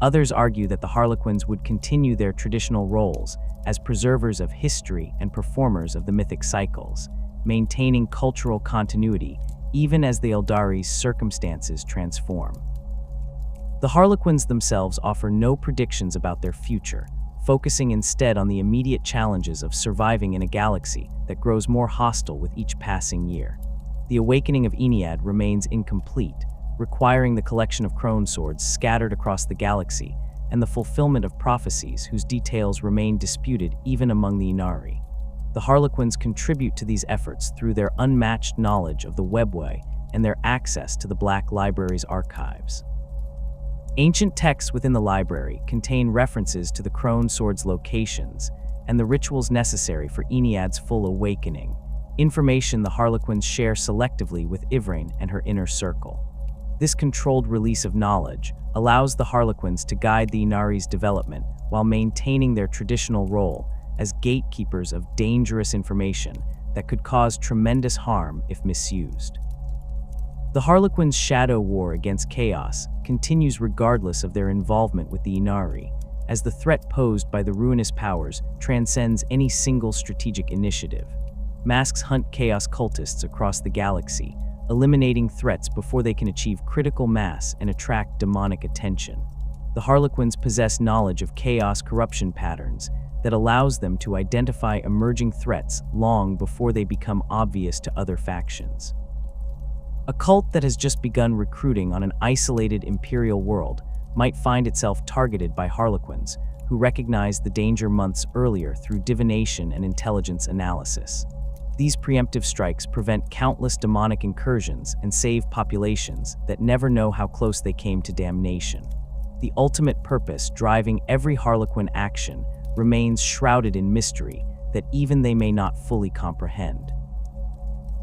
Others argue that the Harlequins would continue their traditional roles as preservers of history and performers of the mythic cycles, maintaining cultural continuity even as the Aeldari's circumstances transform. The Harlequins themselves offer no predictions about their future, focusing instead on the immediate challenges of surviving in a galaxy that grows more hostile with each passing year. The awakening of Ennead remains incomplete, requiring the collection of crone swords scattered across the galaxy and the fulfillment of prophecies whose details remain disputed even among the Inari. The Harlequins contribute to these efforts through their unmatched knowledge of the webway and their access to the Black Library's archives. Ancient texts within the library contain references to the crone sword's locations and the rituals necessary for Ennead's full awakening, information the Harlequins share selectively with Ivrain and her inner circle. This controlled release of knowledge allows the Harlequins to guide the Inari's development while maintaining their traditional role as gatekeepers of dangerous information that could cause tremendous harm if misused. The Harlequins' shadow war against chaos continues regardless of their involvement with the Inari, as the threat posed by the ruinous powers transcends any single strategic initiative. Masks hunt chaos cultists across the galaxy, eliminating threats before they can achieve critical mass and attract demonic attention. The Harlequins possess knowledge of chaos corruption patterns that allows them to identify emerging threats long before they become obvious to other factions. A cult that has just begun recruiting on an isolated Imperial world might find itself targeted by Harlequins, who recognized the danger months earlier through divination and intelligence analysis. These preemptive strikes prevent countless demonic incursions and save populations that never know how close they came to damnation. The ultimate purpose driving every Harlequin action remains shrouded in mystery that even they may not fully comprehend.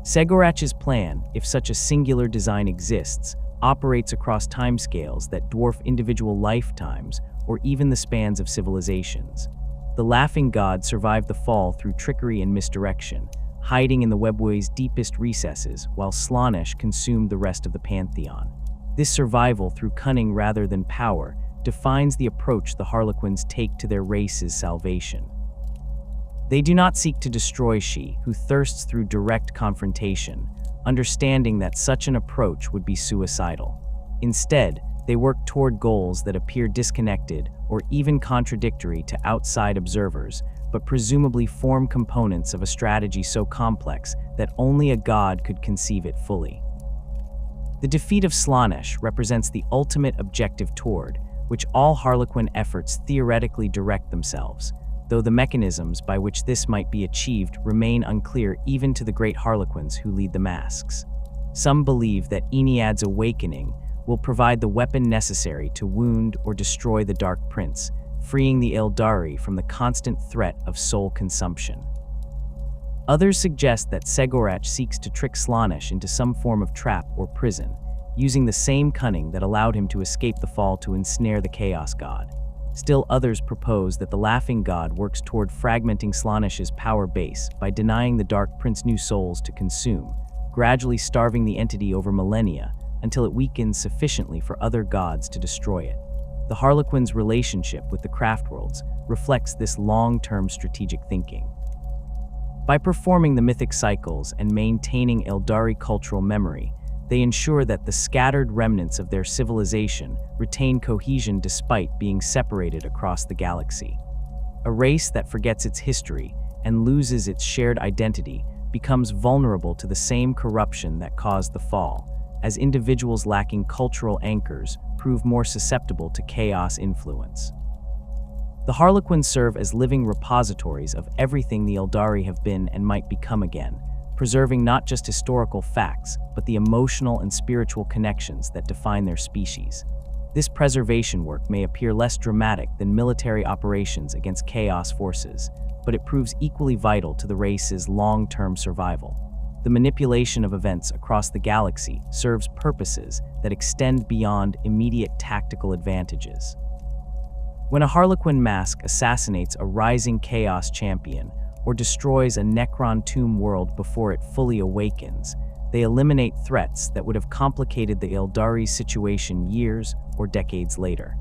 Cegorach's plan, if such a singular design exists, operates across timescales that dwarf individual lifetimes or even the spans of civilizations. The Laughing God survived the fall through trickery and misdirection, hiding in the webway's deepest recesses while Slaanesh consumed the rest of the Pantheon. This survival through cunning rather than power defines the approach the Harlequins take to their race's salvation. They do not seek to destroy She Who Thirsts through direct confrontation, understanding that such an approach would be suicidal. Instead, they work toward goals that appear disconnected or even contradictory to outside observers, but presumably form components of a strategy so complex that only a god could conceive it fully. The defeat of Slaanesh represents the ultimate objective toward which all Harlequin efforts theoretically direct themselves, though the mechanisms by which this might be achieved remain unclear even to the great Harlequins who lead the masks. Some believe that Ennead's awakening will provide the weapon necessary to wound or destroy the Dark Prince, freeing the Aeldari from the constant threat of soul consumption. Others suggest that Cegorach seeks to trick Slaanesh into some form of trap or prison, using the same cunning that allowed him to escape the fall to ensnare the Chaos God. Still others propose that the Laughing God works toward fragmenting Slaanesh's power base by denying the Dark Prince new souls to consume, gradually starving the entity over millennia until it weakens sufficiently for other gods to destroy it. The Harlequins' relationship with the Craftworlds reflects this long-term strategic thinking. By performing the mythic cycles and maintaining Aeldari cultural memory, they ensure that the scattered remnants of their civilization retain cohesion despite being separated across the galaxy. A race that forgets its history and loses its shared identity becomes vulnerable to the same corruption that caused the fall, as individuals lacking cultural anchors prove more susceptible to chaos influence. The Harlequins serve as living repositories of everything the Aeldari have been and might become again, preserving not just historical facts, but the emotional and spiritual connections that define their species. This preservation work may appear less dramatic than military operations against chaos forces, but it proves equally vital to the race's long-term survival. the manipulation of events across the galaxy serves purposes that extend beyond immediate tactical advantages. When a Harlequin mask assassinates a rising Chaos champion or destroys a Necron tomb world before it fully awakens, they eliminate threats that would have complicated the Aeldari's situation years or decades later.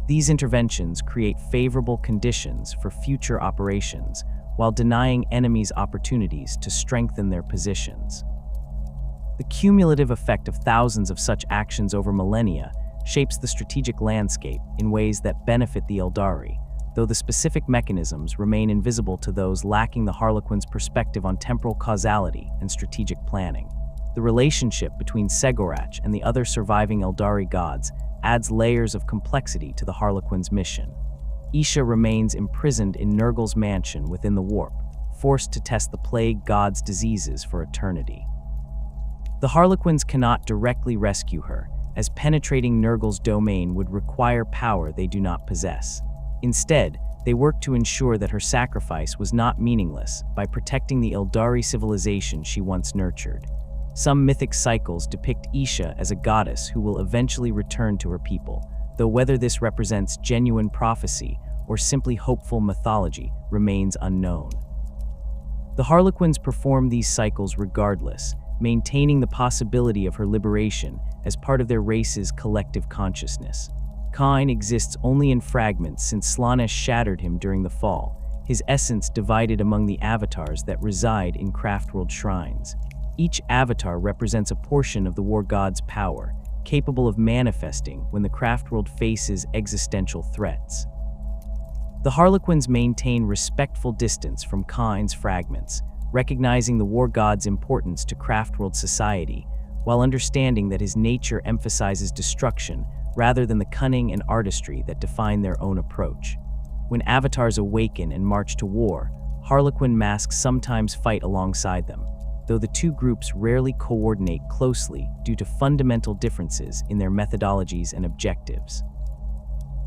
These interventions create favorable conditions for future operations while denying enemies opportunities to strengthen their positions. The cumulative effect of thousands of such actions over millennia shapes the strategic landscape in ways that benefit the Aeldari, though the specific mechanisms remain invisible to those lacking the Harlequin's perspective on temporal causality and strategic planning. The relationship between Cegorach and the other surviving Aeldari gods adds layers of complexity to the Harlequin's mission. Isha remains imprisoned in Nurgle's mansion within the warp, forced to test the plague god's diseases for eternity. The Harlequins cannot directly rescue her, as penetrating Nurgle's domain would require power they do not possess. Instead, they work to ensure that her sacrifice was not meaningless by protecting the Aeldari civilization she once nurtured. Some mythic cycles depict Isha as a goddess who will eventually return to her people, though whether this represents genuine prophecy or simply hopeful mythology remains unknown. The Harlequins perform these cycles regardless, maintaining the possibility of her liberation as part of their race's collective consciousness. Kain exists only in fragments since Slaanesh shattered him during the fall, his essence divided among the avatars that reside in Craftworld shrines. Each avatar represents a portion of the war god's power, capable of manifesting when the Craftworld faces existential threats. The Harlequins maintain respectful distance from Kain's fragments, recognizing the war god's importance to Craftworld society, while understanding that his nature emphasizes destruction rather than the cunning and artistry that define their own approach. When avatars awaken and march to war, Harlequin masks sometimes fight alongside them, though the two groups rarely coordinate closely due to fundamental differences in their methodologies and objectives.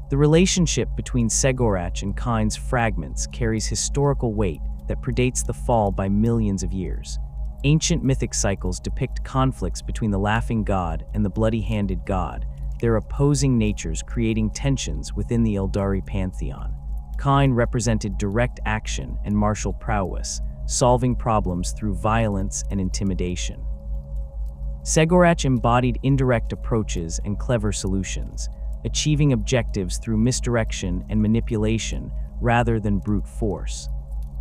The relationship between Cegorach and Kain's fragments carries historical weight that predates the fall by millions of years. Ancient mythic cycles depict conflicts between the Laughing God and the Bloody-Handed God, their opposing natures creating tensions within the Aeldari pantheon. Kain represented direct action and martial prowess, solving problems through violence and intimidation. Cegorach embodied indirect approaches and clever solutions, achieving objectives through misdirection and manipulation rather than brute force.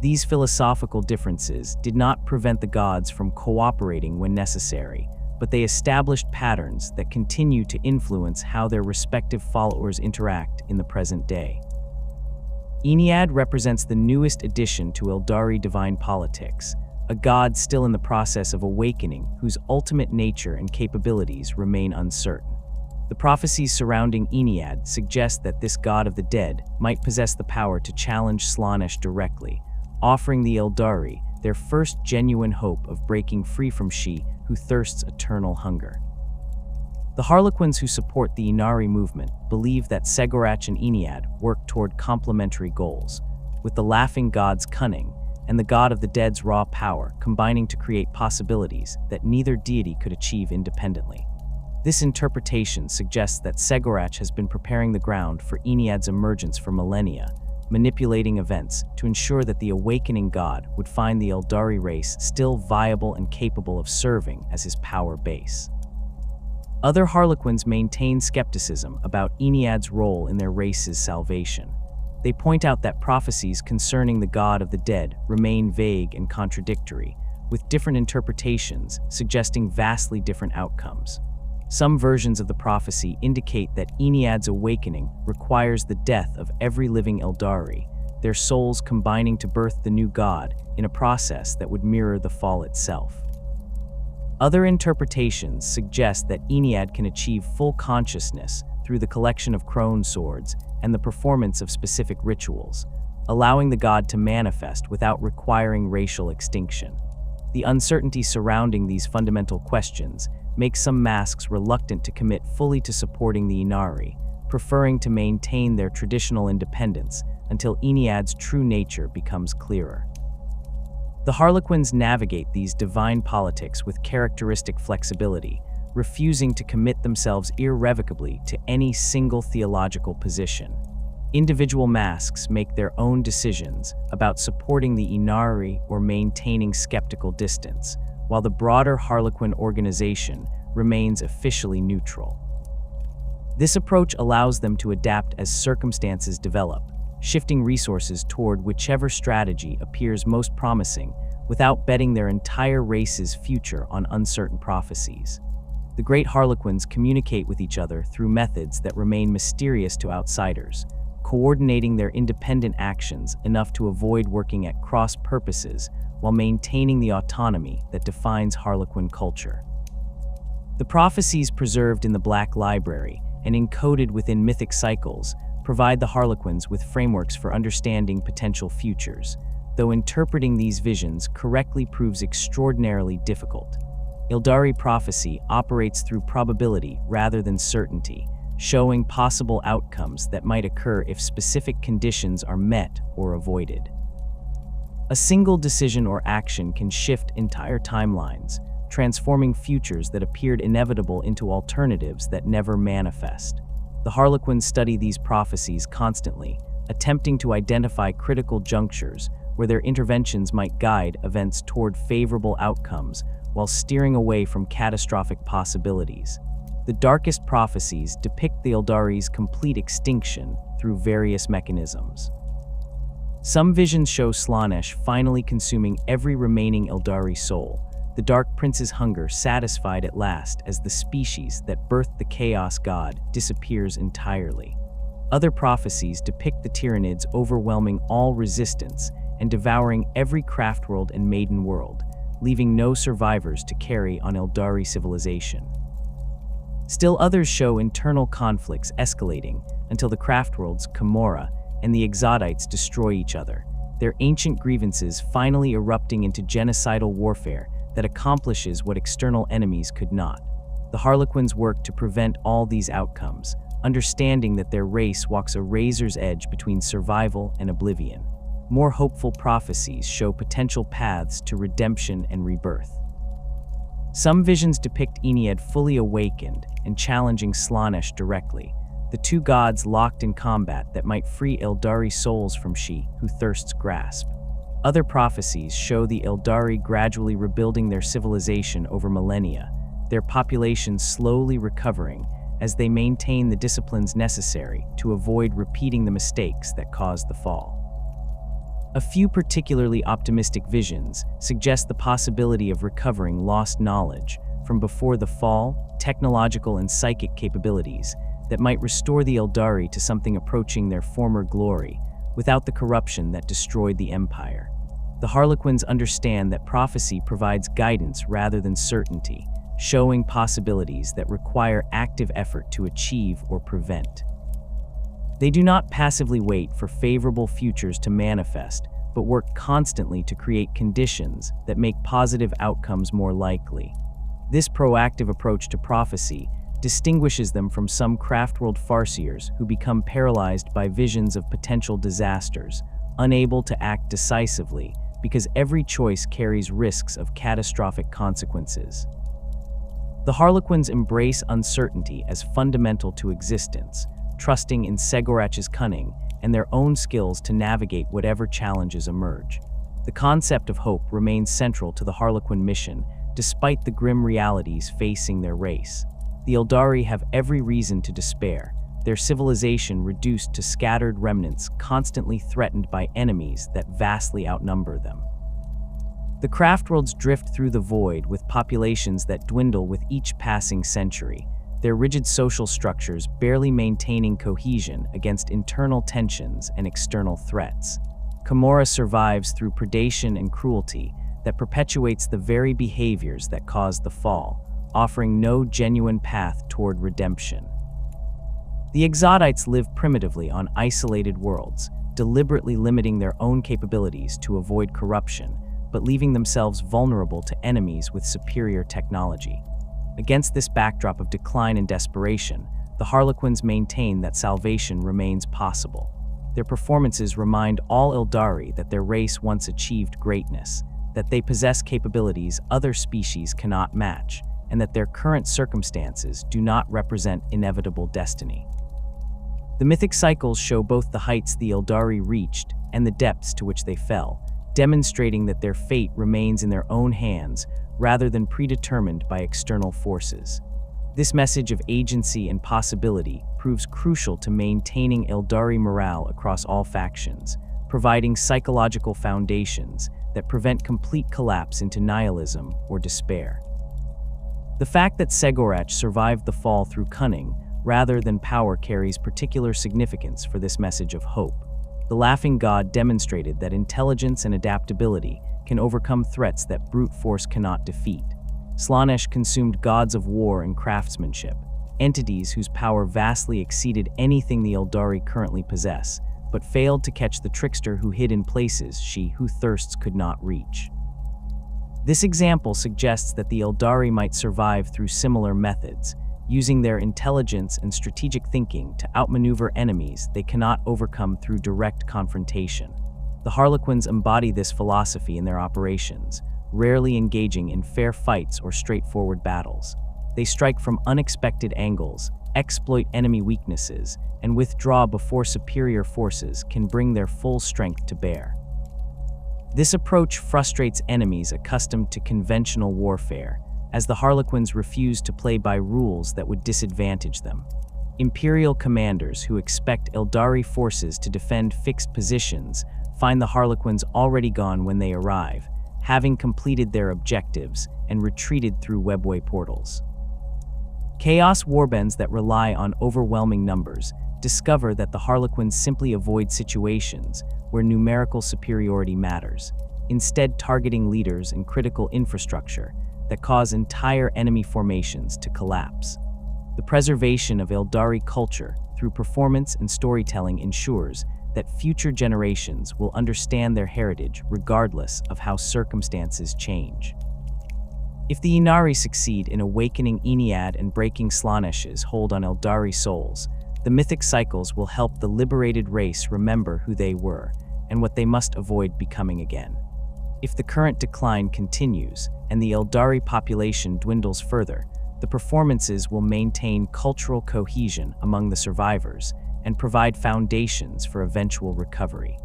These philosophical differences did not prevent the gods from cooperating when necessary, but they established patterns that continue to influence how their respective followers interact in the present day. Ennead represents the newest addition to Aeldari divine politics, a god still in the process of awakening whose ultimate nature and capabilities remain uncertain. The prophecies surrounding Ennead suggest that this god of the dead might possess the power to challenge Slaanesh directly, offering the Aeldari their first genuine hope of breaking free from she who thirsts eternal hunger. The Harlequins who support the Inari movement believe that Cegorach and Ennead work toward complementary goals, with the Laughing God's cunning and the God of the Dead's raw power combining to create possibilities that neither deity could achieve independently. This interpretation suggests that Cegorach has been preparing the ground for Ennead's emergence for millennia, manipulating events to ensure that the awakening god would find the Aeldari race still viable and capable of serving as his power base. Other Harlequins maintain skepticism about Ennead's role in their race's salvation. They point out that prophecies concerning the god of the dead remain vague and contradictory, with different interpretations suggesting vastly different outcomes. Some versions of the prophecy indicate that Ennead's awakening requires the death of every living Aeldari, their souls combining to birth the new god in a process that would mirror the fall itself. Other interpretations suggest that Ennead can achieve full consciousness through the collection of crone swords and the performance of specific rituals, allowing the god to manifest without requiring racial extinction. The uncertainty surrounding these fundamental questions makes some masks reluctant to commit fully to supporting the Inari, preferring to maintain their traditional independence until Ennead's true nature becomes clearer. The Harlequins navigate these divine politics with characteristic flexibility, refusing to commit themselves irrevocably to any single theological position. Individual masks make their own decisions about supporting the Aeldari or maintaining skeptical distance, while the broader Harlequin organization remains officially neutral. This approach allows them to adapt as circumstances develop, shifting resources toward whichever strategy appears most promising without betting their entire race's future on uncertain prophecies. The great Harlequins communicate with each other through methods that remain mysterious to outsiders, coordinating their independent actions enough to avoid working at cross purposes while maintaining the autonomy that defines Harlequin culture. The prophecies preserved in the Black Library and encoded within mythic cycles provide the Harlequins with frameworks for understanding potential futures, though interpreting these visions correctly proves extraordinarily difficult. Aeldari prophecy operates through probability rather than certainty, showing possible outcomes that might occur if specific conditions are met or avoided. A single decision or action can shift entire timelines, transforming futures that appeared inevitable into alternatives that never manifest. The Harlequins study these prophecies constantly, attempting to identify critical junctures where their interventions might guide events toward favorable outcomes while steering away from catastrophic possibilities. The darkest prophecies depict the Aeldari's complete extinction through various mechanisms. Some visions show Slaanesh finally consuming every remaining Aeldari soul, the Dark Prince's hunger satisfied at last as the species that birthed the Chaos God disappears entirely. Other prophecies depict the Tyranids overwhelming all resistance and devouring every Craftworld and Maiden World, leaving no survivors to carry on Aeldari civilization. Still others show internal conflicts escalating until the Craftworlds, Camorra, and the Exodites destroy each other, their ancient grievances finally erupting into genocidal warfare that accomplishes what external enemies could not. The Harlequins work to prevent all these outcomes, understanding that their race walks a razor's edge between survival and oblivion. More hopeful prophecies show potential paths to redemption and rebirth. Some visions depict Ennead fully awakened and challenging Slaanesh directly, the two gods locked in combat that might free Aeldari souls from she who thirsts grasp. Other prophecies show the Aeldari gradually rebuilding their civilization over millennia, their population slowly recovering as they maintain the disciplines necessary to avoid repeating the mistakes that caused the fall. A few particularly optimistic visions suggest the possibility of recovering lost knowledge from before the fall, technological and psychic capabilities that might restore the Aeldari to something approaching their former glory, without the corruption that destroyed the Empire. The Harlequins understand that prophecy provides guidance rather than certainty, showing possibilities that require active effort to achieve or prevent. They do not passively wait for favorable futures to manifest, but work constantly to create conditions that make positive outcomes more likely. This proactive approach to prophecy distinguishes them from some Craftworld farseers who become paralyzed by visions of potential disasters, unable to act decisively because every choice carries risks of catastrophic consequences. The Harlequins embrace uncertainty as fundamental to existence, trusting in Cegorach's cunning and their own skills to navigate whatever challenges emerge. The concept of hope remains central to the Harlequin mission, despite the grim realities facing their race. The Aeldari have every reason to despair, their civilization reduced to scattered remnants constantly threatened by enemies that vastly outnumber them. The Craftworlds drift through the void with populations that dwindle with each passing century, their rigid social structures barely maintaining cohesion against internal tensions and external threats. Camorra survives through predation and cruelty that perpetuates the very behaviors that caused the fall, offering no genuine path toward redemption. The Exodites live primitively on isolated worlds, deliberately limiting their own capabilities to avoid corruption, but leaving themselves vulnerable to enemies with superior technology. Against this backdrop of decline and desperation, the Harlequins maintain that salvation remains possible. Their performances remind all Aeldari that their race once achieved greatness, that they possess capabilities other species cannot match, and that their current circumstances do not represent inevitable destiny. The mythic cycles show both the heights the Aeldari reached and the depths to which they fell, demonstrating that their fate remains in their own hands rather than predetermined by external forces. This message of agency and possibility proves crucial to maintaining Aeldari morale across all factions, providing psychological foundations that prevent complete collapse into nihilism or despair. The fact that Cegorach survived the fall through cunning rather than power carries particular significance for this message of hope. The Laughing God demonstrated that intelligence and adaptability can overcome threats that brute force cannot defeat. Slaanesh consumed gods of war and craftsmanship, entities whose power vastly exceeded anything the Aeldari currently possess, but failed to catch the trickster who hid in places she who thirsts could not reach. This example suggests that the Aeldari might survive through similar methods, using their intelligence and strategic thinking to outmaneuver enemies they cannot overcome through direct confrontation. The Harlequins embody this philosophy in their operations, rarely engaging in fair fights or straightforward battles. They strike from unexpected angles, exploit enemy weaknesses, and withdraw before superior forces can bring their full strength to bear. This approach frustrates enemies accustomed to conventional warfare, as the Harlequins refuse to play by rules that would disadvantage them. Imperial commanders who expect Aeldari forces to defend fixed positions find the Harlequins already gone when they arrive, having completed their objectives and retreated through webway portals. Chaos warbands that rely on overwhelming numbers discover that the Harlequins simply avoid situations where numerical superiority matters, instead targeting leaders and critical infrastructure that cause entire enemy formations to collapse. The preservation of Aeldari culture through performance and storytelling ensures that future generations will understand their heritage regardless of how circumstances change. If the Inari succeed in awakening Ennead and breaking Slaanesh's hold on Aeldari souls, the mythic cycles will help the liberated race remember who they were and what they must avoid becoming again. If the current decline continues and the Aeldari population dwindles further, the performances will maintain cultural cohesion among the survivors and provide foundations for eventual recovery.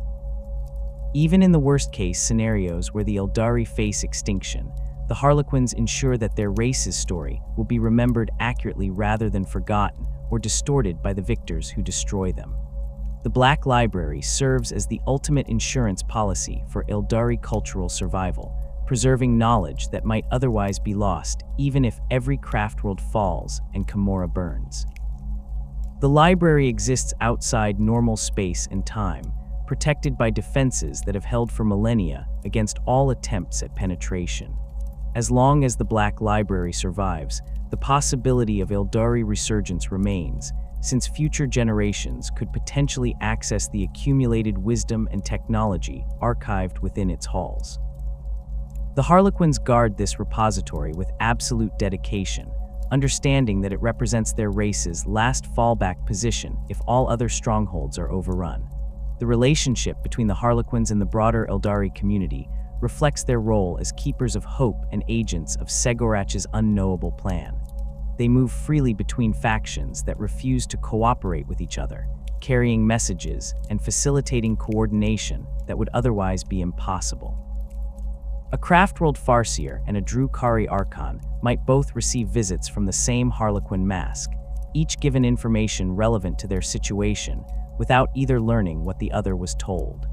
Even in the worst-case scenarios where the Aeldari face extinction, the Harlequins ensure that their race's story will be remembered accurately rather than forgotten or distorted by the victors who destroy them. The Black Library serves as the ultimate insurance policy for Aeldari cultural survival, preserving knowledge that might otherwise be lost even if every Craftworld falls and Camorra burns. The library exists outside normal space and time, protected by defenses that have held for millennia against all attempts at penetration. As long as the Black Library survives, the possibility of Aeldari resurgence remains, since future generations could potentially access the accumulated wisdom and technology archived within its halls. The Harlequins guard this repository with absolute dedication, understanding that it represents their race's last fallback position if all other strongholds are overrun. The relationship between the Harlequins and the broader Aeldari community reflects their role as keepers of hope and agents of Cegorach's unknowable plan. They move freely between factions that refuse to cooperate with each other, carrying messages and facilitating coordination that would otherwise be impossible. A Craftworld Farseer and a Drukhari Archon might both receive visits from the same Harlequin mask, each given information relevant to their situation without either learning what the other was told.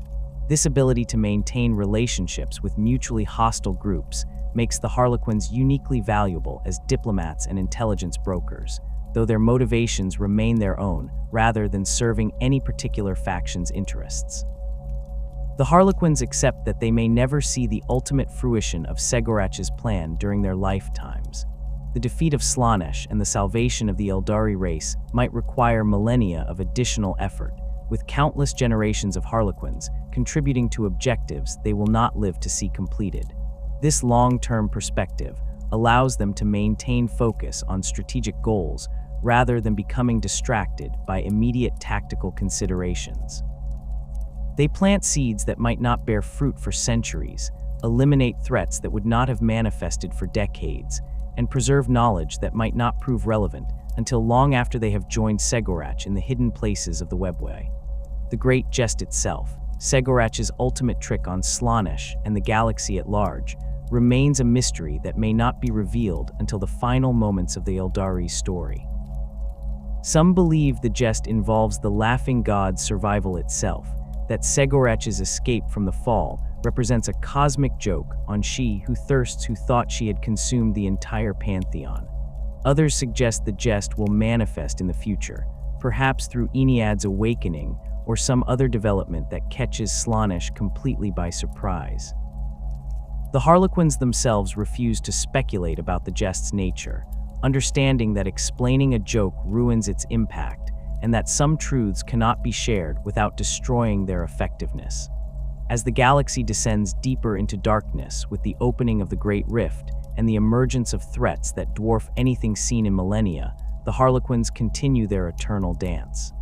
This ability to maintain relationships with mutually hostile groups makes the Harlequins uniquely valuable as diplomats and intelligence brokers, though their motivations remain their own rather than serving any particular faction's interests. The Harlequins accept that they may never see the ultimate fruition of Cegorach's plan during their lifetimes. The defeat of Slaanesh and the salvation of the Aeldari race might require millennia of additional effort, with countless generations of Harlequins contributing to objectives they will not live to see completed. This long-term perspective allows them to maintain focus on strategic goals rather than becoming distracted by immediate tactical considerations. They plant seeds that might not bear fruit for centuries, eliminate threats that would not have manifested for decades, and preserve knowledge that might not prove relevant until long after they have joined Cegorach in the hidden places of the webway. The Great Jest itself, Cegorach's ultimate trick on Slaanesh and the galaxy at large, remains a mystery that may not be revealed until the final moments of the Aeldari story. Some believe the jest involves the Laughing God's survival itself, that Cegorach's escape from the fall represents a cosmic joke on she who thirsts who thought she had consumed the entire pantheon. Others suggest the jest will manifest in the future, perhaps through Ennead's awakening or some other development that catches Slaanesh completely by surprise. The Harlequins themselves refuse to speculate about the jest's nature, understanding that explaining a joke ruins its impact and that some truths cannot be shared without destroying their effectiveness. As the galaxy descends deeper into darkness with the opening of the Great Rift and the emergence of threats that dwarf anything seen in millennia, the Harlequins continue their eternal dance.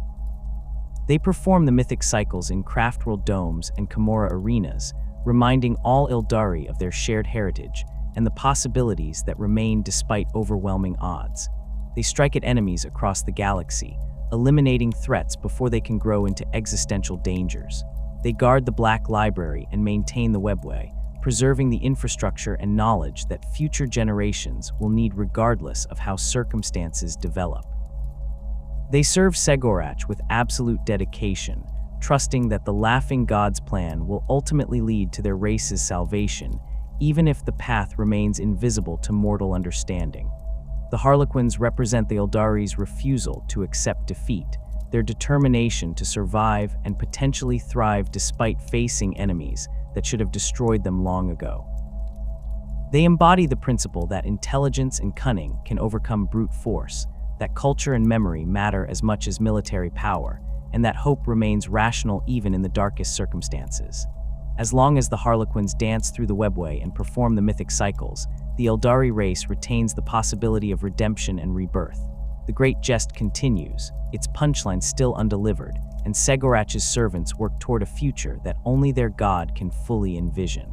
They perform the mythic cycles in Craftworld domes and Camorra arenas, reminding all Aeldari of their shared heritage and the possibilities that remain despite overwhelming odds. They strike at enemies across the galaxy, eliminating threats before they can grow into existential dangers. They guard the Black Library and maintain the webway, preserving the infrastructure and knowledge that future generations will need regardless of how circumstances develop. They serve Cegorach with absolute dedication, trusting that the Laughing God's plan will ultimately lead to their race's salvation, even if the path remains invisible to mortal understanding. The Harlequins represent the Aeldari's refusal to accept defeat, their determination to survive and potentially thrive despite facing enemies that should have destroyed them long ago. They embody the principle that intelligence and cunning can overcome brute force, that culture and memory matter as much as military power, and that hope remains rational even in the darkest circumstances. As long as the Harlequins dance through the webway and perform the mythic cycles, the Aeldari race retains the possibility of redemption and rebirth. The Great Jest continues, its punchline still undelivered, and Cegorach's servants work toward a future that only their god can fully envision.